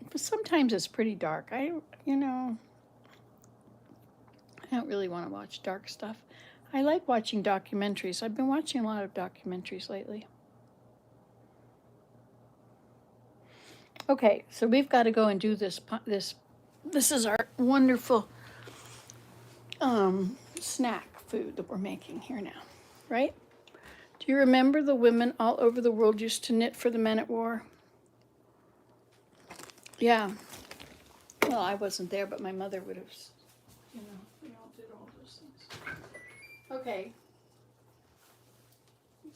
But sometimes it's pretty dark. I don't really want to watch dark stuff. I like watching documentaries. I've been watching a lot of documentaries lately. Okay, so we've got to go and do this. This is our wonderful snack food that we're making here now, right? Do you remember the women all over the world used to knit for the men at war? Yeah. Well, I wasn't there, but my mother would have, we all did all those things. Okay.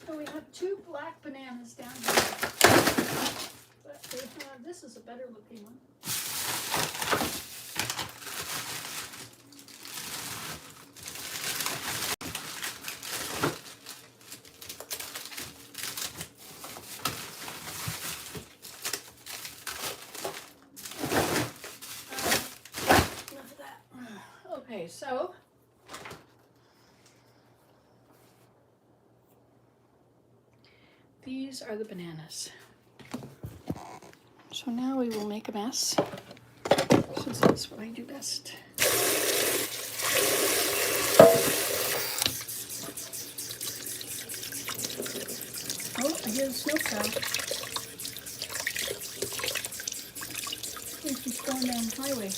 So we have 2 black bananas down here. But they have, this is a better looking one. Enough of that. Okay, so these are the bananas. So now we will make a mess, since that's what I do best. Oh, I hear the snowplow. I think he's going down the highway.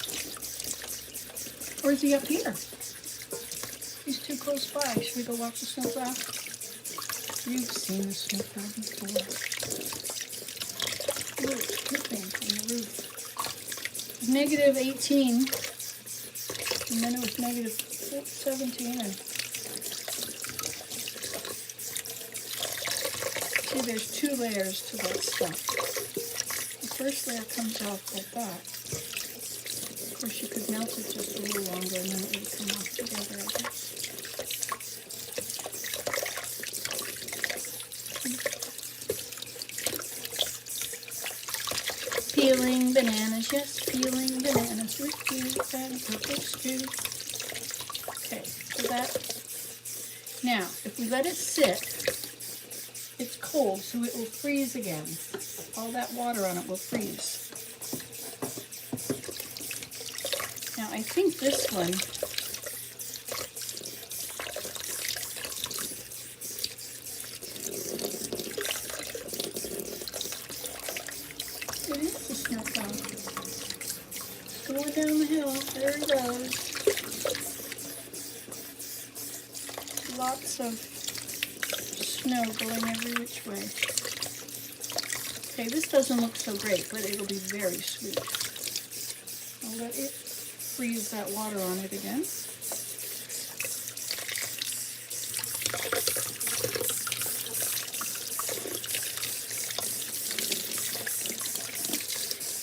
Or is he up here? He's too close by. Should we go watch the snowplow? You've seen the snowplow before. Look, it's dripping from the roof. Negative 18, and then it was negative 17. And see, there's 2 layers to that stuff. first layer comes off like that. Of course, you could melt it just a little longer and then it would come off together, I guess. Peeling bananas, yes, peeling bananas with peas and purple stew. Okay, so that. Now, if we let it sit, it's cold, so it will freeze again. All that water on it will freeze. Now, I think this one, it is the snow plow. Going down the hill, there he goes. Lots of snow going every which way. Okay, this doesn't look so great, but it'll be very sweet. I'll let it freeze that water on it again.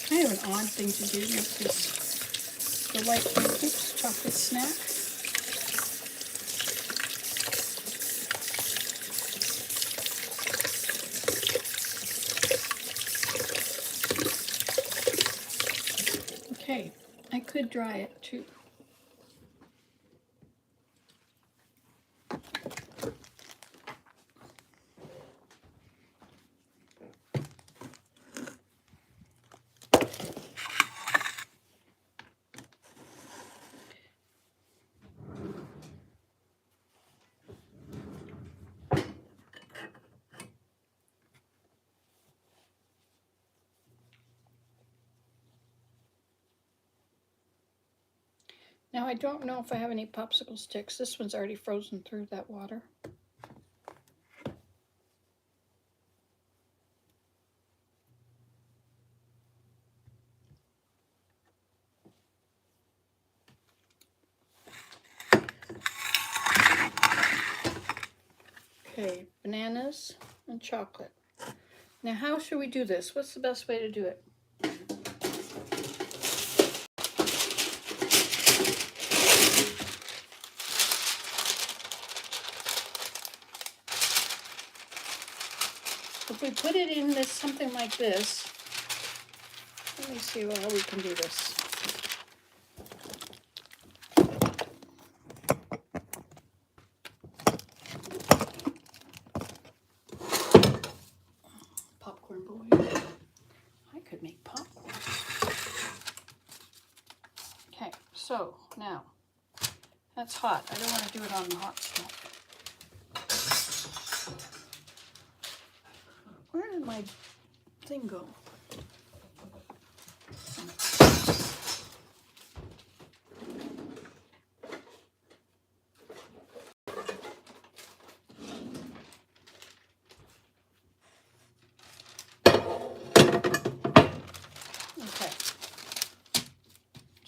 Kind of an odd thing to do with this delightful chocolate snack. Okay, I could dry it too. Now I don't know if I have any popsicle sticks. This one's already frozen through that water. Okay, bananas and chocolate. Now how should we do this? What's the best way to do it? If we put it in this something like this, let me see how we can do this. Popcorn boy. I could make popcorn. Okay, so now that's hot. I don't want to do it on the hot stuff. Where did my thing go? Okay.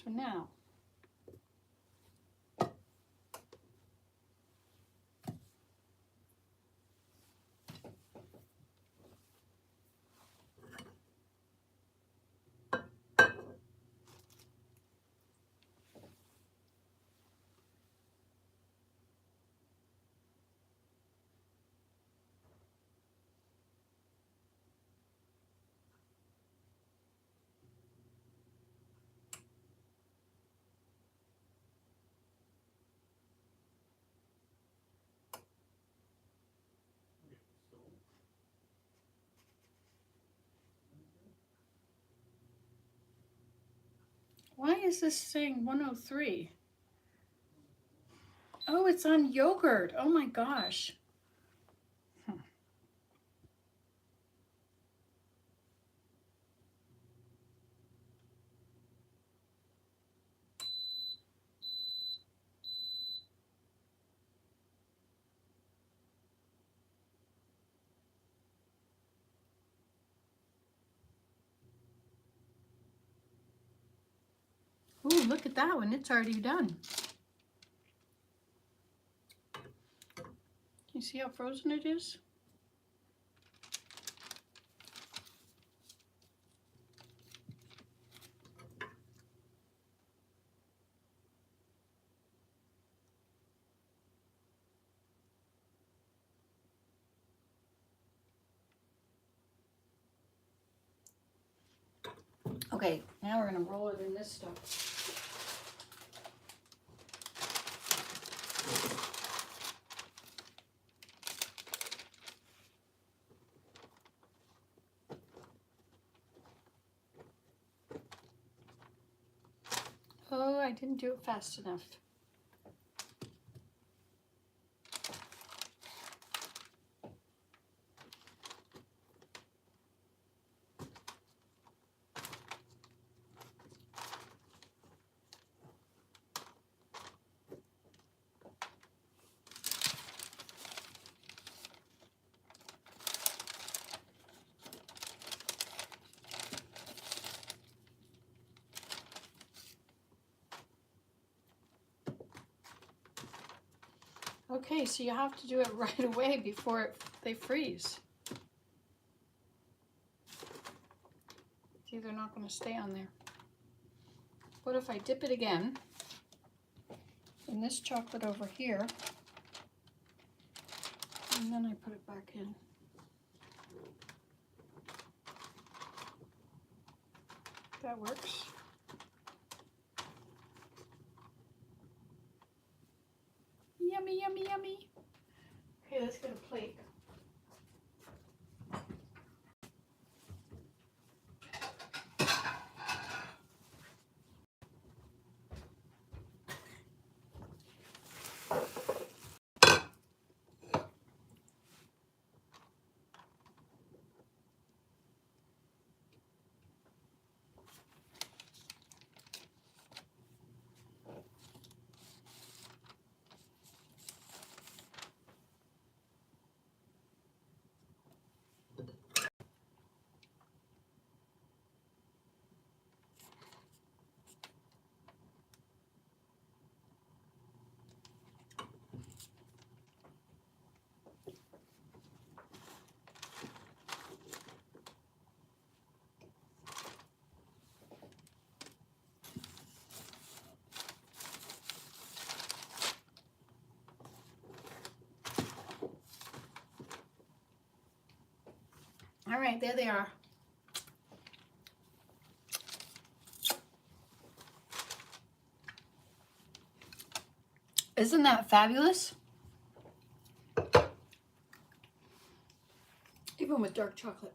So now why is this saying 103? Oh, it's on yogurt. Oh my gosh. Ooh, look at that one. It's already done. You see how frozen it is? Okay, now we're gonna roll it in this stuff. Oh, I didn't do it fast enough. Okay, so you have to do it right away before they freeze. See, they're not going to stay on there. What if I dip it again in this chocolate over here, and then I put it back in? That works. Yummy, yummy, yummy. Okay, let's get a plate. All right, there they are. Isn't that fabulous? Even with dark chocolate.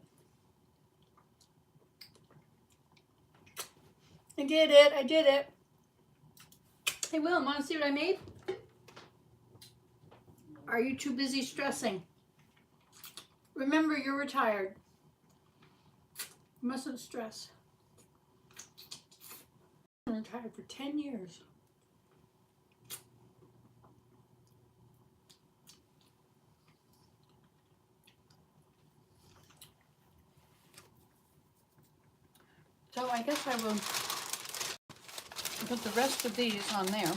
I did it, I did it. Hey, Will, want to see what I made? Are you too busy stressing? Remember, you're retired. You mustn't stress. I'm retired for 10 years. So I guess I will put the rest of these on there.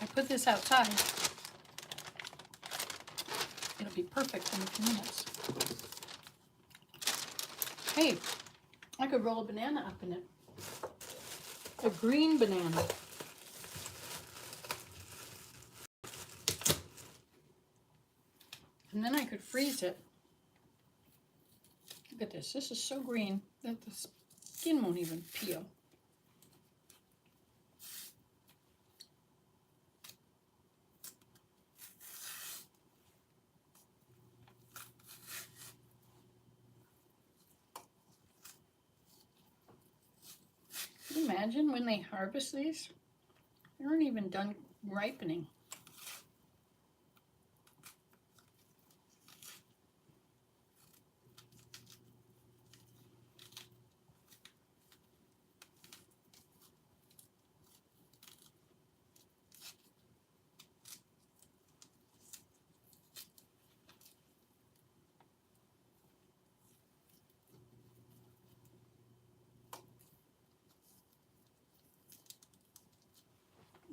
I put this outside. It'll be perfect in a few minutes. Hey, I could roll a banana up in it. A green banana. And then I could freeze it. Look at this. This is so green that the skin won't even peel. Can you imagine when they harvest these? They aren't even done ripening.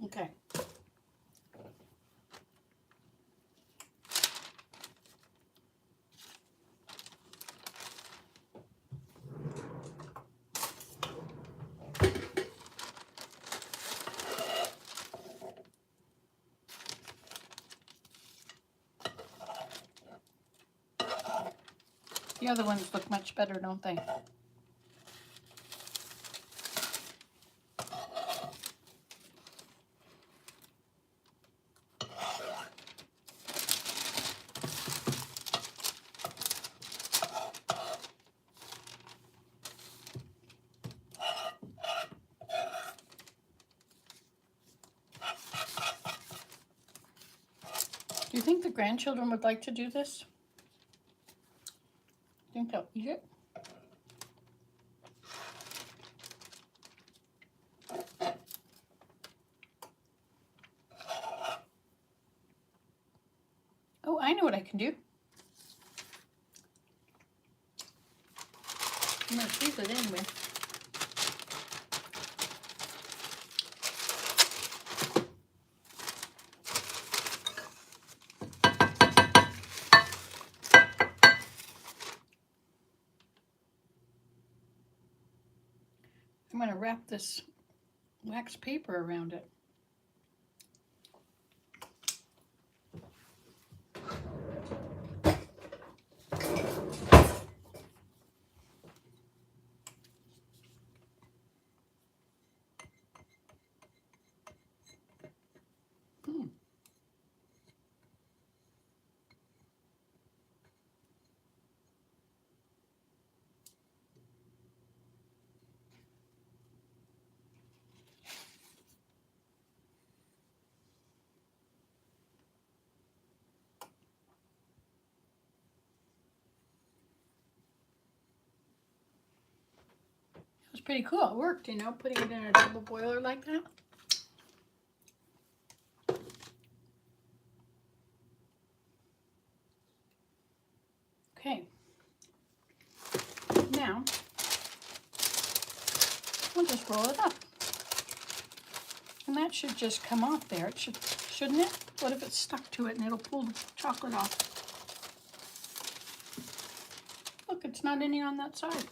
Okay. The other ones look much better, don't they? Do you think the grandchildren would like to do this? Think they'll eat it? Oh, I know what I can do. I'm going to freeze it anyway. I'm going to wrap this wax paper around it. It was pretty cool. It worked, you know, putting it in a double boiler like that. Okay. Now, we'll just roll it up. And that should just come off there. It should, shouldn't it? What if it's stuck to it and it'll pull the chocolate off? Look, it's not any on that side.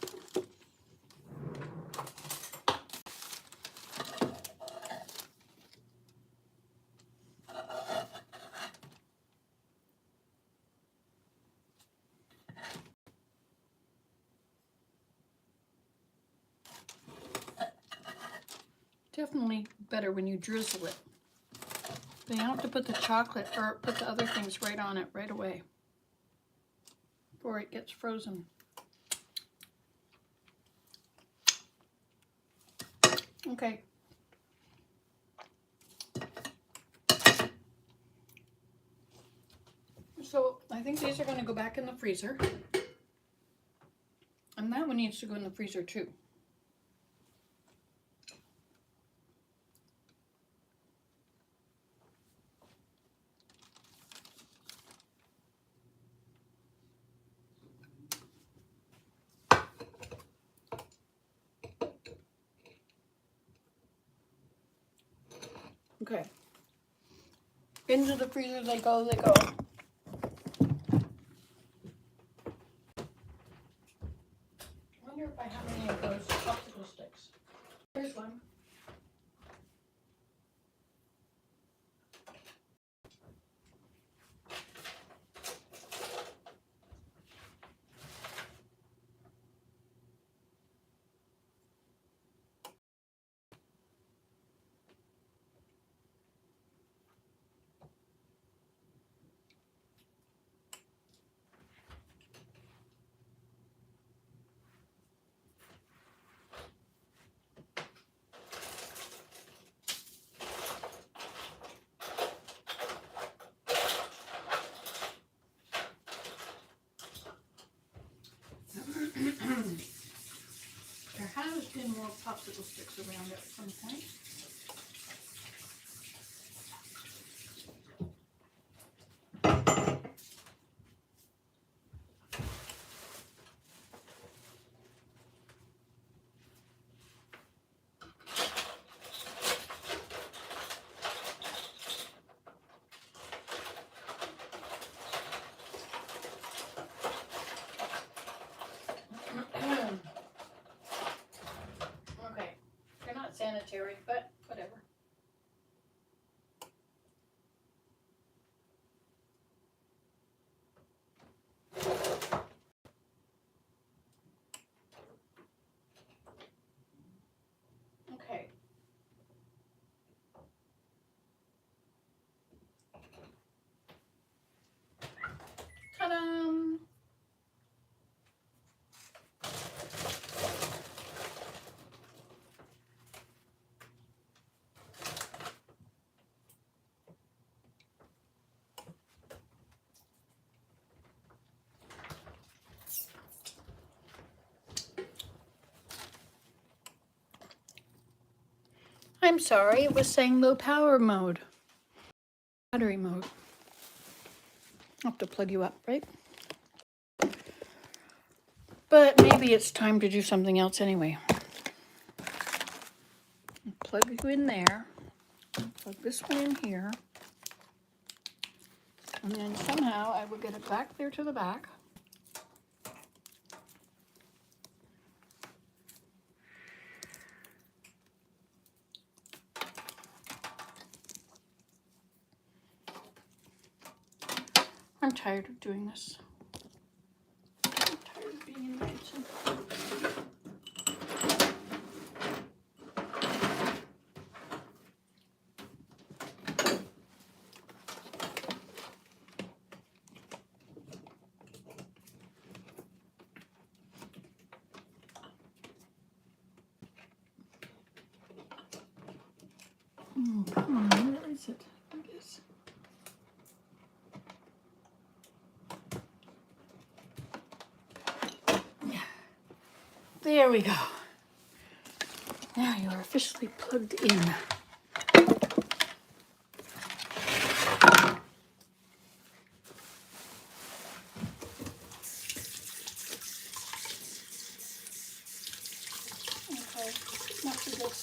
Definitely better when you drizzle it. Then you don't have to put the chocolate or put the other things right on it right away before it gets frozen. Okay. So I think these are going to go back in the freezer. And that one needs to go in the freezer too. Okay. Into the freezer they go, they go. I wonder if I have any of those popsicle sticks. Here's one. There has been more popsicle sticks around at some point. Okay, they're not sanitary, but I'm sorry, it was saying low power mode. Battery mode. I'll have to plug you up, right? But maybe it's time to do something else anyway. Plug you in there. Plug this one in here. And then somehow I will get it back there to the back. I'm tired of doing this. I'm tired of being in the kitchen. Oh, come on, where is it? I guess. There we go. Now you are officially plugged in. Okay, enough of this.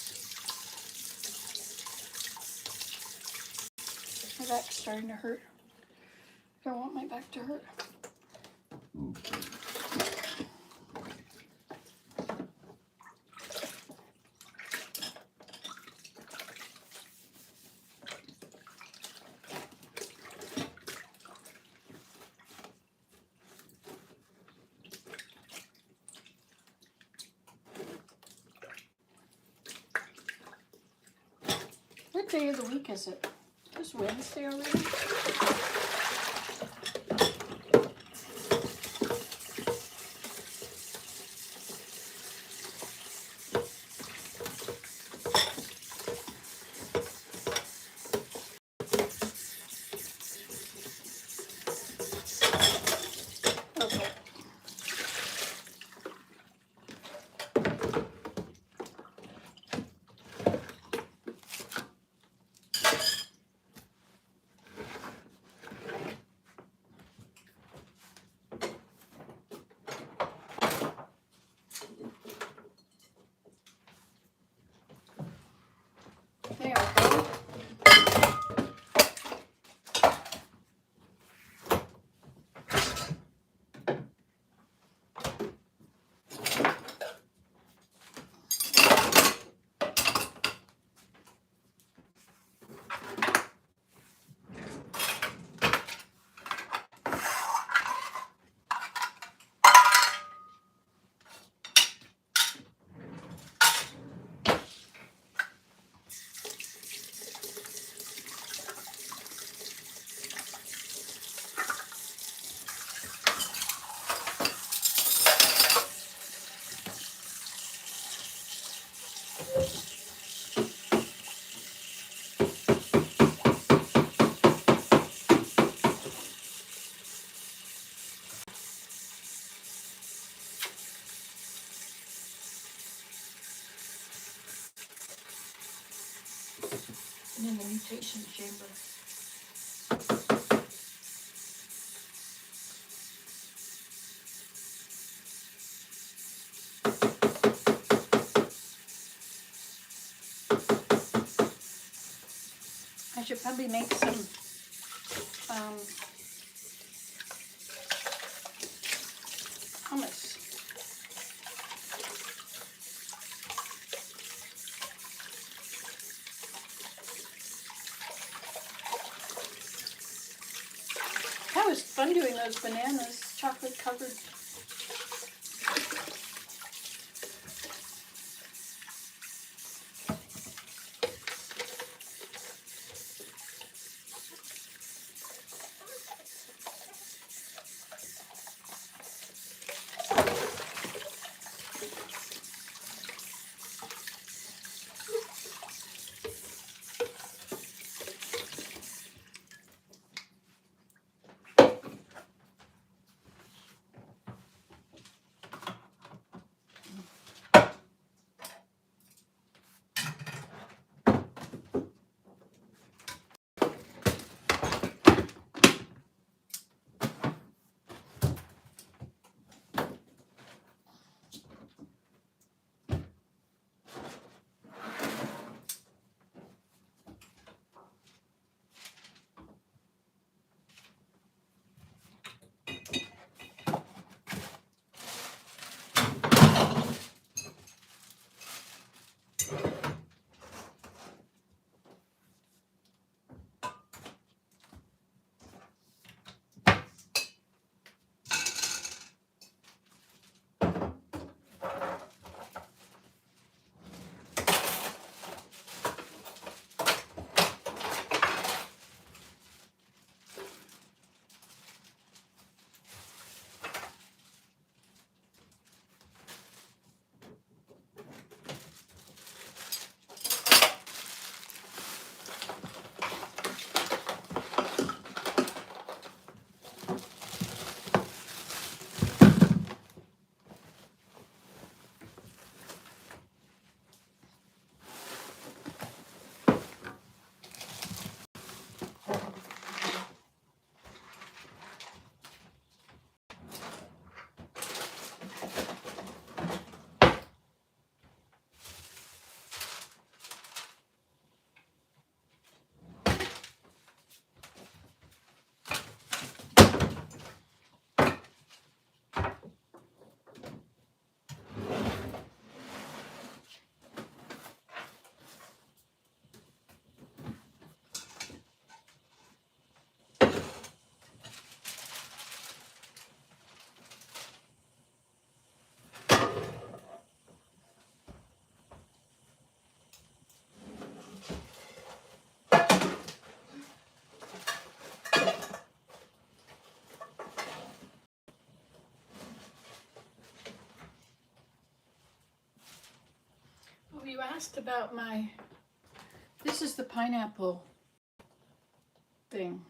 My back's starting to hurt. I don't want my back to hurt. What day of the week is it? It's Wednesday already? Okay. There we go. And in the mutation chamber. I should probably make some hummus. That was fun doing those bananas, chocolate covered. asked about my, this is the pineapple thing.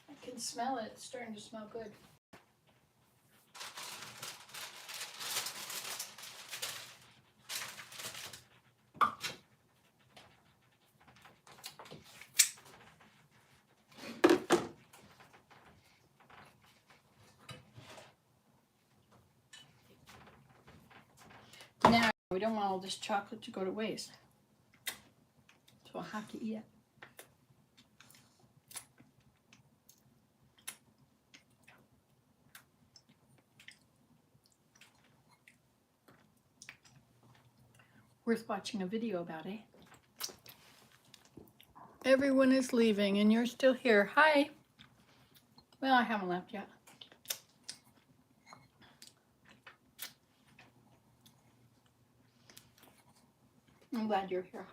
I can smell it. It's starting to smell good. Now, we don't want all this chocolate to go to waste. So I'll have to eat it. Worth watching a video about, eh? Everyone is leaving and you're still here. Hi. Well, I haven't left yet. I'm glad you're here.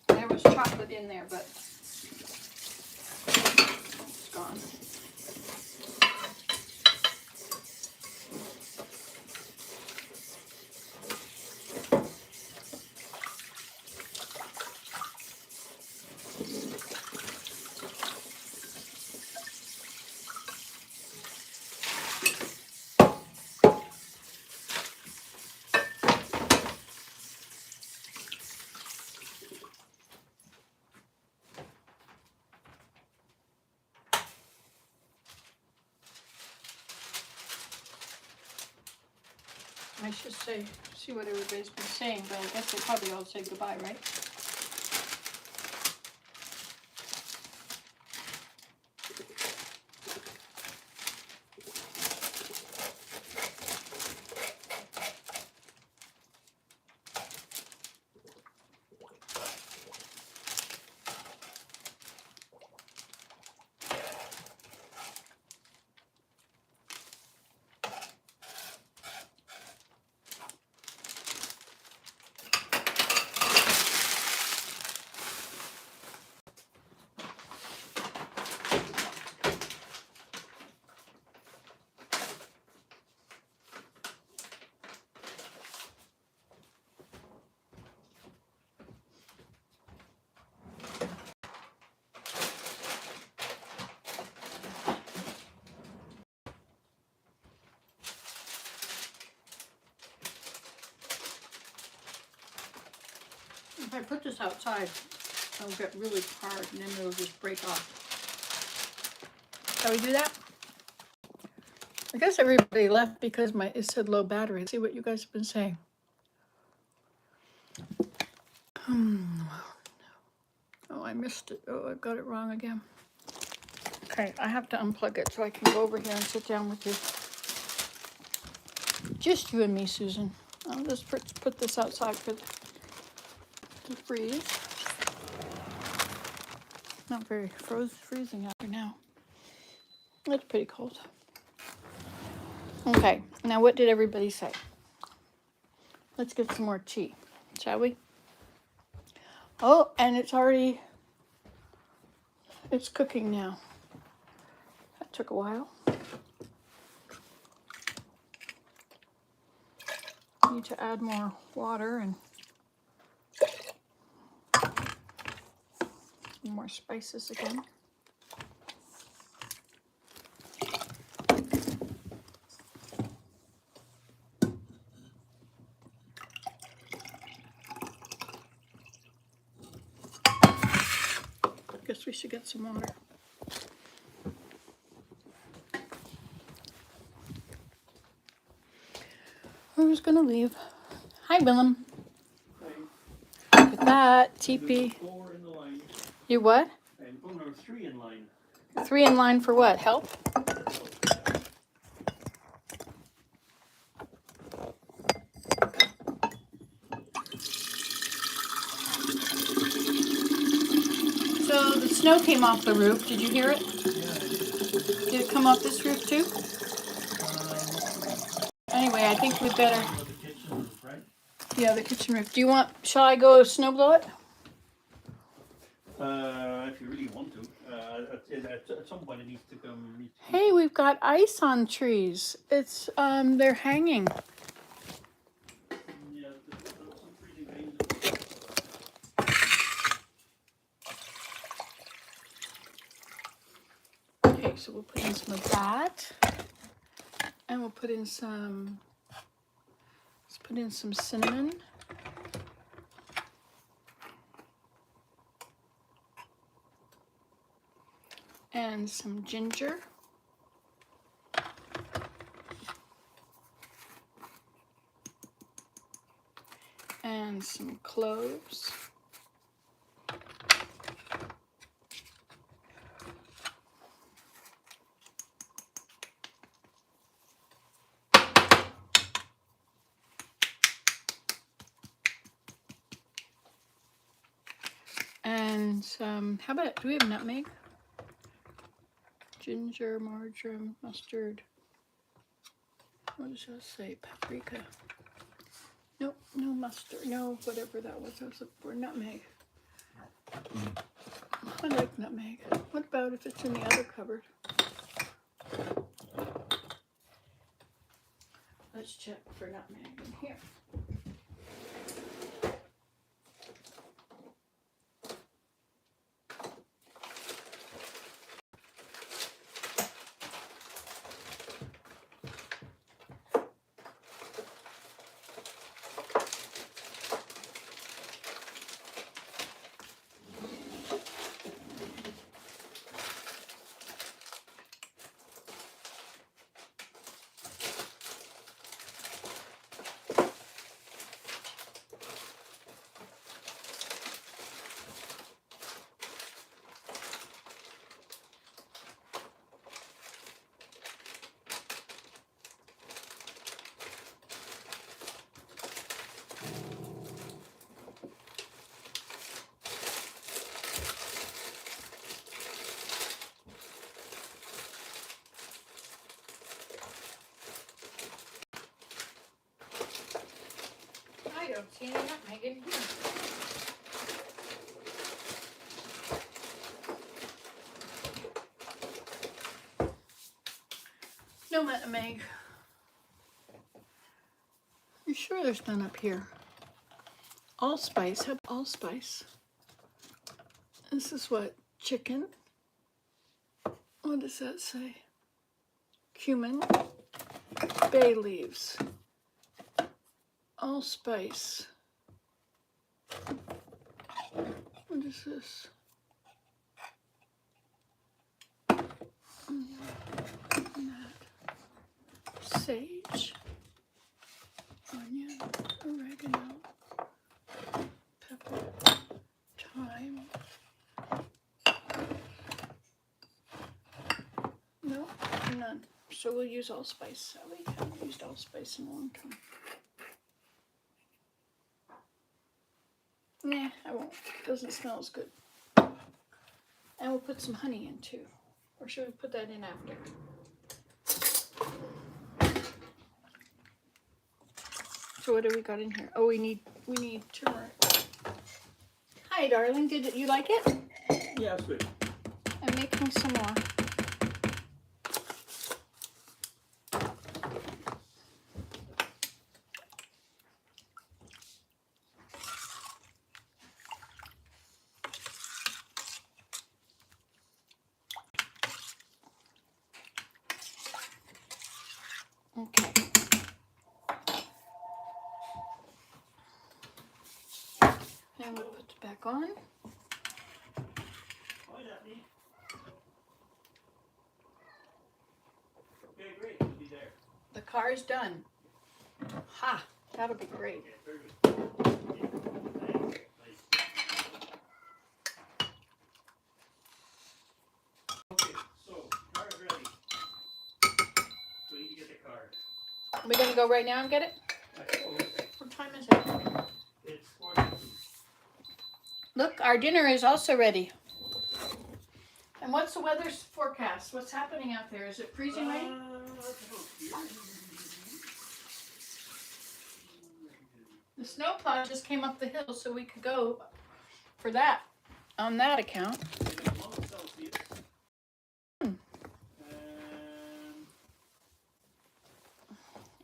There was chocolate in there, but it's gone. I should say, see what everybody's been saying, but I guess they probably all say goodbye, right? If I put this outside, it'll get really hard and then it'll just break off. Shall we do that? I guess everybody left because it said low battery. Let's see what you guys have been saying. Oh, I missed it. Oh, I got it wrong again. Okay, I have to unplug it so I can go over here and sit down with you. Just you and me, Susan. I'll just put this outside to freeze. Not very freezing out here now. It's pretty cold. Okay, now what did everybody say? Let's get some more tea, shall we? Oh, and it's cooking now. That took a while. Need to add more water and more spices again. Guess we should get some water. Who's gonna leave? Hi, Willem. Look at that teepee. 4 in the line. You what? And number 3 in line. 3 in line for what? Help? So the snow came off the roof. Did you hear it? Did it come off this roof too? Anyway, I think we better. The kitchen roof, right? Yeah, the kitchen roof. Do you want? Shall I go snow blow it? If you really want to. At some point it needs to come. Hey, we've got ice on trees. It's they're hanging. Yeah, some freezing rain. Okay, so we'll put in some of that, and we'll put in some. Let's put in some cinnamon. And some ginger. And some cloves. And some, how about, do we have nutmeg? Ginger, marjoram, mustard. What does that say? Paprika. Nope, no mustard. No, whatever that was. That was for nutmeg. I like nutmeg. What about if it's in the other cupboard? Let's check for nutmeg in here. I don't see any nutmeg in here. No nutmeg. You sure there's none up here? Allspice. How about allspice? This is what? Chicken? What does that say? Cumin. Bay leaves. Allspice. What is this? Sage, onion, oregano, pepper, thyme. No, none. So we'll use allspice. We haven't used allspice in a long time. Nah, I won't. It doesn't smell as good. And we'll put some honey in too. Or should we put that in after? So what do we got in here? Oh, we need turmeric. Hi, darling. Did you like it? Yeah, that's good. I'm making some more. Okay. And we'll put it back on. I Car's done. Ha! That'll be great. Okay, very good. Nice. Okay, so car's ready. We need to get the card. We're gonna go right now and get it? I suppose What time is it? it's 42. Look, our dinner is also ready. And what's the weather forecast? What's happening out there? Is it freezing rain? The snowplow just came up the hill, so we could go for that on that account.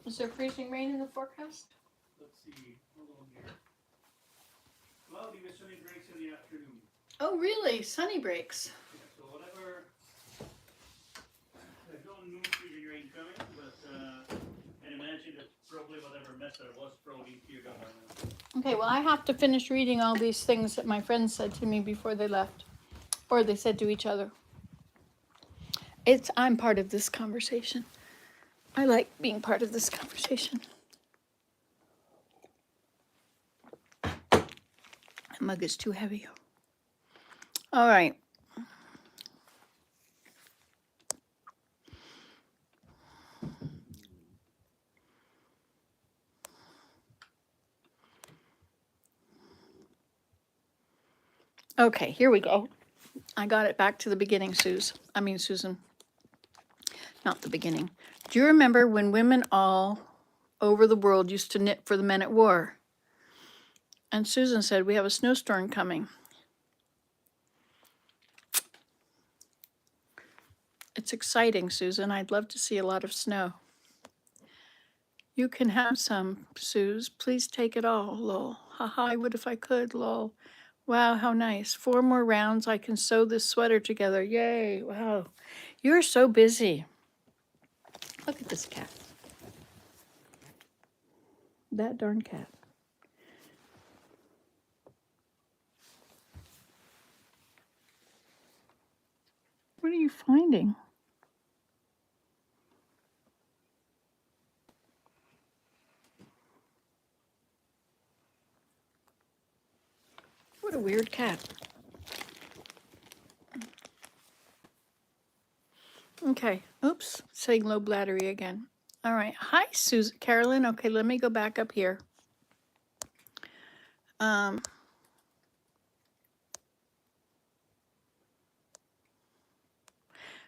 Is there freezing rain in the forecast? Let's see. Hold on here. Cloudy with sunny breaks in the afternoon. Oh, really? Sunny breaks. Yeah, so whatever. There's no new freezing rain coming, but and imagine that probably whatever mess there was probably cleared up by now. Okay, well, I have to finish reading all these things that my friends said to me before they left, or they said to each other. I'm part of this conversation. I like being part of this conversation. The mug is too heavy. All right. Okay, here we go. I got it back to the beginning, Susan. Not the beginning. Do you remember when women all over the world used to knit for the men at war? And Susan said, we have a snowstorm coming. It's exciting, Susan. I'd love to see a lot of snow. You can have some, Suze. Please take it all, lol. Haha, I would if I could, lol. Wow, how nice. 4 more rounds, I can sew this sweater together. Yay, wow. You're so busy. Look at this cat. That darn cat. What are you finding? What a weird cat. Okay, oops, saying low bladdery again. All right, hi, Susan, Carolyn. Okay, let me go back up here.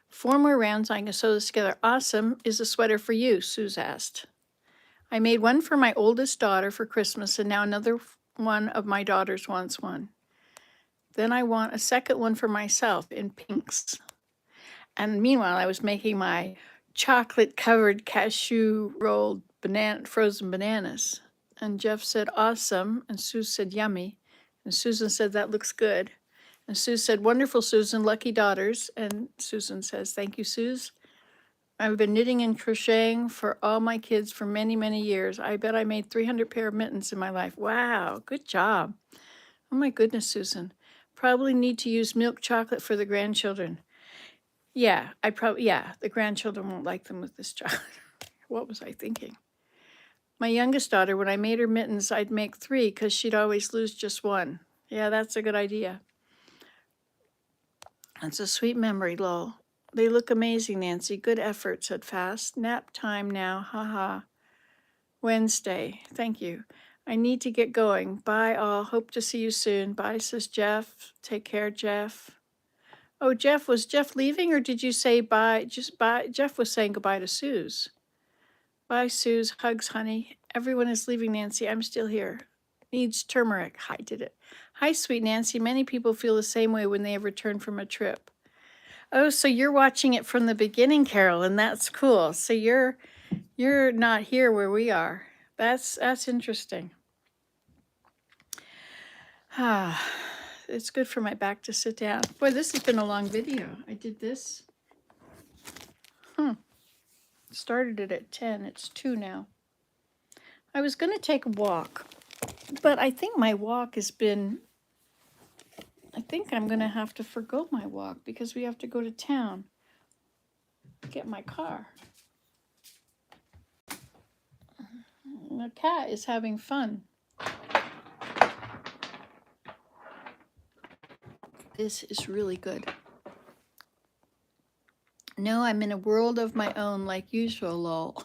4 more rounds, I can sew this together. Awesome. Is a sweater for you? Suze asked. I made one for my oldest daughter for Christmas, and now another one of my daughters wants one. Then I want a second one for myself in pinks. And meanwhile, I was making my chocolate-covered cashew rolled frozen bananas. And Jeff said, awesome. And Sue said, yummy. And Susan said, that looks good. And Sue said, wonderful, Susan, lucky daughters. And Susan says, thank you, Suze. I've been knitting and crocheting for all my kids for many, many years. I bet I made 300 pair of mittens in my life. Wow, good job. Oh my goodness, Susan. Probably need to use milk chocolate for the grandchildren. Yeah, the grandchildren won't like them with this chocolate. What was I thinking? My youngest daughter, when I made her mittens, I'd make 3 because she'd always lose just 1. Yeah, that's a good idea. That's a sweet memory, lol. They look amazing, Nancy. Good effort, said Fast. Nap time now, haha. Wednesday, thank you. I need to get going. Bye all, hope to see you soon. Bye, says Jeff. Take care, Jeff. Oh, Jeff, was Jeff leaving or did you say bye? Just bye. Jeff was saying goodbye to Suze. Bye, Suze. Hugs, honey. Everyone is leaving, Nancy. I'm still here. Needs turmeric. I did it. Hi, sweet Nancy. Many people feel the same way when they have returned from a trip. Oh, so you're watching it from the beginning, Carol, and that's cool. So you're not here where we are. That's interesting. It's good for my back to sit down. Boy, this has been a long video. I did this. Started it at 10. It's 2 now. I was going to take a walk, but I think my walk has been... I think I'm going to have to forgo my walk because we have to go to town. Get my car. The cat is having fun. This is really good. No, I'm in a world of my own like usual, lol.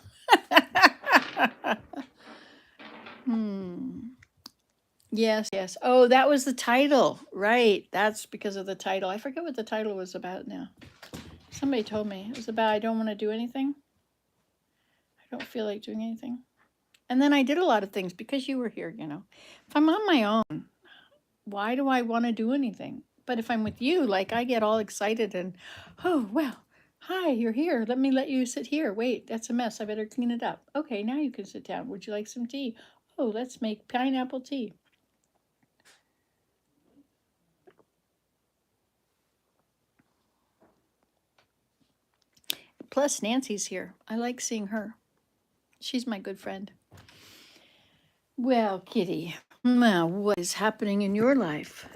Yes, yes. Oh, that was the title. Right. That's because of the title. I forget what the title was about now. Somebody told me. It was about I don't want to do anything. I don't feel like doing anything. And then I did a lot of things because you were here, you know. If I'm on my own, why do I want to do anything? But if I'm with you, like I get all excited and, oh, well, hi, you're here. Let me let you sit here. Wait, that's a mess. I better clean it up. Okay, now you can sit down. Would you like some tea? Oh, let's make pineapple tea. Plus, Nancy's here. I like seeing her. She's my good friend. Well, Kitty, now what is happening in your life?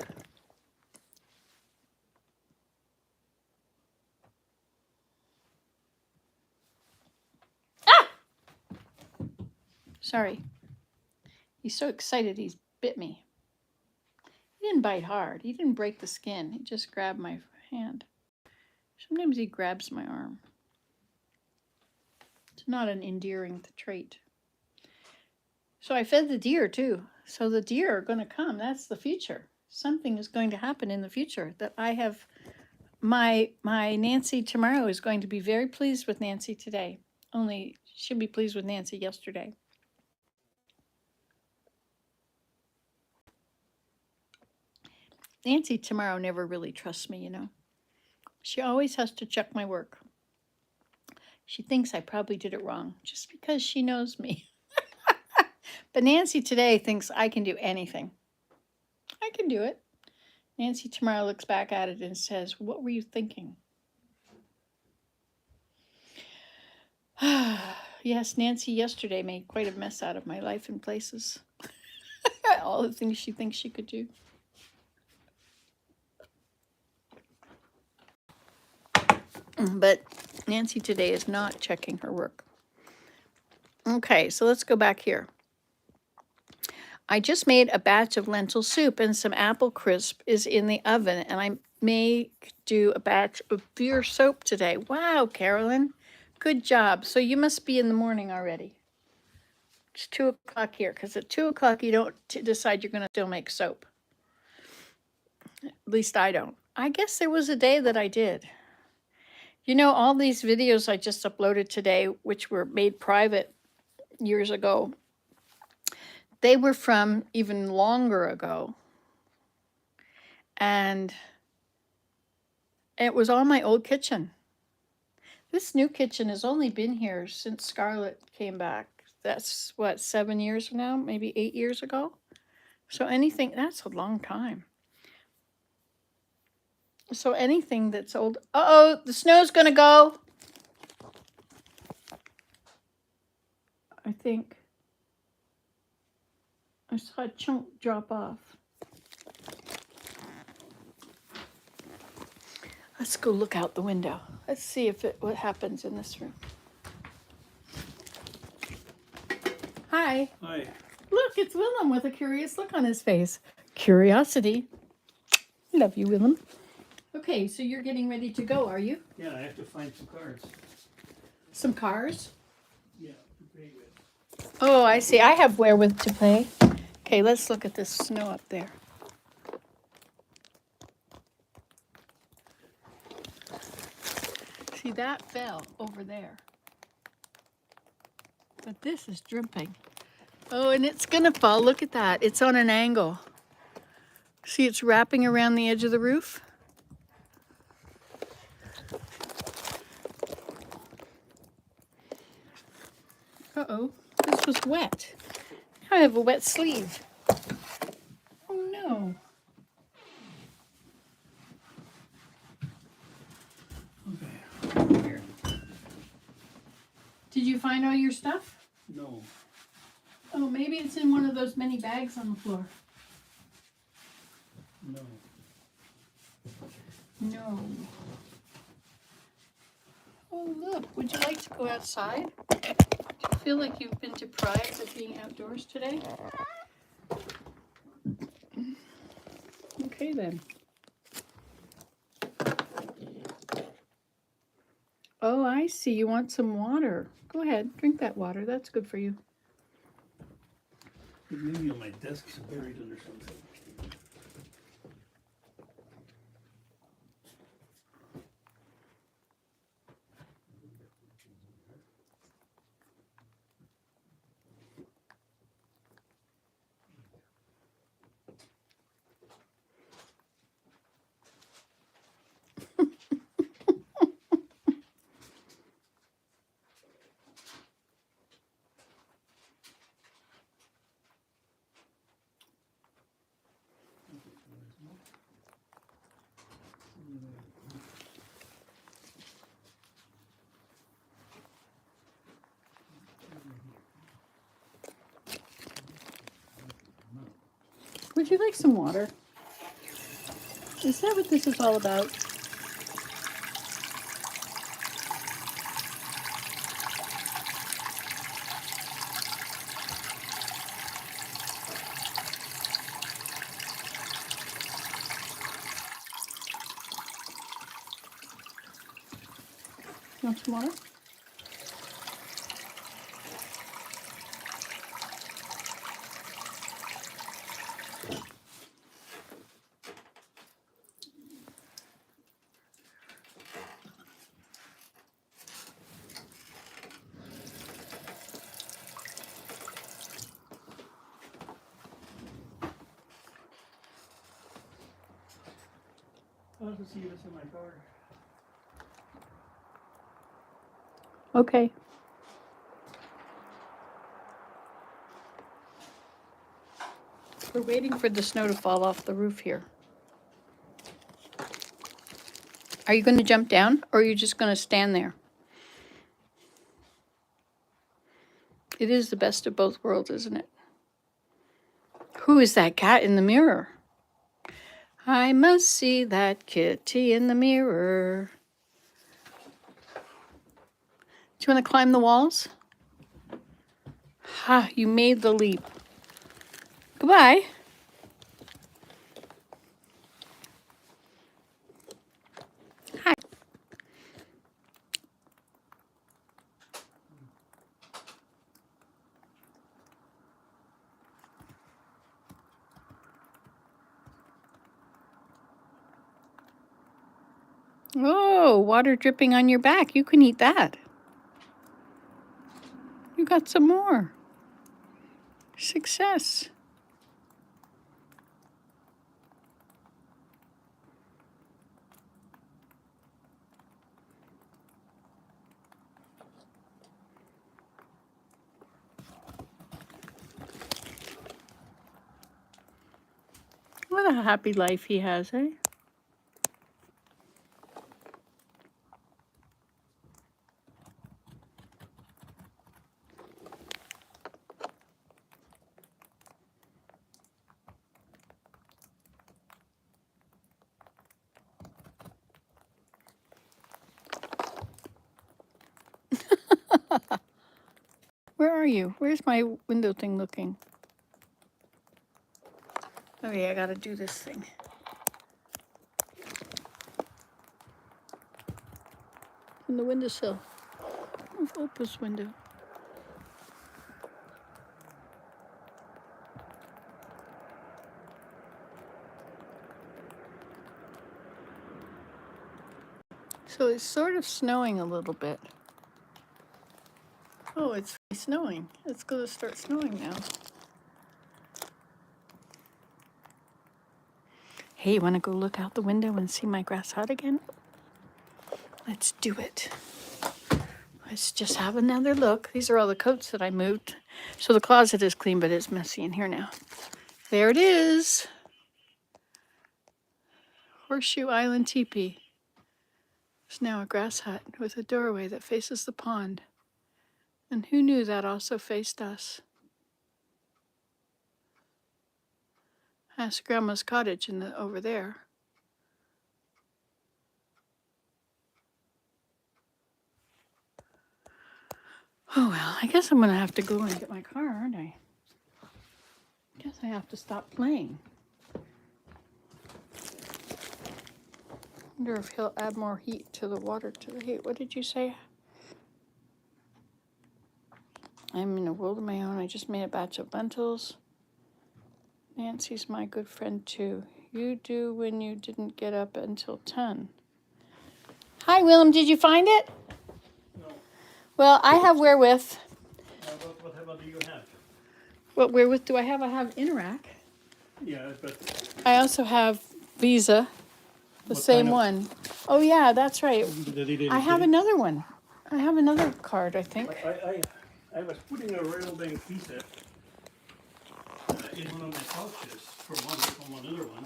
Ah! Sorry. He's so excited he's bit me. He didn't bite hard. He didn't break the skin. He just grabbed my hand. Sometimes he grabs my arm. It's not an endearing trait. So I fed the deer too. So the deer are going to come. That's the future. Something is going to happen in the future that I have. My Nancy tomorrow is going to be very pleased with Nancy today. Only she'll be pleased with Nancy yesterday. Nancy tomorrow never really trusts me, you know. She always has to check my work. She thinks I probably did it wrong just because she knows me. But Nancy today thinks I can do anything. I can do it. Nancy tomorrow looks back at it and says, what were you thinking? Yes, Nancy yesterday made quite a mess out of my life in places. All the things she thinks she could do. But Nancy today is not checking her work. Okay, so let's go back here. I just made a batch of lentil soup and some apple crisp is in the oven, and I may do a batch of beer soap today. Wow, Carolyn, good job. So you must be in the morning already. It's 2 o'clock here, because at 2 o'clock you don't decide you're going to still make soap. At least I don't. I guess there was a day that I did. You know, all these videos I just uploaded today, which were made private years ago, they were from even longer ago. And it was all my old kitchen. This new kitchen has only been here since Scarlett came back. That's what, 7 years now, maybe 8 years ago. So anything, that's a long time. So anything that's old, uh-oh, the snow's gonna go. I think I saw a chunk drop off. Let's go look out the window. Let's see if what happens in this room. Hi. Hi. Look, it's Willem with a curious look on his face. Curiosity. Love you, Willem. Okay, so you're getting ready to go, are you? Yeah, I have to find some cards. Some cars? Yeah, to play with. Oh, I see. I have wherewith to play. Okay, let's look at this snow up there. See, that fell over there. But this is dripping. Oh, and it's gonna fall. Look at that. It's on an angle. See, it's wrapping around the edge of the roof. Uh-oh, this was wet. I have a wet sleeve. Oh no. Okay. Here. Did you find all your stuff? No. Oh, maybe it's in one of those many bags on the floor. No. No. Oh, look, would you like to go outside? Feel like you've been deprived of being outdoors today? Okay then. Oh, I see. You want some water. Go ahead, drink that water. That's good for you. Maybe on my desk it's buried under something. Would you like some water? Is that what this is all about? You want some water? I'll have to see if it's in my car. Okay. We're waiting for the snow to fall off the roof here. Are you going to jump down or are you just going to stand there? It is the best of both worlds, isn't it? Who is that cat in the mirror? I must see that kitty in the mirror. Do you want to climb the walls? Ha, you made the leap. Goodbye. Hi. Oh, water dripping on your back. You can eat that. You got some more. Success. What a happy life he has, eh? Where are you? Where's my window thing looking? Okay, I gotta do this thing. On the windowsill of Opa's window. So it's sort of snowing a little bit. Oh, it's snowing. It's gonna start snowing now. Hey, you wanna go look out the window and see my grass hut again? Let's do it. Let's just have another look. These are all the coats that I moved. So the closet is clean, but it's messy in here now. There it is. Horseshoe Island teepee. It's now a grass hut with a doorway that faces the pond. And who knew that also faced us? Ask Grandma's cottage over there. Oh well, I guess I'm gonna have to go and get my car, aren't I? Guess I have to stop playing. Wonder if he'll add more heat to the water to the heat. What did you say? I'm in a world of my own. I just made a batch of lentils. Nancy's my good friend too. You do when you didn't get up until 10. Hi, Willem. Did you find it? No. Well, I have wherewith. What do you have? What wherewith do I have? I have Interac. Yeah, but I also have Visa, the What same kind one. Oh yeah, that's right. did I have another one. I have another card, I think. I was putting a real big piece in one of my pouches from another one,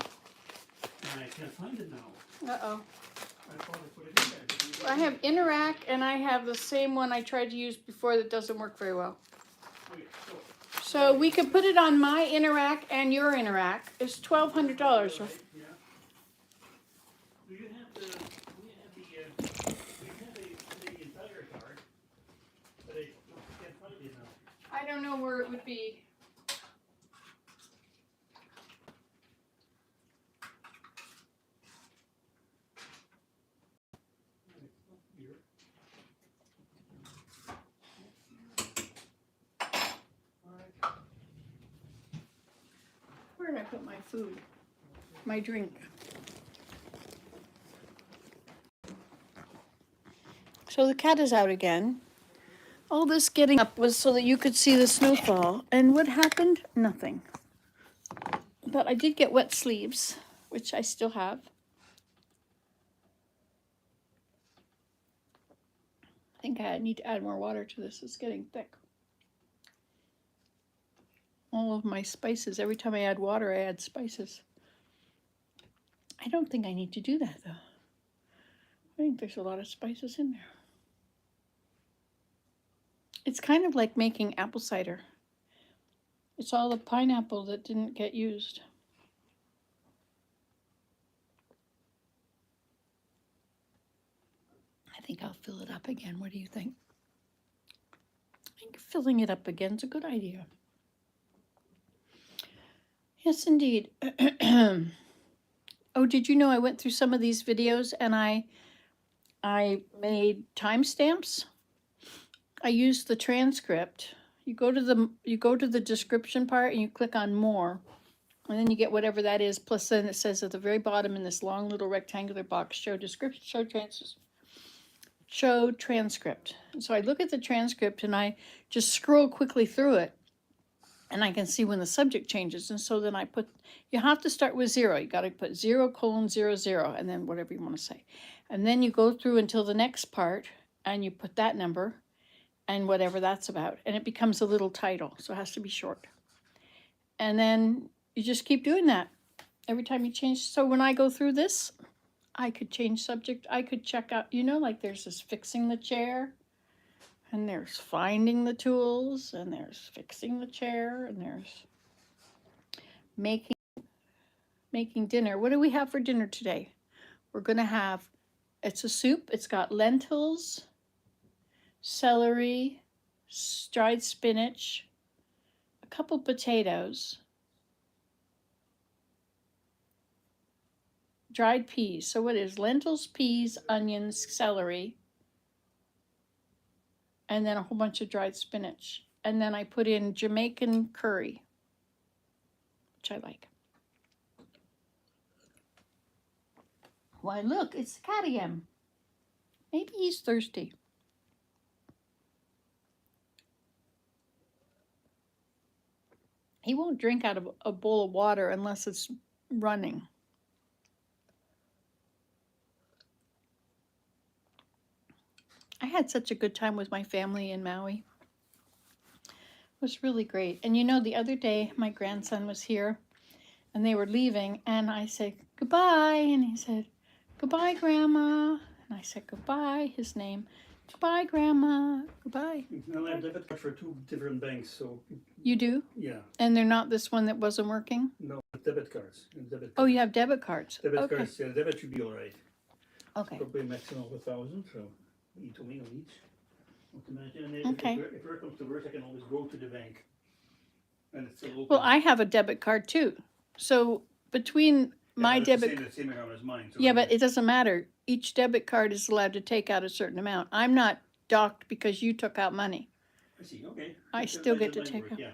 and I can't find it now. Uh-oh. I thought I put it in there. I have Interac, and I have the same one I tried to use before that doesn't work very well. Wait, So we could put it on my Interac and your Interac. It's $1,200. yeah. Do you have the entire card? But I can't find it now. I don't know where it would be. Here. Alright. Where did I put my food? My drink. So the cat is out again. All this getting up was so that you could see the snowfall. And what happened? Nothing. But I did get wet sleeves, which I still have. I think I need to add more water to this. It's getting thick. All of my spices. Every time I add water, I add spices. I don't think I need to do that, though. I think there's a lot of spices in there. It's kind of like making apple cider. It's all the pineapple that didn't get used. I think I'll fill it up again. What do you think? I think filling it up again is a good idea. Yes, indeed. Oh, did you know I went through some of these videos and I made timestamps? I used the transcript. You go to the description part and you click on more, and then you get whatever that is. Plus, then it says at the very bottom in this long little rectangular box, show description, show transcript. And so I look at the transcript and I just scroll quickly through it, and I can see when the subject changes. And so then you have to start with 0. You got to put 0:00, and then whatever you want to say. And then you go through until the next part and you put that number and whatever that's about. And it becomes a little title, so it has to be short. And then you just keep doing that every time you change. So when I go through this, I could change subject. I could check out, like there's this fixing the chair, and there's finding the tools, and there's fixing the chair, and there's making dinner. What do we have for dinner today? We're going to have, it's a soup. It's got lentils, celery, dried spinach, a couple potatoes, dried peas. So what is lentils, peas, onions, celery, and then a whole bunch of dried spinach. And then I put in Jamaican curry, which I like. Why, look, it's the cat again. Maybe he's thirsty. He won't drink out of a bowl of water unless it's running. I had such a good time with my family in Maui. It was really great. And the other day my grandson was here and they were leaving, and I said goodbye, and he said goodbye, Grandma. And I said goodbye, his name. Goodbye, Grandma. Goodbye. Now I have debit card for 2 different banks, so You do? yeah. And they're not this one that wasn't working? No, debit cards. Oh, you have debit cards. Debit Okay. cards, yeah, debit should be all right. Okay. Probably a maximum of 1,000, so you told me on each. Not to mention, and Okay. if work comes to worse, I can always go to the bank. And it's still open. Well, I have a debit card too. So between my Yeah, but debit, it's the same amount as mine. So yeah, but it doesn't matter. Each debit card is allowed to take out a certain amount. I'm not docked because you took out money. I see, okay. I That's- still that get to might take work, out. Yeah.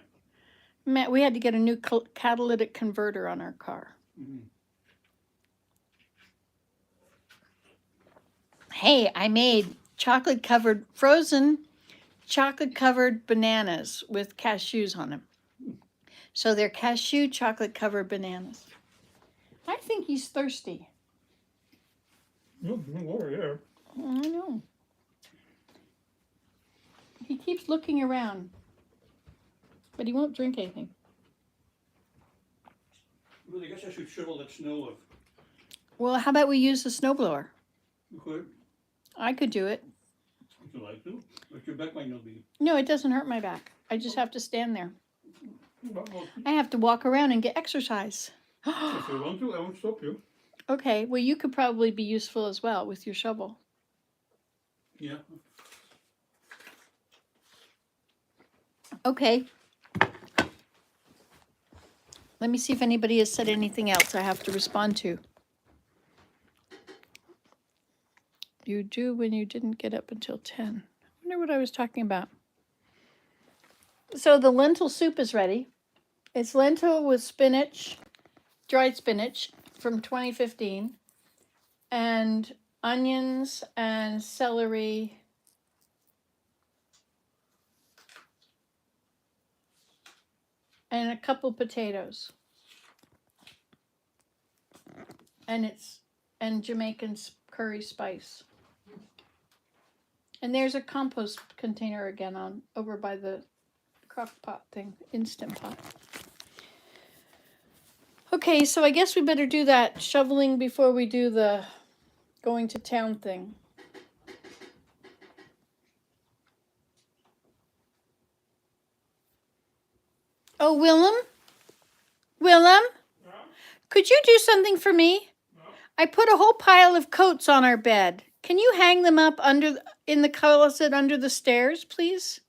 Matt, we had to get a new catalytic converter on our car. Mhm. Hey, I made frozen chocolate covered bananas with cashews on them. So they're cashew chocolate covered bananas. I think he's thirsty. No worry there. I know. He keeps looking around, but he won't drink anything. Well, I guess I should shovel that snow off. Well, how about we use the snowblower? Okay, I could do it. if you like to. But your back might not be. No, it doesn't hurt my back. I just have to stand there. Well, I have to walk around and get exercise. if you want to, I won't stop you. Okay, well, you could probably be useful as well with your shovel. Yeah. Okay. Let me see if anybody has said anything else I have to respond to. You do when you didn't get up until 10. I wonder what I was talking about. So the lentil soup is ready. It's lentil with spinach, dried spinach from 2015, and onions and celery. And a couple potatoes. And Jamaican curry spice. And there's a compost container again on over by the crock pot thing, Instant Pot. Okay, so I guess we better do that shoveling before we do the going to town thing. Oh, Willem, could you do something for me? I put a whole pile of coats on our bed. Can you hang them up in the closet under the stairs, please?